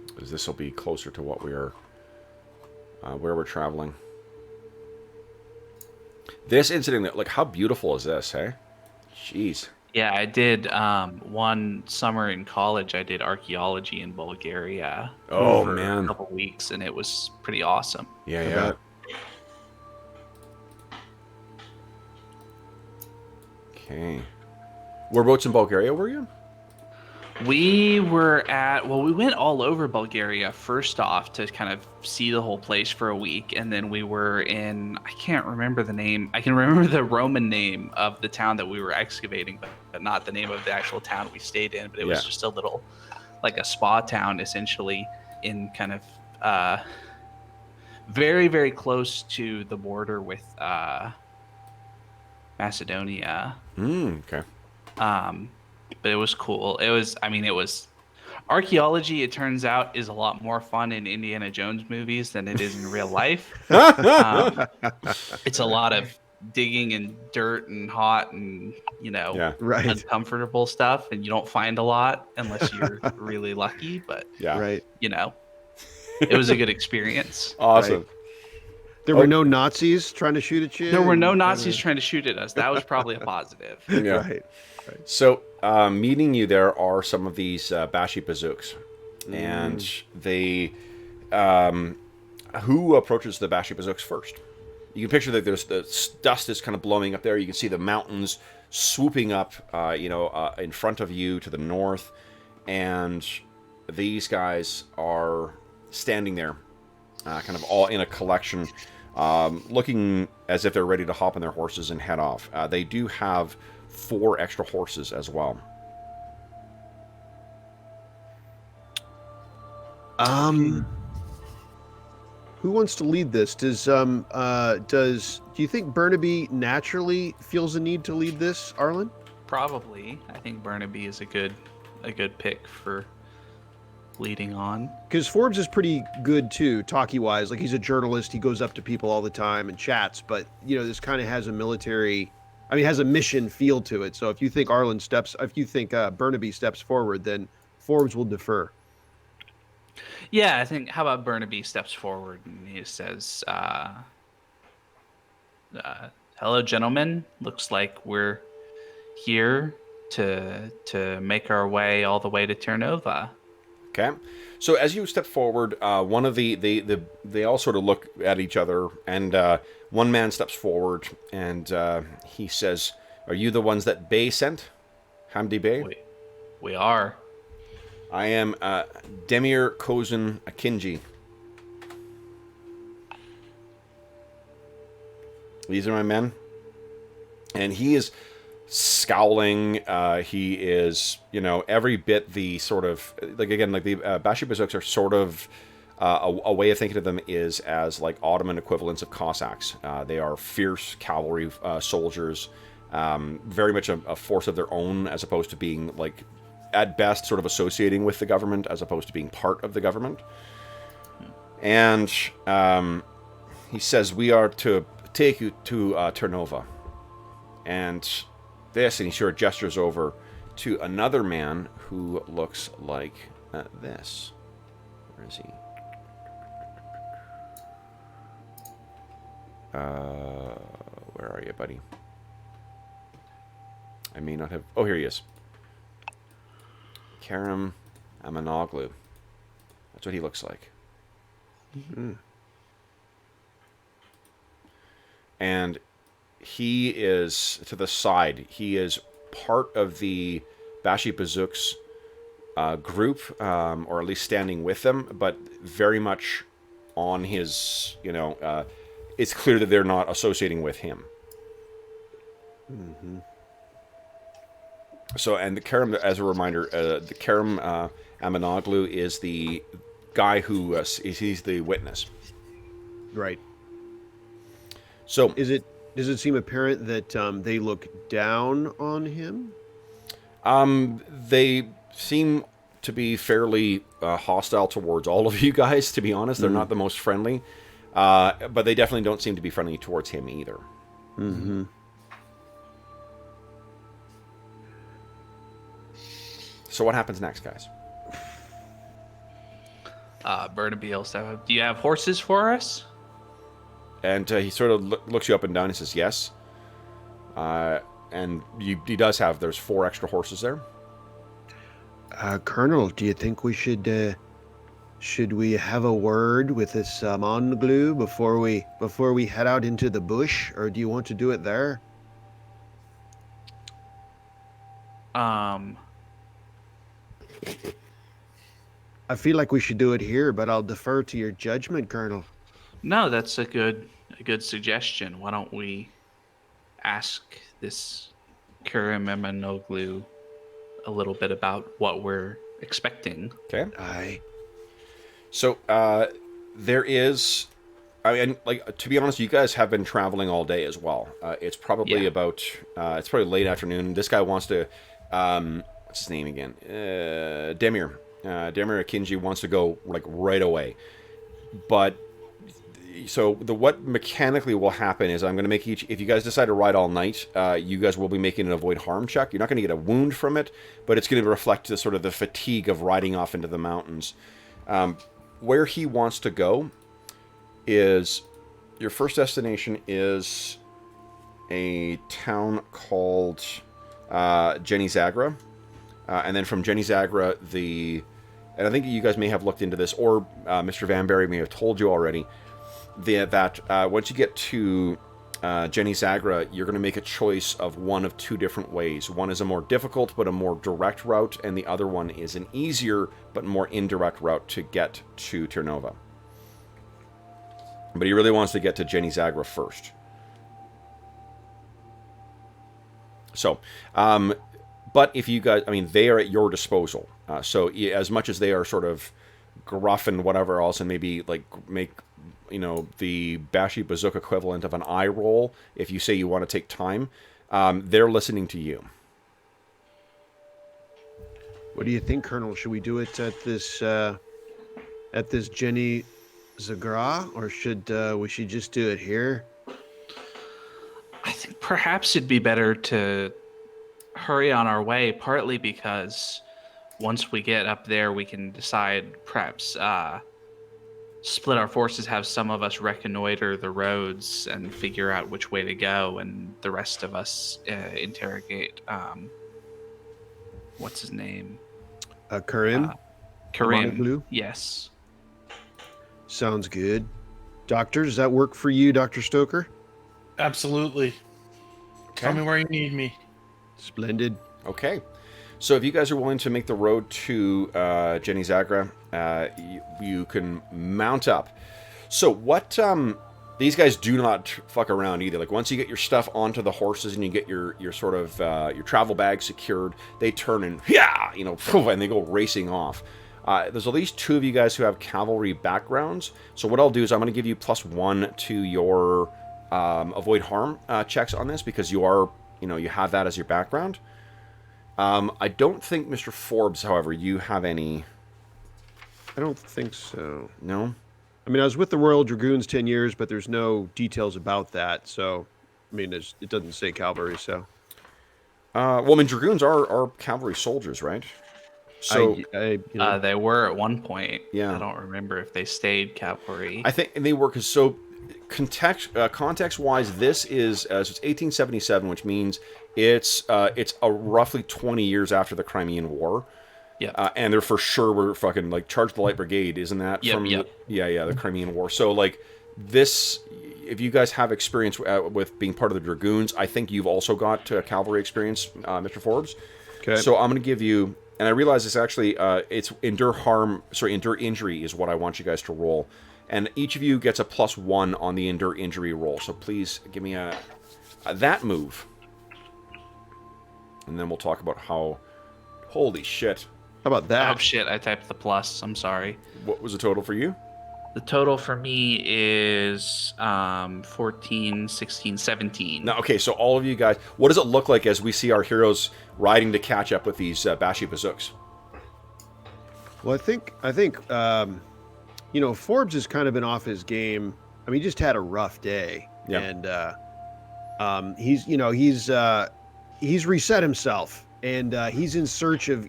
Because this will be closer to what we're... where we're traveling. This incident, like, how beautiful is this, hey? Jeez. Yeah, I did one summer in college. I did archaeology in Bulgaria. Oh, for man. a couple weeks, and it was pretty awesome. Yeah. Okay. Whereabouts in Bulgaria were you? We went all over Bulgaria first off to kind of see the whole place for a week. And then we were in, I can't remember the name. I can remember the Roman name of the town that we were excavating, but not the name of the actual town we stayed in. But it was just a little, like a spa town, essentially, in kind of very, very close to the border with Macedonia. Okay. But it was cool. It was archaeology, it turns out, is a lot more fun in Indiana Jones movies than it is in real life. It's a lot of digging in dirt and hot and, uncomfortable stuff. And you don't find a lot unless you're really lucky. But, it was a good experience. Awesome. Right. There were no Nazis trying to shoot at you? There were no Nazis trying to shoot at us. That was probably a positive. Yeah. Right. So, meeting you there are some of these Bashi bazooks. And they... who approaches the Bashi bazooks first? You can picture that there's the dust is kind of blowing up there. You can see the mountains swooping up, in front of you to the north. And these guys are standing there, kind of all in a collection, looking as if they're ready to hop on their horses and head off. They do have 4 extra horses as well. Who wants to lead this? Do you think Burnaby naturally feels a need to lead this, Arlen? Probably. I think Burnaby is a good pick for leading on. Because Forbes is pretty good too, talky-wise. Like, he's a journalist. He goes up to people all the time and chats. But, this kind of has a mission feel to it. So if you think Burnaby steps forward, then Forbes will defer. Yeah, I think, how about Burnaby steps forward and he says, hello, gentlemen. Looks like we're here to make our way all the way to Tirnova. Okay. So as you step forward, one of they all sort of look at each other, and one man steps forward, and he says, "Are you the ones that Bey sent? Hamdi Bey?" We are. I am Demir Kozun Akinji. These are my men. And he is scowling. He is, every bit the sort of the Bashi Bazooks are sort of a way of thinking of them is as like Ottoman equivalents of Cossacks. They are fierce cavalry soldiers, very much a force of their own, as opposed to being like at best sort of associating with the government, as opposed to being part of the government. And he says, we are to take you to Ternova. And this, and he sort of gestures over to another man who looks like this. Where is he? Where are you, buddy? I may not have... Oh, here he is. Karim Amanoglu. That's what he looks like. Mm-hmm. And he is to the side. He is part of the Bashi Bazooks group, or at least standing with them, but very much on his, it's clear that they're not associating with him. Mm-hmm. So, and the Karim, as a reminder, the Karim Amanoglu is the guy who, he's the witness. Right. So, does it seem apparent that they look down on him? They seem to be fairly hostile towards all of you guys, to be honest. They're not the most friendly. But they definitely don't seem to be friendly towards him either. Mm-hmm. So what happens next, guys? Burnaby, so do you have horses for us? And he sort of looks you up and down and says, yes. And he does have, there's 4 extra horses there. Colonel, do you think we should we have a word with this Monglu before we head out into the bush, or do you want to do it there? I feel like we should do it here, but I'll defer to your judgment, Colonel. No, that's a good suggestion. Why don't we ask this Karim Emanoglu a little bit about what we're expecting? Okay. Aye. So there is, to be honest, you guys have been traveling all day as well. It's probably it's probably late afternoon. This guy wants to, what's his name again? Demir. Demir Akinji wants to go like right away. But so what mechanically will happen is I'm going to make if you guys decide to ride all night, you guys will be making an avoid harm check. You're not going to get a wound from it, but it's going to reflect the sort of the fatigue of riding off into the mountains. Where he wants to go is, your first destination is a town called Jenny Zagra. And then from Jenny Zagra, and I think you guys may have looked into this, or Mr. Vanberry may have told you already, that once you get to Jenny Zagra, you're going to make a choice of one of 2 different ways. One is a more difficult but a more direct route, and the other one is an easier but more indirect route to get to Ternova. But he really wants to get to Jenny Zagra first. So, but if you guys, they are at your disposal. So as much as they are sort of gruff and whatever else, and maybe like make, the Bashi Bazook equivalent of an eye roll, if you say you want to take time, they're listening to you. What do you think, Colonel? Should we do it at this Jenny Zagra, or should we just do it here? I think perhaps it'd be better to hurry on our way, partly because once we get up there, we can decide, perhaps split our forces, have some of us reconnoiter the roads and figure out which way to go, and the rest of us interrogate, what's his name? Karim? Karim, yes. Sounds good. Doctor, does that work for you, Dr. Stoker? Absolutely. Okay. Tell me where you need me. Splendid. Okay. So if you guys are willing to make the road to Jenny Zagra, you can mount up. So what, these guys do not fuck around either. Like once you get your stuff onto the horses and you get your sort of your travel bag secured, they turn and and they go racing off. There's at least 2 of you guys who have cavalry backgrounds. So what I'll do is I'm going to give you +1 to your avoid harm checks on this because you are, you have that as your background. I don't think, Mr. Forbes, however, you have any. I don't think so. No? I mean, I was with the Royal Dragoons 10 years, but there's no details about that. So, I mean, it doesn't say cavalry, so. Well, I mean, Dragoons are cavalry soldiers, right? So they were at one point. Yeah. I don't remember if they stayed cavalry. I think they were, because so context-wise, this is so it's 1877, which means it's roughly 20 years after the Crimean War. Yeah. And they're for sure were fucking like Charge the Light Brigade, isn't that from the Crimean War? So like this, if you guys have experience with being part of the Dragoons, I think you've also got cavalry experience, Mr. Forbes. Okay. So I'm going to give you, and I realize it's actually it's endure injury is what I want you guys to roll, and each of you gets a +1 on the endure injury roll. So please give me that move, and then we'll talk about how. Holy shit. How about that? Oh shit, I typed the plus. I'm sorry. What was the total for you? The total for me is 14, 16, 17. Now, okay, so all of you guys, what does it look like as we see our heroes riding to catch up with these Bashi Bazooks? Well, I think Forbes has kind of been off his game. I mean, he just had a rough day, and he's reset himself, and he's in search of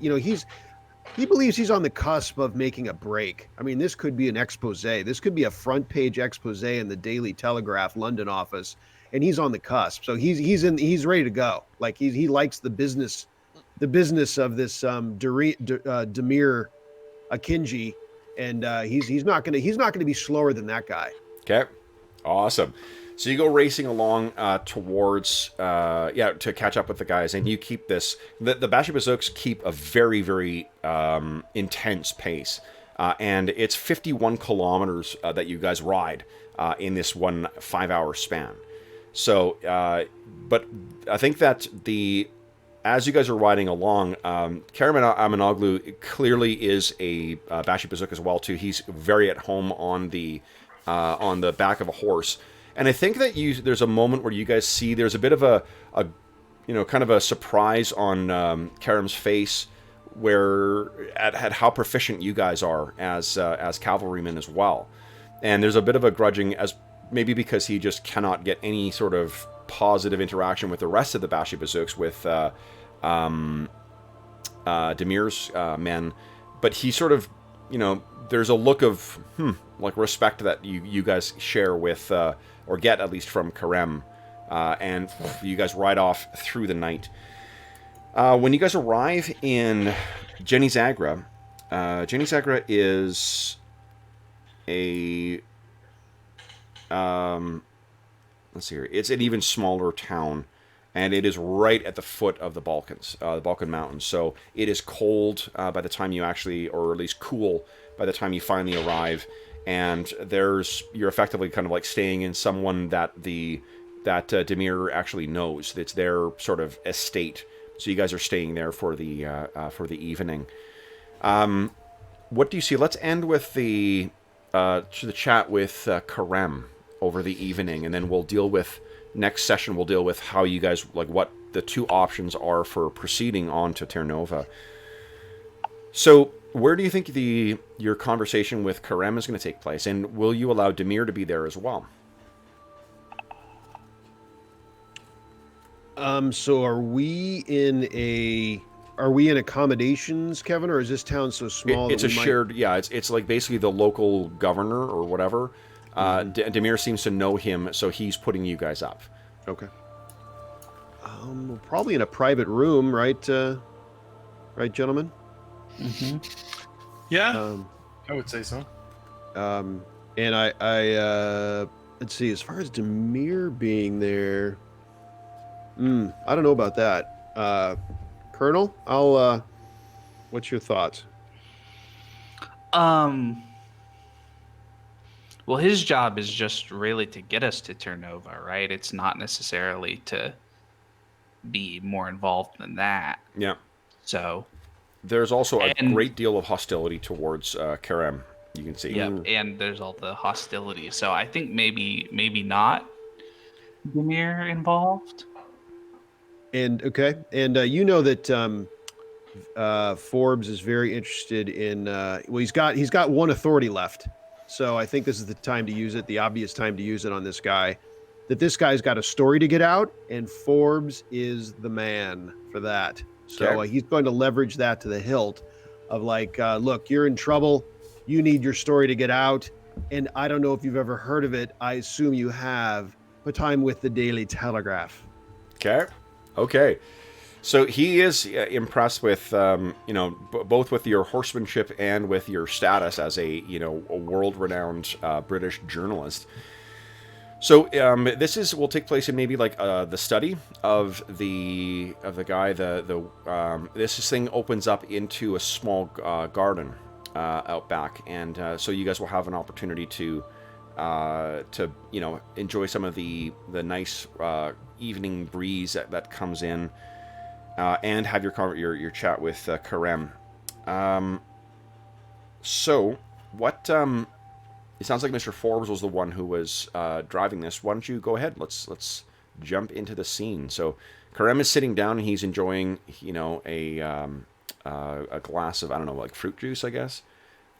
he believes he's on the cusp of making a break. I mean, this could be an expose. This could be a front page expose in the Daily Telegraph London office, and he's on the cusp. So he's ready to go. Like he likes the business of this Demir Akinji, and he's not gonna be slower than that guy. Okay, awesome. So you go racing along towards, to catch up with the guys, and you keep this. The Bashi Bazooks keep a very, very intense pace, and it's 51 kilometers that you guys ride in this 1 5-hour span. So, but I think that as you guys are riding along, Karaman Aminoglu clearly is a Bashi Bazook as well too. He's very at home on the back of a horse. And I think that there's a moment where you guys see there's a bit of a kind of a surprise on Karam's face, where at how proficient you guys are as cavalrymen as well. And there's a bit of a grudging, as maybe because he just cannot get any sort of positive interaction with the rest of the Bashi Bazooks, with Demir's men, but he sort of, there's a look of like respect that you guys share with. Or get at least from Karem, and you guys ride off through the night. When you guys arrive in Jenny Zagra is a let's see here. It's an even smaller town, and it is right at the foot of the Balkans, the Balkan Mountains. So it is cold by the time you actually, or at least cool by the time you finally arrive. And you're effectively kind of like staying in someone that Demir actually knows. It's their sort of estate. So you guys are staying there for the evening. What do you see? Let's end with the chat with Karem over the evening, and then next session we'll deal with how you guys, like, what the 2 options are for proceeding on to Terranova. So, where do you think your conversation with Karem is going to take place, and will you allow Demir to be there as well? So are we in accommodations, Kevin, or is this town so small? It's shared. Yeah, it's like basically the local governor or whatever. Demir seems to know him, so he's putting you guys up. Okay. We're probably in a private room, right? Right, gentlemen. Mm-hmm. Yeah, I would say so. And I let's see. As far as Demir being there, I don't know about that. Colonel, what's your thoughts? Well, his job is just really to get us to Ternova, right? It's not necessarily to be more involved than that. Yeah. So, There's also a and great deal of hostility towards Karem. You can see. yep, and there's all the hostility. So I think maybe not Demir involved. And okay, and you know that Forbes is very interested in. Well, he's got one authority left, so I think this is the time to use it. The obvious time to use it on this guy. That this guy's got a story to get out, and Forbes is the man for that. So Okay. he's going to leverage that to the hilt, of like, look, you're in trouble. You need your story to get out, and I don't know if you've ever heard of it. I assume you have. But I'm with the Daily Telegraph. Okay. Okay. So he is impressed with, both with your horsemanship and with your status as a world-renowned British journalist. So this will take place in maybe like the study of the guy. This thing opens up into a small garden out back, and so you guys will have an opportunity to enjoy some of the nice evening breeze that comes in, and have your chat with Karem. So what? It sounds like Mr. Forbes was the one who was driving this. Why don't you go ahead? Let's jump into the scene. So Karem is sitting down and he's enjoying a glass of, I don't know, like fruit juice, I guess,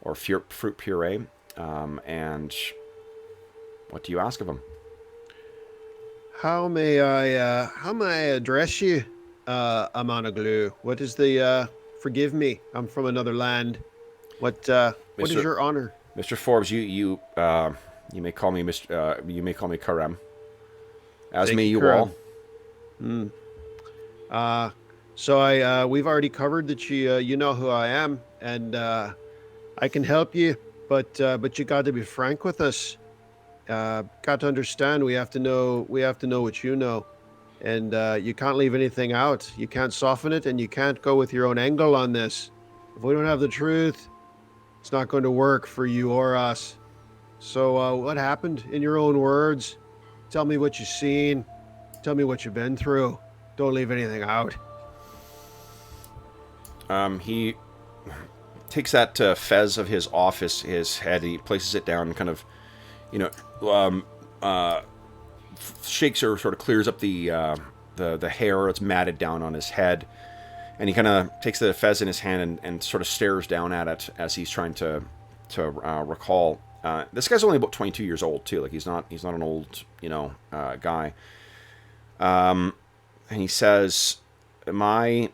or fruit puree. And what do you ask of him? How may I address you, Amanaglu? What is the forgive me, I'm from another land. What is your honor? Mr. Forbes, you may call me you may call me Karem. As Thank may you Karem. all. So we've already covered that you know who I am, and I can help you, but you got to be frank with us. Got to understand. We have to know what you know, and you can't leave anything out. You can't soften it, and you can't go with your own angle on this. If we don't have the truth, it's not going to work for you or us. So what happened in your own words? Tell me what you've seen. Tell me what you've been through. Don't leave anything out. He takes that fez of his off his head and he places it down and kind of, shakes or sort of clears up the hair that's matted down on his head. And he kind of takes the fez in his hand and sort of stares down at it as he's trying to recall. This guy's only about 22 years old too. Like he's not an old guy. And he says, my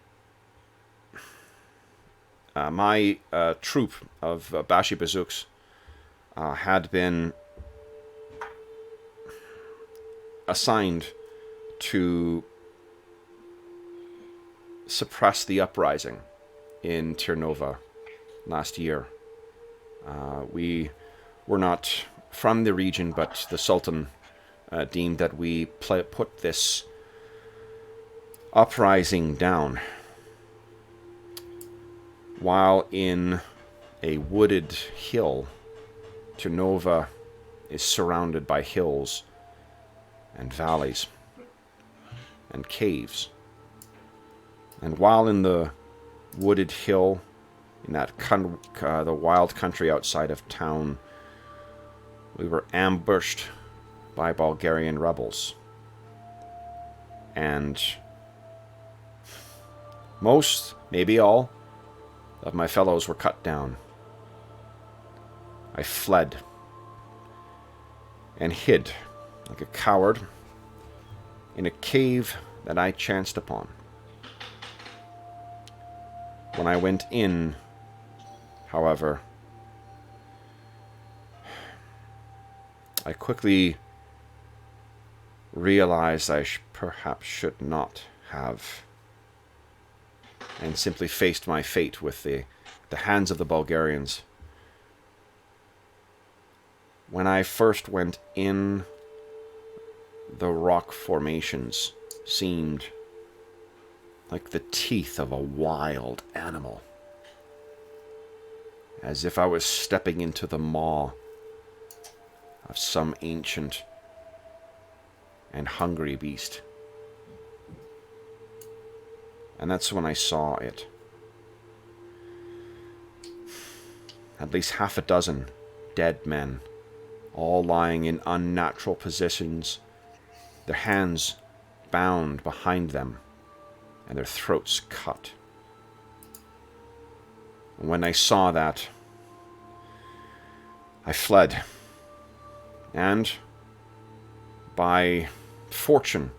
troop of Bashi Bazooks had been assigned to suppress the uprising in Ternova last year. We were not from the region, but the Sultan deemed that we put this uprising down. While in a wooded hill, Ternova is surrounded by hills and valleys and caves. And while in the wooded hill, in that the wild country outside of town, we were ambushed by Bulgarian rebels. And most, maybe all, of my fellows were cut down. I fled and hid like a coward in a cave that I chanced upon. When I went in, however, I quickly realized I perhaps should not have, and simply faced my fate with the hands of the Bulgarians. When I first went in, the rock formations seemed like the teeth of a wild animal, as if I was stepping into the maw of some ancient and hungry beast. And that's when I saw it. At least half a dozen dead men, all lying in unnatural positions, their hands bound behind them, and their throats cut. When I saw that, I fled, and by fortune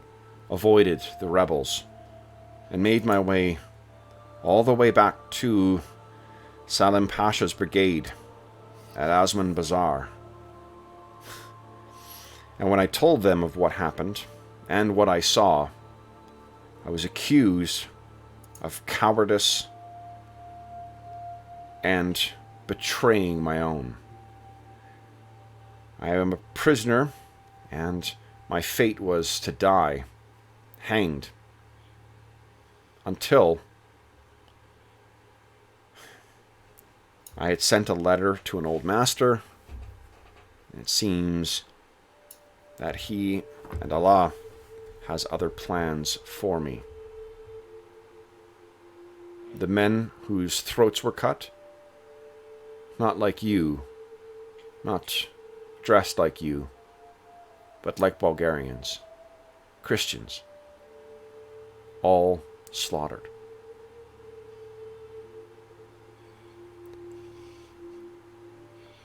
avoided the rebels, and made my way all the way back to Salim Pasha's brigade at Asman Bazaar. And when I told them of what happened and what I saw, I was accused of cowardice and betraying my own. I am a prisoner, and my fate was to die, hanged, until I had sent a letter to an old master, and it seems that he and Allah has other plans for me. The men whose throats were cut, not like you, not dressed like you, but like Bulgarians, Christians, all slaughtered.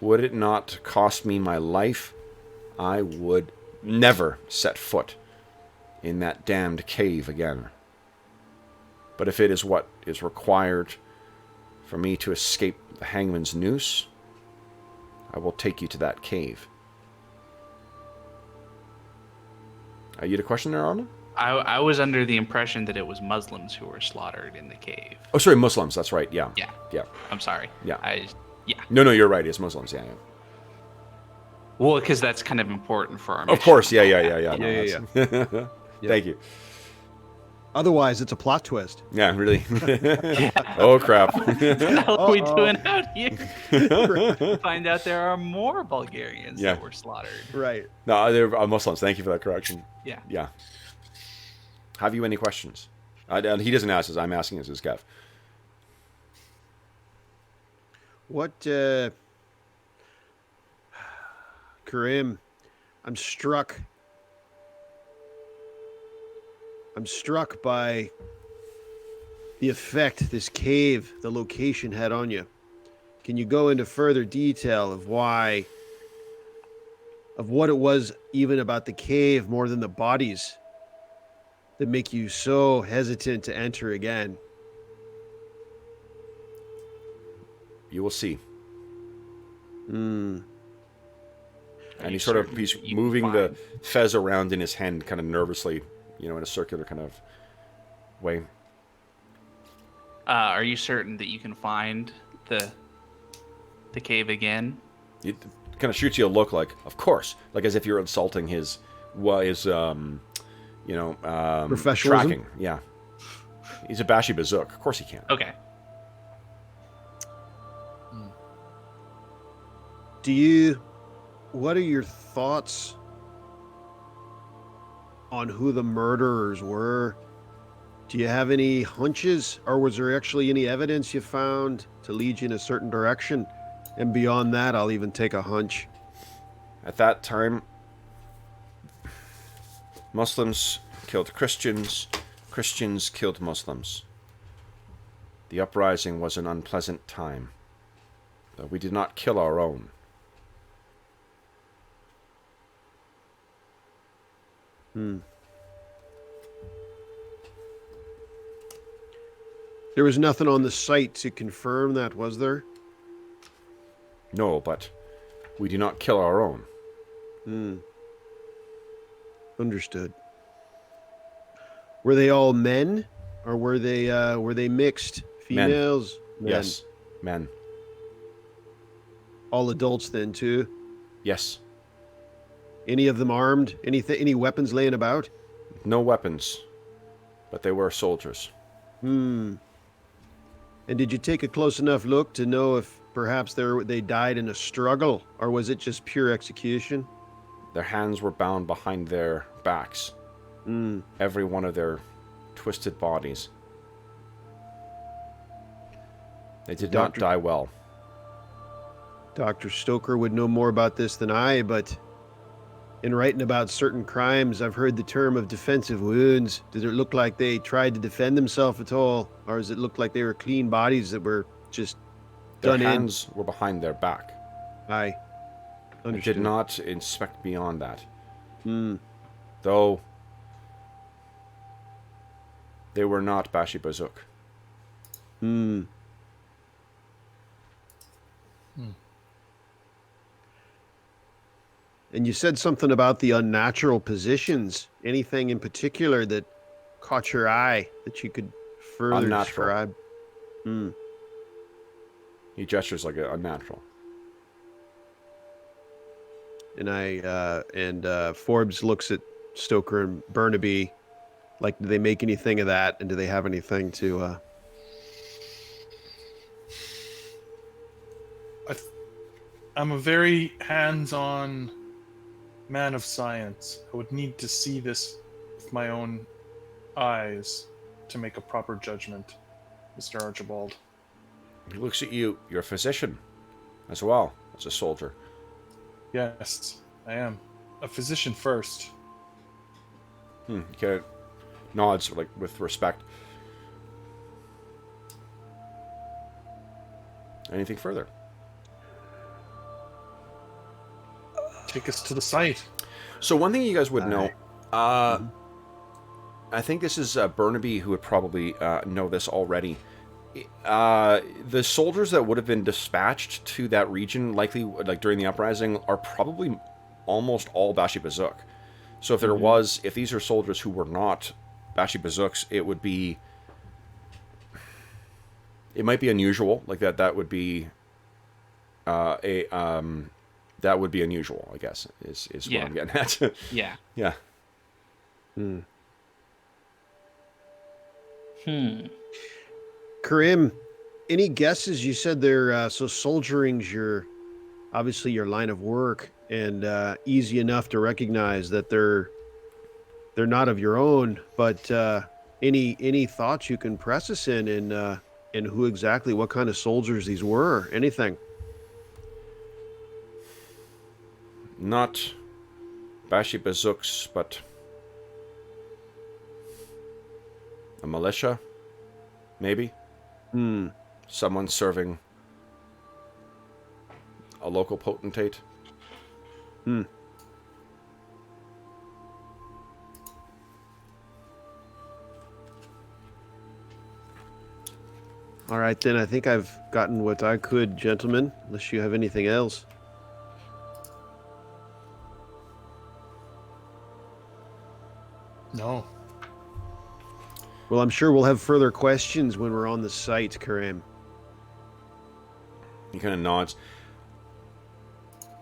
Would it not cost me my life, I would never set foot in that damned cave again. But if it is what is required for me to escape the hangman's noose, I will take you to that cave. You had a question there, Arnold? I was under the impression that it was Muslims who were slaughtered in the cave. Oh, sorry, Muslims. That's right. Yeah. Yeah. I'm sorry. Yeah. Yeah. No, you're right. It's Muslims. Yeah. Well, because that's kind of important for our mission. Of course. Yeah. Yeah. Thank you. Otherwise, it's a plot twist. Yeah, really. Oh, crap. What the hell are we doing out here? Find out there are more Bulgarians that were slaughtered. Right. No, they're Muslims. Thank you for that correction. Yeah. Yeah. Have you any questions? And he doesn't ask us. I'm asking as his Kev. What, Karim, I'm struck by the effect this cave, the location had on you. Can you go into further detail of what it was even about the cave more than the bodies that make you so hesitant to enter again? You will see. Hmm. And he's moving the fez around in his hand kind of nervously, in a circular kind of way. Are you certain that you can find the cave again? It kind of shoots you a look like, of course, like as if you're insulting his professionalism. tracking. Yeah. He's a Bashi Bazook. Of course he can. Okay. What are your thoughts on who the murderers were? Do you have any hunches, or was there actually any evidence you found to lead you in a certain direction? And beyond that, I'll even take a hunch. At that time, Muslims killed Christians, Christians killed Muslims. The uprising was an unpleasant time, though we did not kill our own. There was nothing on the site to confirm that, was there? No, but we do not kill our own. Understood. Were they all men, or were they mixed? Females? Men. Yes, men. All adults then too? Yes. Any of them armed? Any weapons laying about? No weapons, but they were soldiers. And did you take a close enough look to know if perhaps they died in a struggle, or was it just pure execution? Their hands were bound behind their backs. Every one of their twisted bodies. They did not die well. Dr. Stoker would know more about this than I, but in writing about certain crimes, I've heard the term of defensive wounds. Did it look like they tried to defend themselves at all? Or does it look like they were clean bodies that were just Their done hands were behind their back. I I understood. did not inspect beyond that. Though they were not Bashi Bazuk. And you said something about the unnatural positions. Anything in particular that caught your eye that you could further Unnatural. describe? He gestures like a unnatural. And Forbes looks at Stoker and Burnaby, like, do they make anything of that, and do they have anything to? I'm a very hands-on man of science. I would need to see this with my own eyes to make a proper judgment, Mr. Archibald. He looks at you. You're a physician as well as a soldier. Yes, I am. A physician first. He kind of nods like with respect. Anything further? Take us to the site. So one thing you guys would know, I think this is Burnaby who would probably know this already. The soldiers that would have been dispatched to that region, likely like during the uprising, are probably almost all Bashi Bazuk. So if there was, if these are soldiers who were not Bashi Bazuks, it would be, it might be unusual, like that would be that would be unusual, I guess, is what I'm getting at. Yeah. Yeah. Karim, any guesses? You said they're so soldiering's obviously your line of work, and easy enough to recognize that they're not of your own. But any thoughts you can press us in, and who exactly, what kind of soldiers these were? Anything? Not Bashi Bazuks, but a militia, maybe. Someone serving a local potentate. All right, then. I think I've gotten what I could, gentlemen, unless you have anything else. No. Well, I'm sure we'll have further questions when we're on the site, Karim. He kind of nods.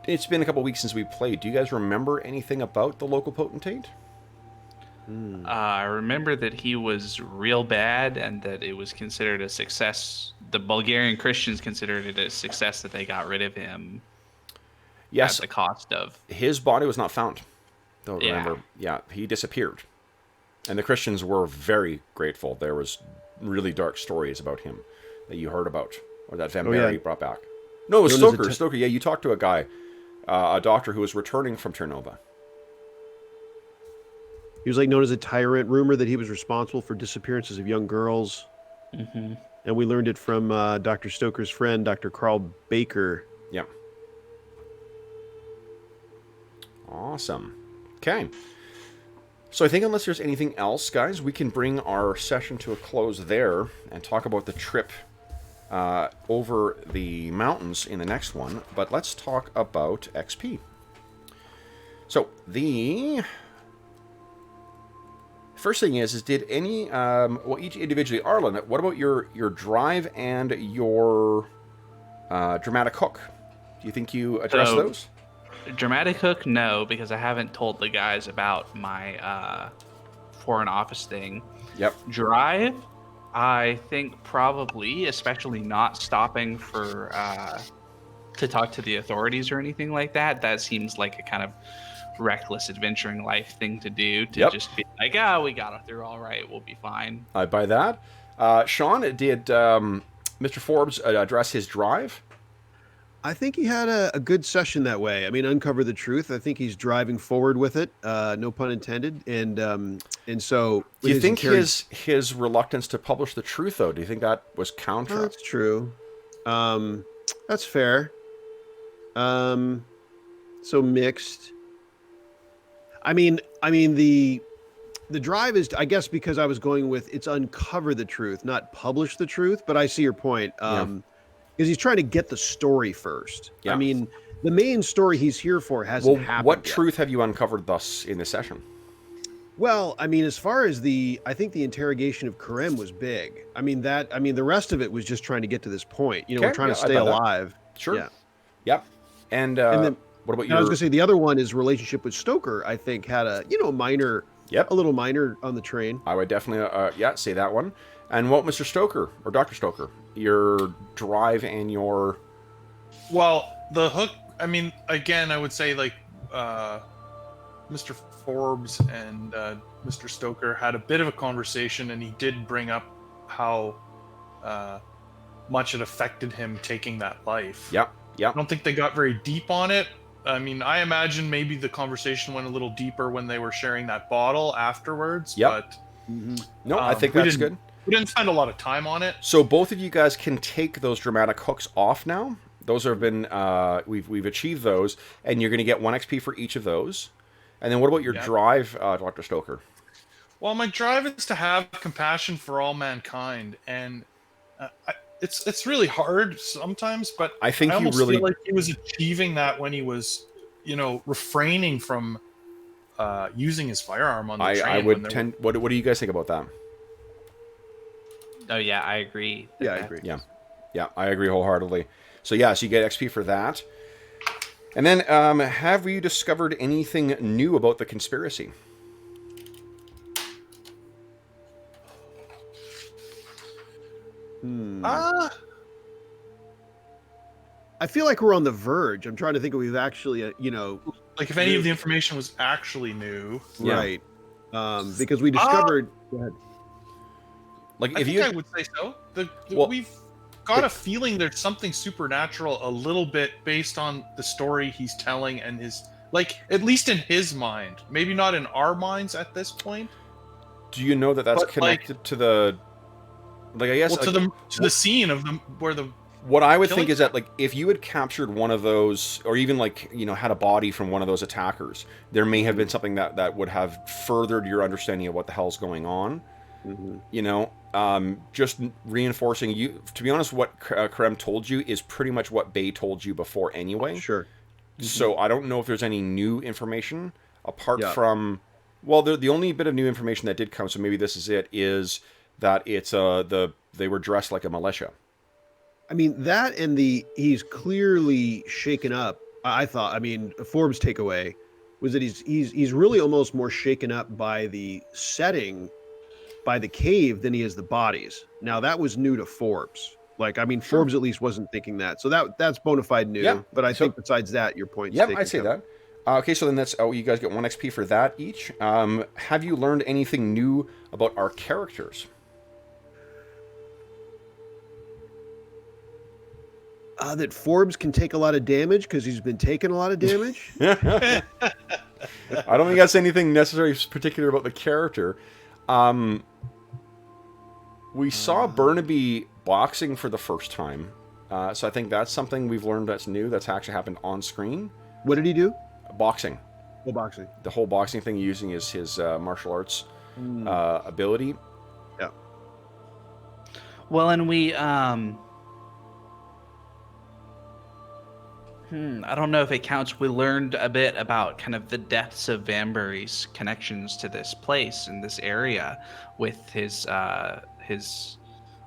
It's been a couple weeks since we played. Do you guys remember anything about the local potentate? I remember that he was real bad and that it was considered a success. The Bulgarian Christians considered it a success that they got rid of him. Yes. At the cost of... His body was not found. Don't Yeah. remember. Yeah, he disappeared. And the Christians were very grateful. There was really dark stories about him that you heard about, or that Van Barry brought back. No, it was Known as Stoker. Stoker, yeah, you talked to a guy, a doctor who was returning from Ternova. He was like known as a tyrant. Rumor that he was responsible for disappearances of young girls. And we learned it from Dr. Stoker's friend, Dr. Carl Baker. Yeah. Awesome. Okay. So I think unless there's anything else, guys, we can bring our session to a close there and talk about the trip over the mountains in the next one. But let's talk about XP. So the first thing is did any, well, each individually, Arlen, what about your drive and your dramatic hook? Do you think you address those? Dramatic hook, no, because I haven't told the guys about my foreign office thing. Yep. Drive, I think probably, especially not stopping for to talk to the authorities or anything like that. That seems like a kind of reckless adventuring life thing to do to Yep. just be like, oh, we got it through all right, we'll be fine. I buy that. Sean, did Mr. Forbes address his drive? I think he had a good session that way. I mean, uncover the truth. I think he's driving forward with it, no pun intended. And so, Do you think his reluctance to publish the truth, though? Do you think that was counter? That's true. That's fair. So mixed. I mean the drive is, I guess, because I was going with it's uncover the truth, not publish the truth. But I see your point. Because he's trying to get the story first. Yeah. I mean, the main story he's here for hasn't happened what yet. truth have you uncovered thus in this session? Well, I mean, as far as I think the interrogation of Karem was big. I mean, the rest of it was just trying to get to this point. You know, we're trying to stay alive. Sure. Yeah. Yep. And then, what about I was going to say the other one is relationship with Stoker. I think had a minor, a little minor on the train. I would definitely, say that one. And what, Mr. Stoker or Dr. Stoker, your drive and your... Well, the hook, I mean, again, I would say like Mr. Forbes and Mr. Stoker had a bit of a conversation, and he did bring up how much it affected him taking that life. Yeah. I don't think they got very deep on it. I mean, I imagine maybe the conversation went a little deeper when they were sharing that bottle afterwards. Yep. But no, I think that's good. We didn't spend a lot of time on it. So both of you guys can take those dramatic hooks off now. Those have been we've achieved those, and you're going to get 1 XP for each of those. And then what about your drive, Dr. Stoker? Well, my drive is to have compassion for all mankind, and it's really hard sometimes. But I think I almost you really feel like he was achieving that when he was, refraining from using his firearm on the train. I would tend. What do you guys think about that? Oh yeah, I agree. Yeah, I agree. Yeah, I agree wholeheartedly. So so you get XP for that. And then, have you discovered anything new about the conspiracy? I feel like we're on the verge. I'm trying to think if we've actually, like if any of the information was actually new, right? Because we discovered. Go ahead. Like, I would say so. We've got a feeling there's something supernatural a little bit based on the story he's telling and his, like, at least in his mind. Maybe not in our minds at this point. Do you know that that's connected to the, like, I guess, well, to the scene of them where the... What I would think is that, like, if you had captured one of those, or even, like, had a body from one of those attackers, there may have been something that would have furthered your understanding of what the hell's going on. Just reinforcing you. To be honest, what Karem told you is pretty much what Bay told you before anyway. Sure. So I don't know if there's any new information apart from... Well, the only bit of new information that did come, so maybe this is it, is that it's they were dressed like a militia. I mean, that and he's clearly shaken up. I thought, Forbes' takeaway was that he's really almost more shaken up by the setting, by the cave, than he is the bodies. Now, that was new to Forbes. Like, Forbes at least wasn't thinking that. So that's bona fide new. Yeah. But I think besides that, your point's taken. Yeah, I'd say that. Okay, so then that's... Oh, you guys get 1 XP for that each. Have you learned anything new about our characters? That Forbes can take a lot of damage because he's been taking a lot of damage. I don't think that's anything necessarily particular about the character. We saw Burnaby boxing for the first time. So I think that's something we've learned that's new. That's actually happened on screen. What did he do? Boxing. Oh, boxing. The whole boxing thing, using his martial arts ability. Yeah. Well, and we... I don't know if it counts. We learned a bit about kind of the depths of Vanbury's connections to this place and this area with his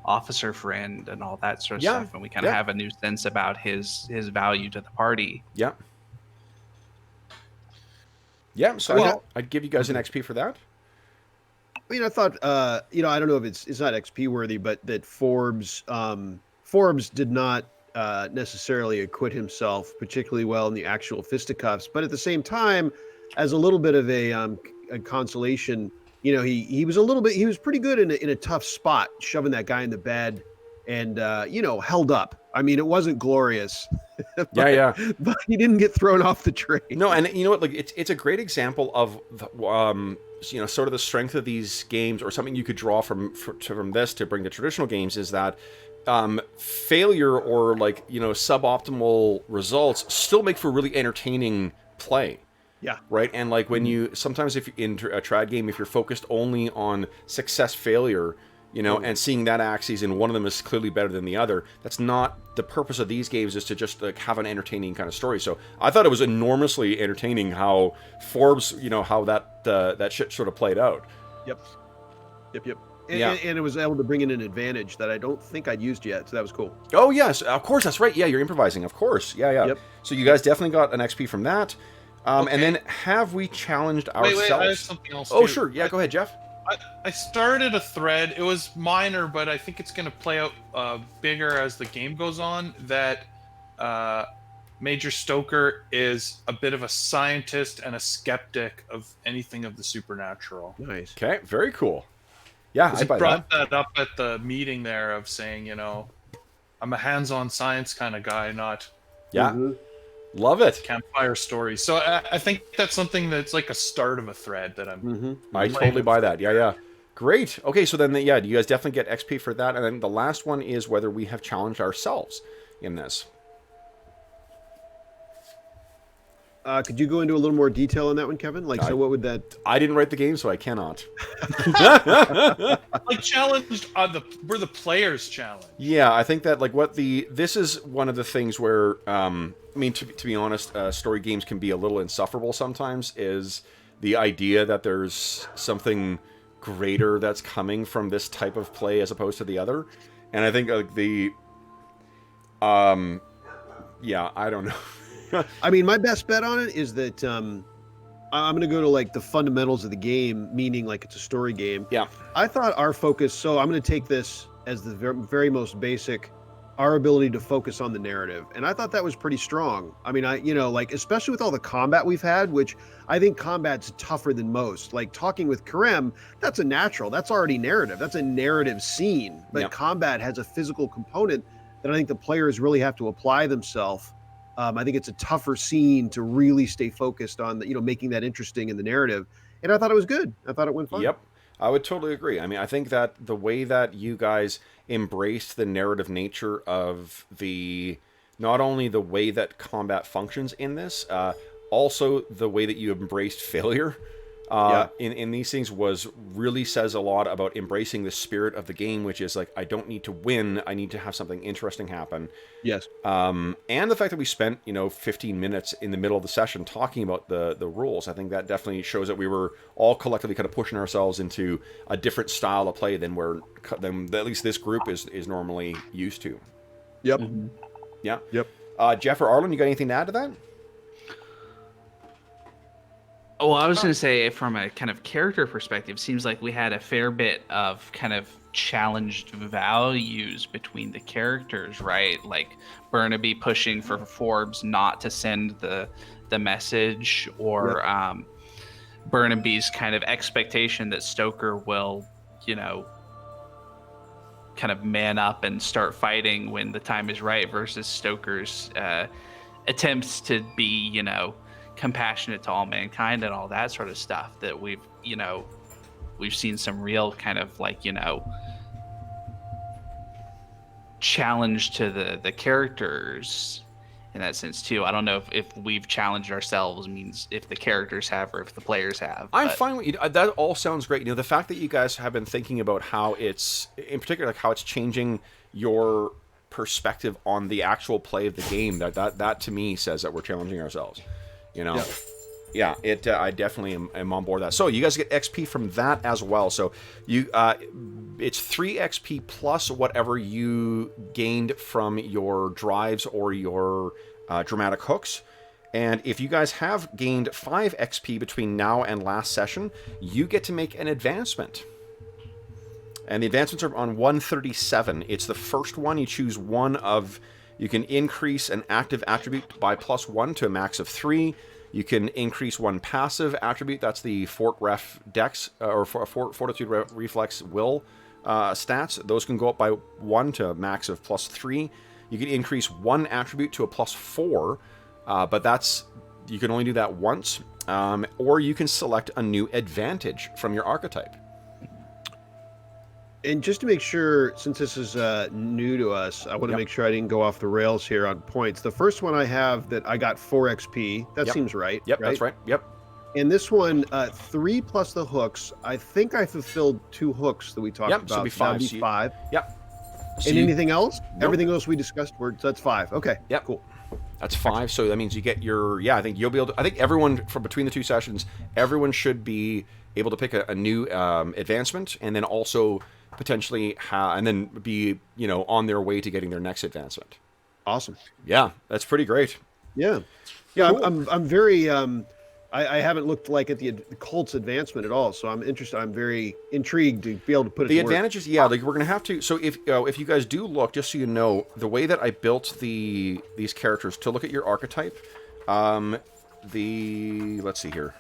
officer friend and all that sort of stuff. And we kind of have a new sense about his value to the party. Yeah. Yeah, so I'd give you guys an XP for that. I thought, I don't know if it's not XP worthy, but that Forbes did not necessarily acquit himself particularly well in the actual fisticuffs, but at the same time, as a little bit of a consolation, he was pretty good in a tough spot, shoving that guy in the bed, and held up. I mean, it wasn't glorious. Yeah. But he didn't get thrown off the train. No, and you know what? Like, it's a great example of sort of the strength of these games, or something you could draw from this to bring to traditional games, is that failure or suboptimal results still make for really entertaining play. Yeah. Right. And like when you sometimes if in a trad game, if you're focused only on success failure, and seeing that axis and one of them is clearly better than the other, that's not the purpose of these games. Is to just have an entertaining kind of story. So I thought it was enormously entertaining how Forbes, how that shit sort of played out. Yep. And it was able to bring in an advantage that I don't think I'd used yet, so that was cool. Oh yes, of course, that's right. Yeah, you're improvising, of course. Yeah. Yep. So you guys definitely got an XP from that. Okay. And then have we challenged ourselves? Wait, I have something else. Oh, sure. Yeah, go ahead, Jeff. I started a thread. It was minor, but I think it's going to play out bigger as the game goes on. That Major Stoker is a bit of a scientist and a skeptic of anything of the supernatural. Nice. Okay, very cool. Yeah, I brought that up at the meeting there of saying, I'm a hands-on science kind of guy, not love it. Campfire stories. So I think that's something that's like a start of a thread that I'm. I totally buy that. Yeah. Great. Okay, so then you guys definitely get XP for that, and then the last one is whether we have challenged ourselves in this. Could you go into a little more detail on that one, Kevin? So what would that... I didn't write the game, so I cannot. Challenged were the players challenged. Yeah, I think that this is one of the things where, to be honest, story games can be a little insufferable sometimes, is the idea that there's something greater that's coming from this type of play as opposed to the other. And I think I don't know. I mean, my best bet on it is that I'm going to go to the fundamentals of the game, meaning it's a story game. Yeah. I thought our focus, so I'm going to take this as the very most basic, our ability to focus on the narrative. And I thought that was pretty strong. I mean, especially with all the combat we've had, which I think combat's tougher than most. Talking with Karem, that's a natural. That's already narrative. That's a narrative scene. But combat has a physical component that I think the players really have to apply themselves. I think it's a tougher scene to really stay focused on, making that interesting in the narrative. And I thought it was good. I thought it went fun. Yep. I would totally agree. I mean, I think that the way that you guys embraced the narrative nature of not only the way that combat functions in this, also the way that you embraced failure in these things really says a lot about embracing the spirit of the game, which is I don't need to win, I need to have something interesting happen. Yes. And the fact that we spent 15 minutes in the middle of the session talking about the rules, I think that definitely shows that we were all collectively kind of pushing ourselves into a different style of play than at least this group is normally used to. Yep. Mm-hmm. Yeah. Yep. Jeff or Arlen, you got anything to add to that? Well, I was going to say, from a kind of character perspective, seems like we had a fair bit of kind of challenged values between the characters, right? Like Burnaby pushing for Forbes not to send the message, or Burnaby's kind of expectation that Stoker will, kind of man up and start fighting when the time is right, versus Stoker's attempts to be, compassionate to all mankind and all that sort of stuff. That we've seen some real kind of challenge to the characters in that sense too. I don't know if we've challenged ourselves means if the characters have or if the players have. I'm fine with that. All sounds great. The fact that you guys have been thinking about how it's, in particular, how it's changing your perspective on the actual play of the game, that to me says that we're challenging ourselves. I definitely am on board with that. So you guys get XP from that as well. So it's 3 XP plus whatever you gained from your drives or your dramatic hooks. And if you guys have gained 5 XP between now and last session, you get to make an advancement. And the advancements are on 137. It's the first one. You choose one of... You can increase an active attribute by +1 to a max of 3. You can increase one passive attribute. That's the Fort Ref Dex, Fortitude Reflex Will stats. Those can go up by 1 to a max of +3. You can increase one attribute to a +4, but you can only do that once. Or you can select a new advantage from your archetype. And just to make sure, since this is new to us, I want to make sure I didn't go off the rails here on points. The first one I have that I got 4 XP. That seems right. Yep, right? That's right. Yep. And this one, 3 plus the hooks. I think I fulfilled 2 hooks that we talked about. So it'll be 5. That'd be 5. Yep. So and anything else? Nope. Everything else we discussed, so that's 5. Okay. Yep. Cool. That's 5. So that means you get your, I think you'll be able to, I think everyone from between the 2 sessions, everyone should be able to pick a new advancement, and then also potentially and then be, on their way to getting their next advancement. Awesome. Yeah, that's pretty great. Yeah. Cool. I'm very I haven't looked at the Kult's advancement at all, so I'm interested. I'm very intrigued to be able to put it the to work. advantages. Yeah, we're gonna have to. So if you guys do look, just so you know, the way that I built these characters to look at your archetype, let's see here.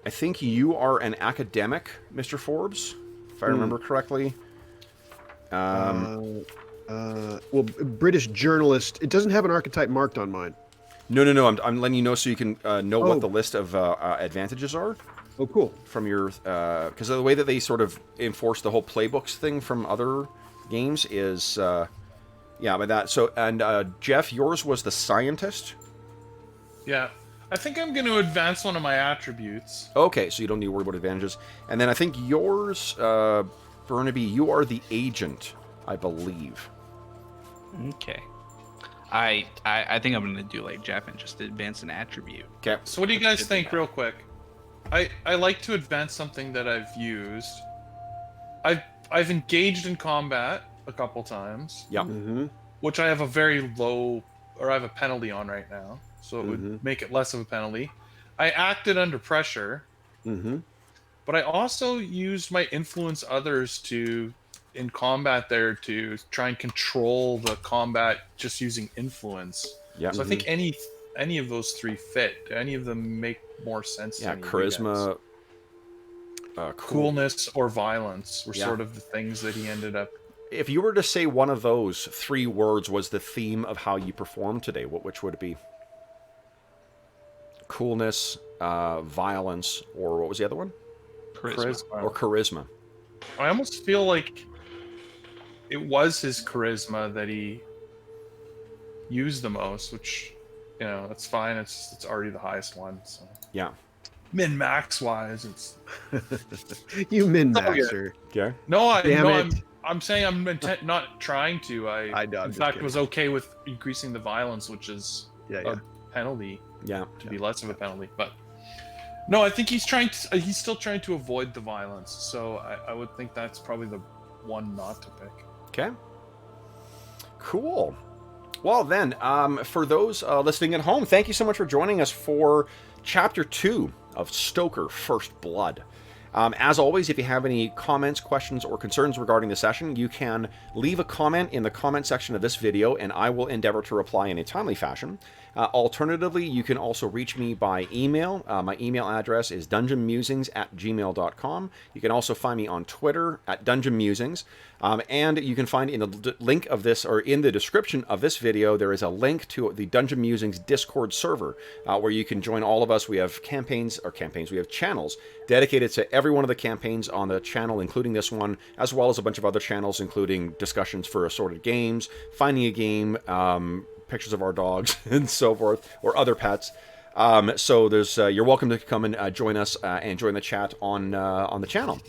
I think you are an academic, Mr. Forbes, if I remember correctly. Well, British journalist. It doesn't have an archetype marked on mine. No. I'm letting you know so you can know what the list of advantages are. Oh, cool. From your, because of the way that they sort of enforce the whole playbooks thing from other games is, by that. So, and Jeff, yours was the scientist. Yeah. I think I'm going to advance one of my attributes. Okay, so you don't need to worry about advantages. And then I think yours, Burnaby, you are the agent, I believe. Okay. I think I'm going to do like Jeff and just advance an attribute. Okay. So what do you guys think, real quick? I like to advance something that I've used. I've engaged in combat a couple times. Yeah. Mm-hmm. Which I have a very low, or I have a penalty on right now. So it would make it less of a penalty. I acted under pressure. Mm-hmm. But I also used my influence others in combat there to try and control the combat just using influence. Yeah. So I think any of those 3 fit. Any of them make more sense to me. Charisma, coolness, or violence were sort of the things that he ended up. If you were to say one of those 3 words was the theme of how you performed today, which would it be? Coolness, violence, or what was the other one? Charisma. Or charisma. I almost feel like it was his charisma that he used the most, which, that's fine. It's already the highest one. So. Yeah. Min-max wise, it's... You min-maxer. Okay. No, Damn it. I'm saying I'm not trying to. In fact, was okay with increasing the violence, which is a penalty. Yeah. To be less of a penalty, but no, I think he's still trying to avoid the violence. So I would think that's probably the one not to pick. Okay. Cool. Well then, for those listening at home, thank you so much for joining us for Chapter 2 of Stoker First Blood. As always, if you have any comments, questions, or concerns regarding the session, you can leave a comment in the comment section of this video, and I will endeavor to reply in a timely fashion. Alternatively, you can also reach me by email. My email address is dungeonmusings@gmail.com. You can also find me on Twitter @dungeonmusings. And you can find in the link of this, or in the description of this video, there is a link to the Dungeon Musings Discord server, where you can join all of us. We have we have channels dedicated to every one of the campaigns on the channel, including this one, as well as a bunch of other channels, including discussions for assorted games, finding a game, pictures of our dogs, and so forth, or other pets. So there's you're welcome to come and join us and join the chat on the channel.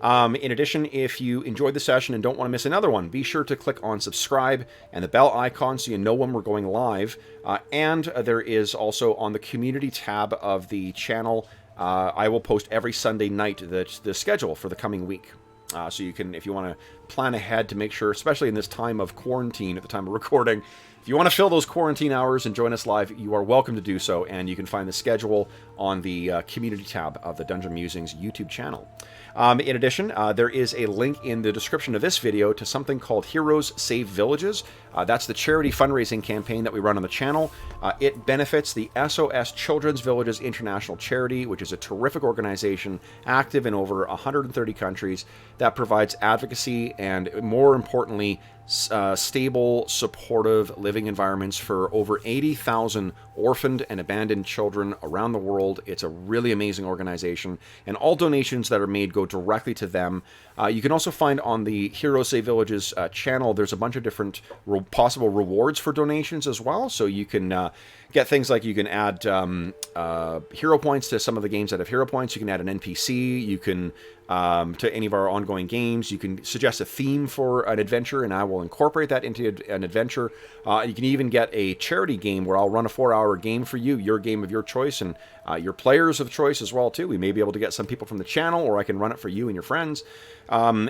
In addition, if you enjoyed the session and don't want to miss another one, be sure to click on subscribe and the bell icon so you know when we're going live. And there is also on the community tab of the channel, I will post every Sunday night the schedule for the coming week. So you can, if you want to plan ahead to make sure, especially in this time of quarantine at the time of recording, if you want to fill those quarantine hours and join us live, you are welcome to do so, and you can find the schedule on the community tab of the Dungeon Musings YouTube channel. In addition, there is a link in the description of this video to something called Heroes Save Villages. That's the charity fundraising campaign that we run on the channel. It benefits the SOS Children's Villages International Charity, which is a terrific organization active in over 130 countries that provides advocacy and, more importantly, stable, supportive living environments for over 80,000 orphaned and abandoned children around the world. It's a really amazing organization, and all donations that are made go directly to them. You can also find on the Heroes Save Villages channel, there's a bunch of different possible rewards for donations as well. So you can get things like you can add hero points to some of the games that have hero points. You can add an NPC. You can, to any of our ongoing games, you can suggest a theme for an adventure, and I will incorporate that into an adventure. You can even get a charity game where I'll run a 4-hour game for you, your game of your choice, and your players of choice as well, too. We may be able to get some people from the channel, or I can run it for you and your friends. There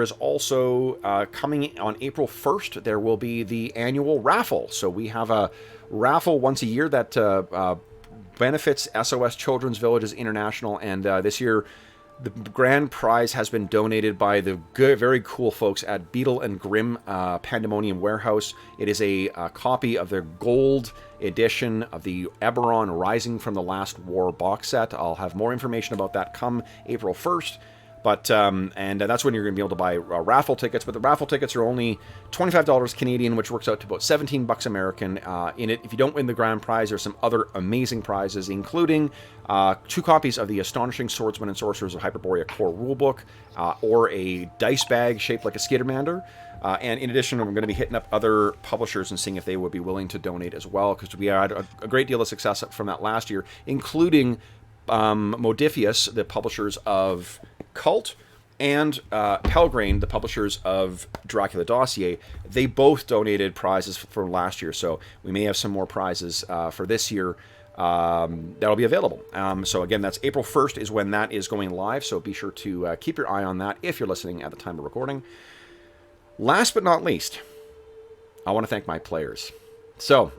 is also, coming on April 1st, there will be the annual raffle. So we have a raffle once a year that benefits SOS Children's Villages International, and this year the grand prize has been donated by the very cool folks at Beetle and Grimm Pandemonium Warehouse. It is a copy of their gold edition of the Eberron Rising from the Last War box set. I'll have more information about that come April 1st. But, and that's when you're going to be able to buy raffle tickets. But the raffle tickets are only $25 Canadian, which works out to about 17 bucks American. In it, if you don't win the grand prize, there's some other amazing prizes, including 2 copies of the Astonishing Swordsmen and Sorcerers of Hyperborea core rulebook, or a dice bag shaped like a Skittermander. And in addition, I'm going to be hitting up other publishers and seeing if they would be willing to donate as well, because we had a great deal of success from that last year, including Modiphius, the publishers of Kult, and Pelgrane, the publishers of Dracula Dossier. They both donated prizes from last year, so we may have some more prizes for this year that'll be available. So again, that's April 1st is when that is going live, so be sure to keep your eye on that if you're listening at the time of recording. Last but not least, I want to thank my players. So,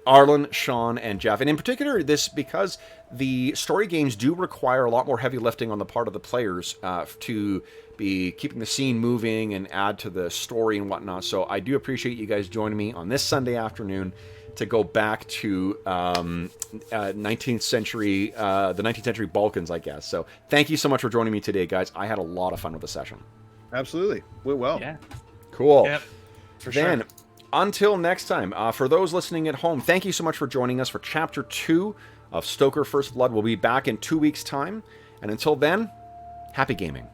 Arlen, Sean, and Jeff, and in particular this because the story games do require a lot more heavy lifting on the part of the players to be keeping the scene moving and add to the story and whatnot. So I do appreciate you guys joining me on this Sunday afternoon to go back to 19th century, the 19th century Balkans, I guess. So thank you so much for joining me today, guys. I had a lot of fun with the session. Absolutely. Went well. Yeah. Cool. Yep, for Then, sure. until next time, for those listening at home, thank you so much for joining us for Chapter 2 of Stoker First Blood. We'll be back in 2 weeks' time. And until then, happy gaming.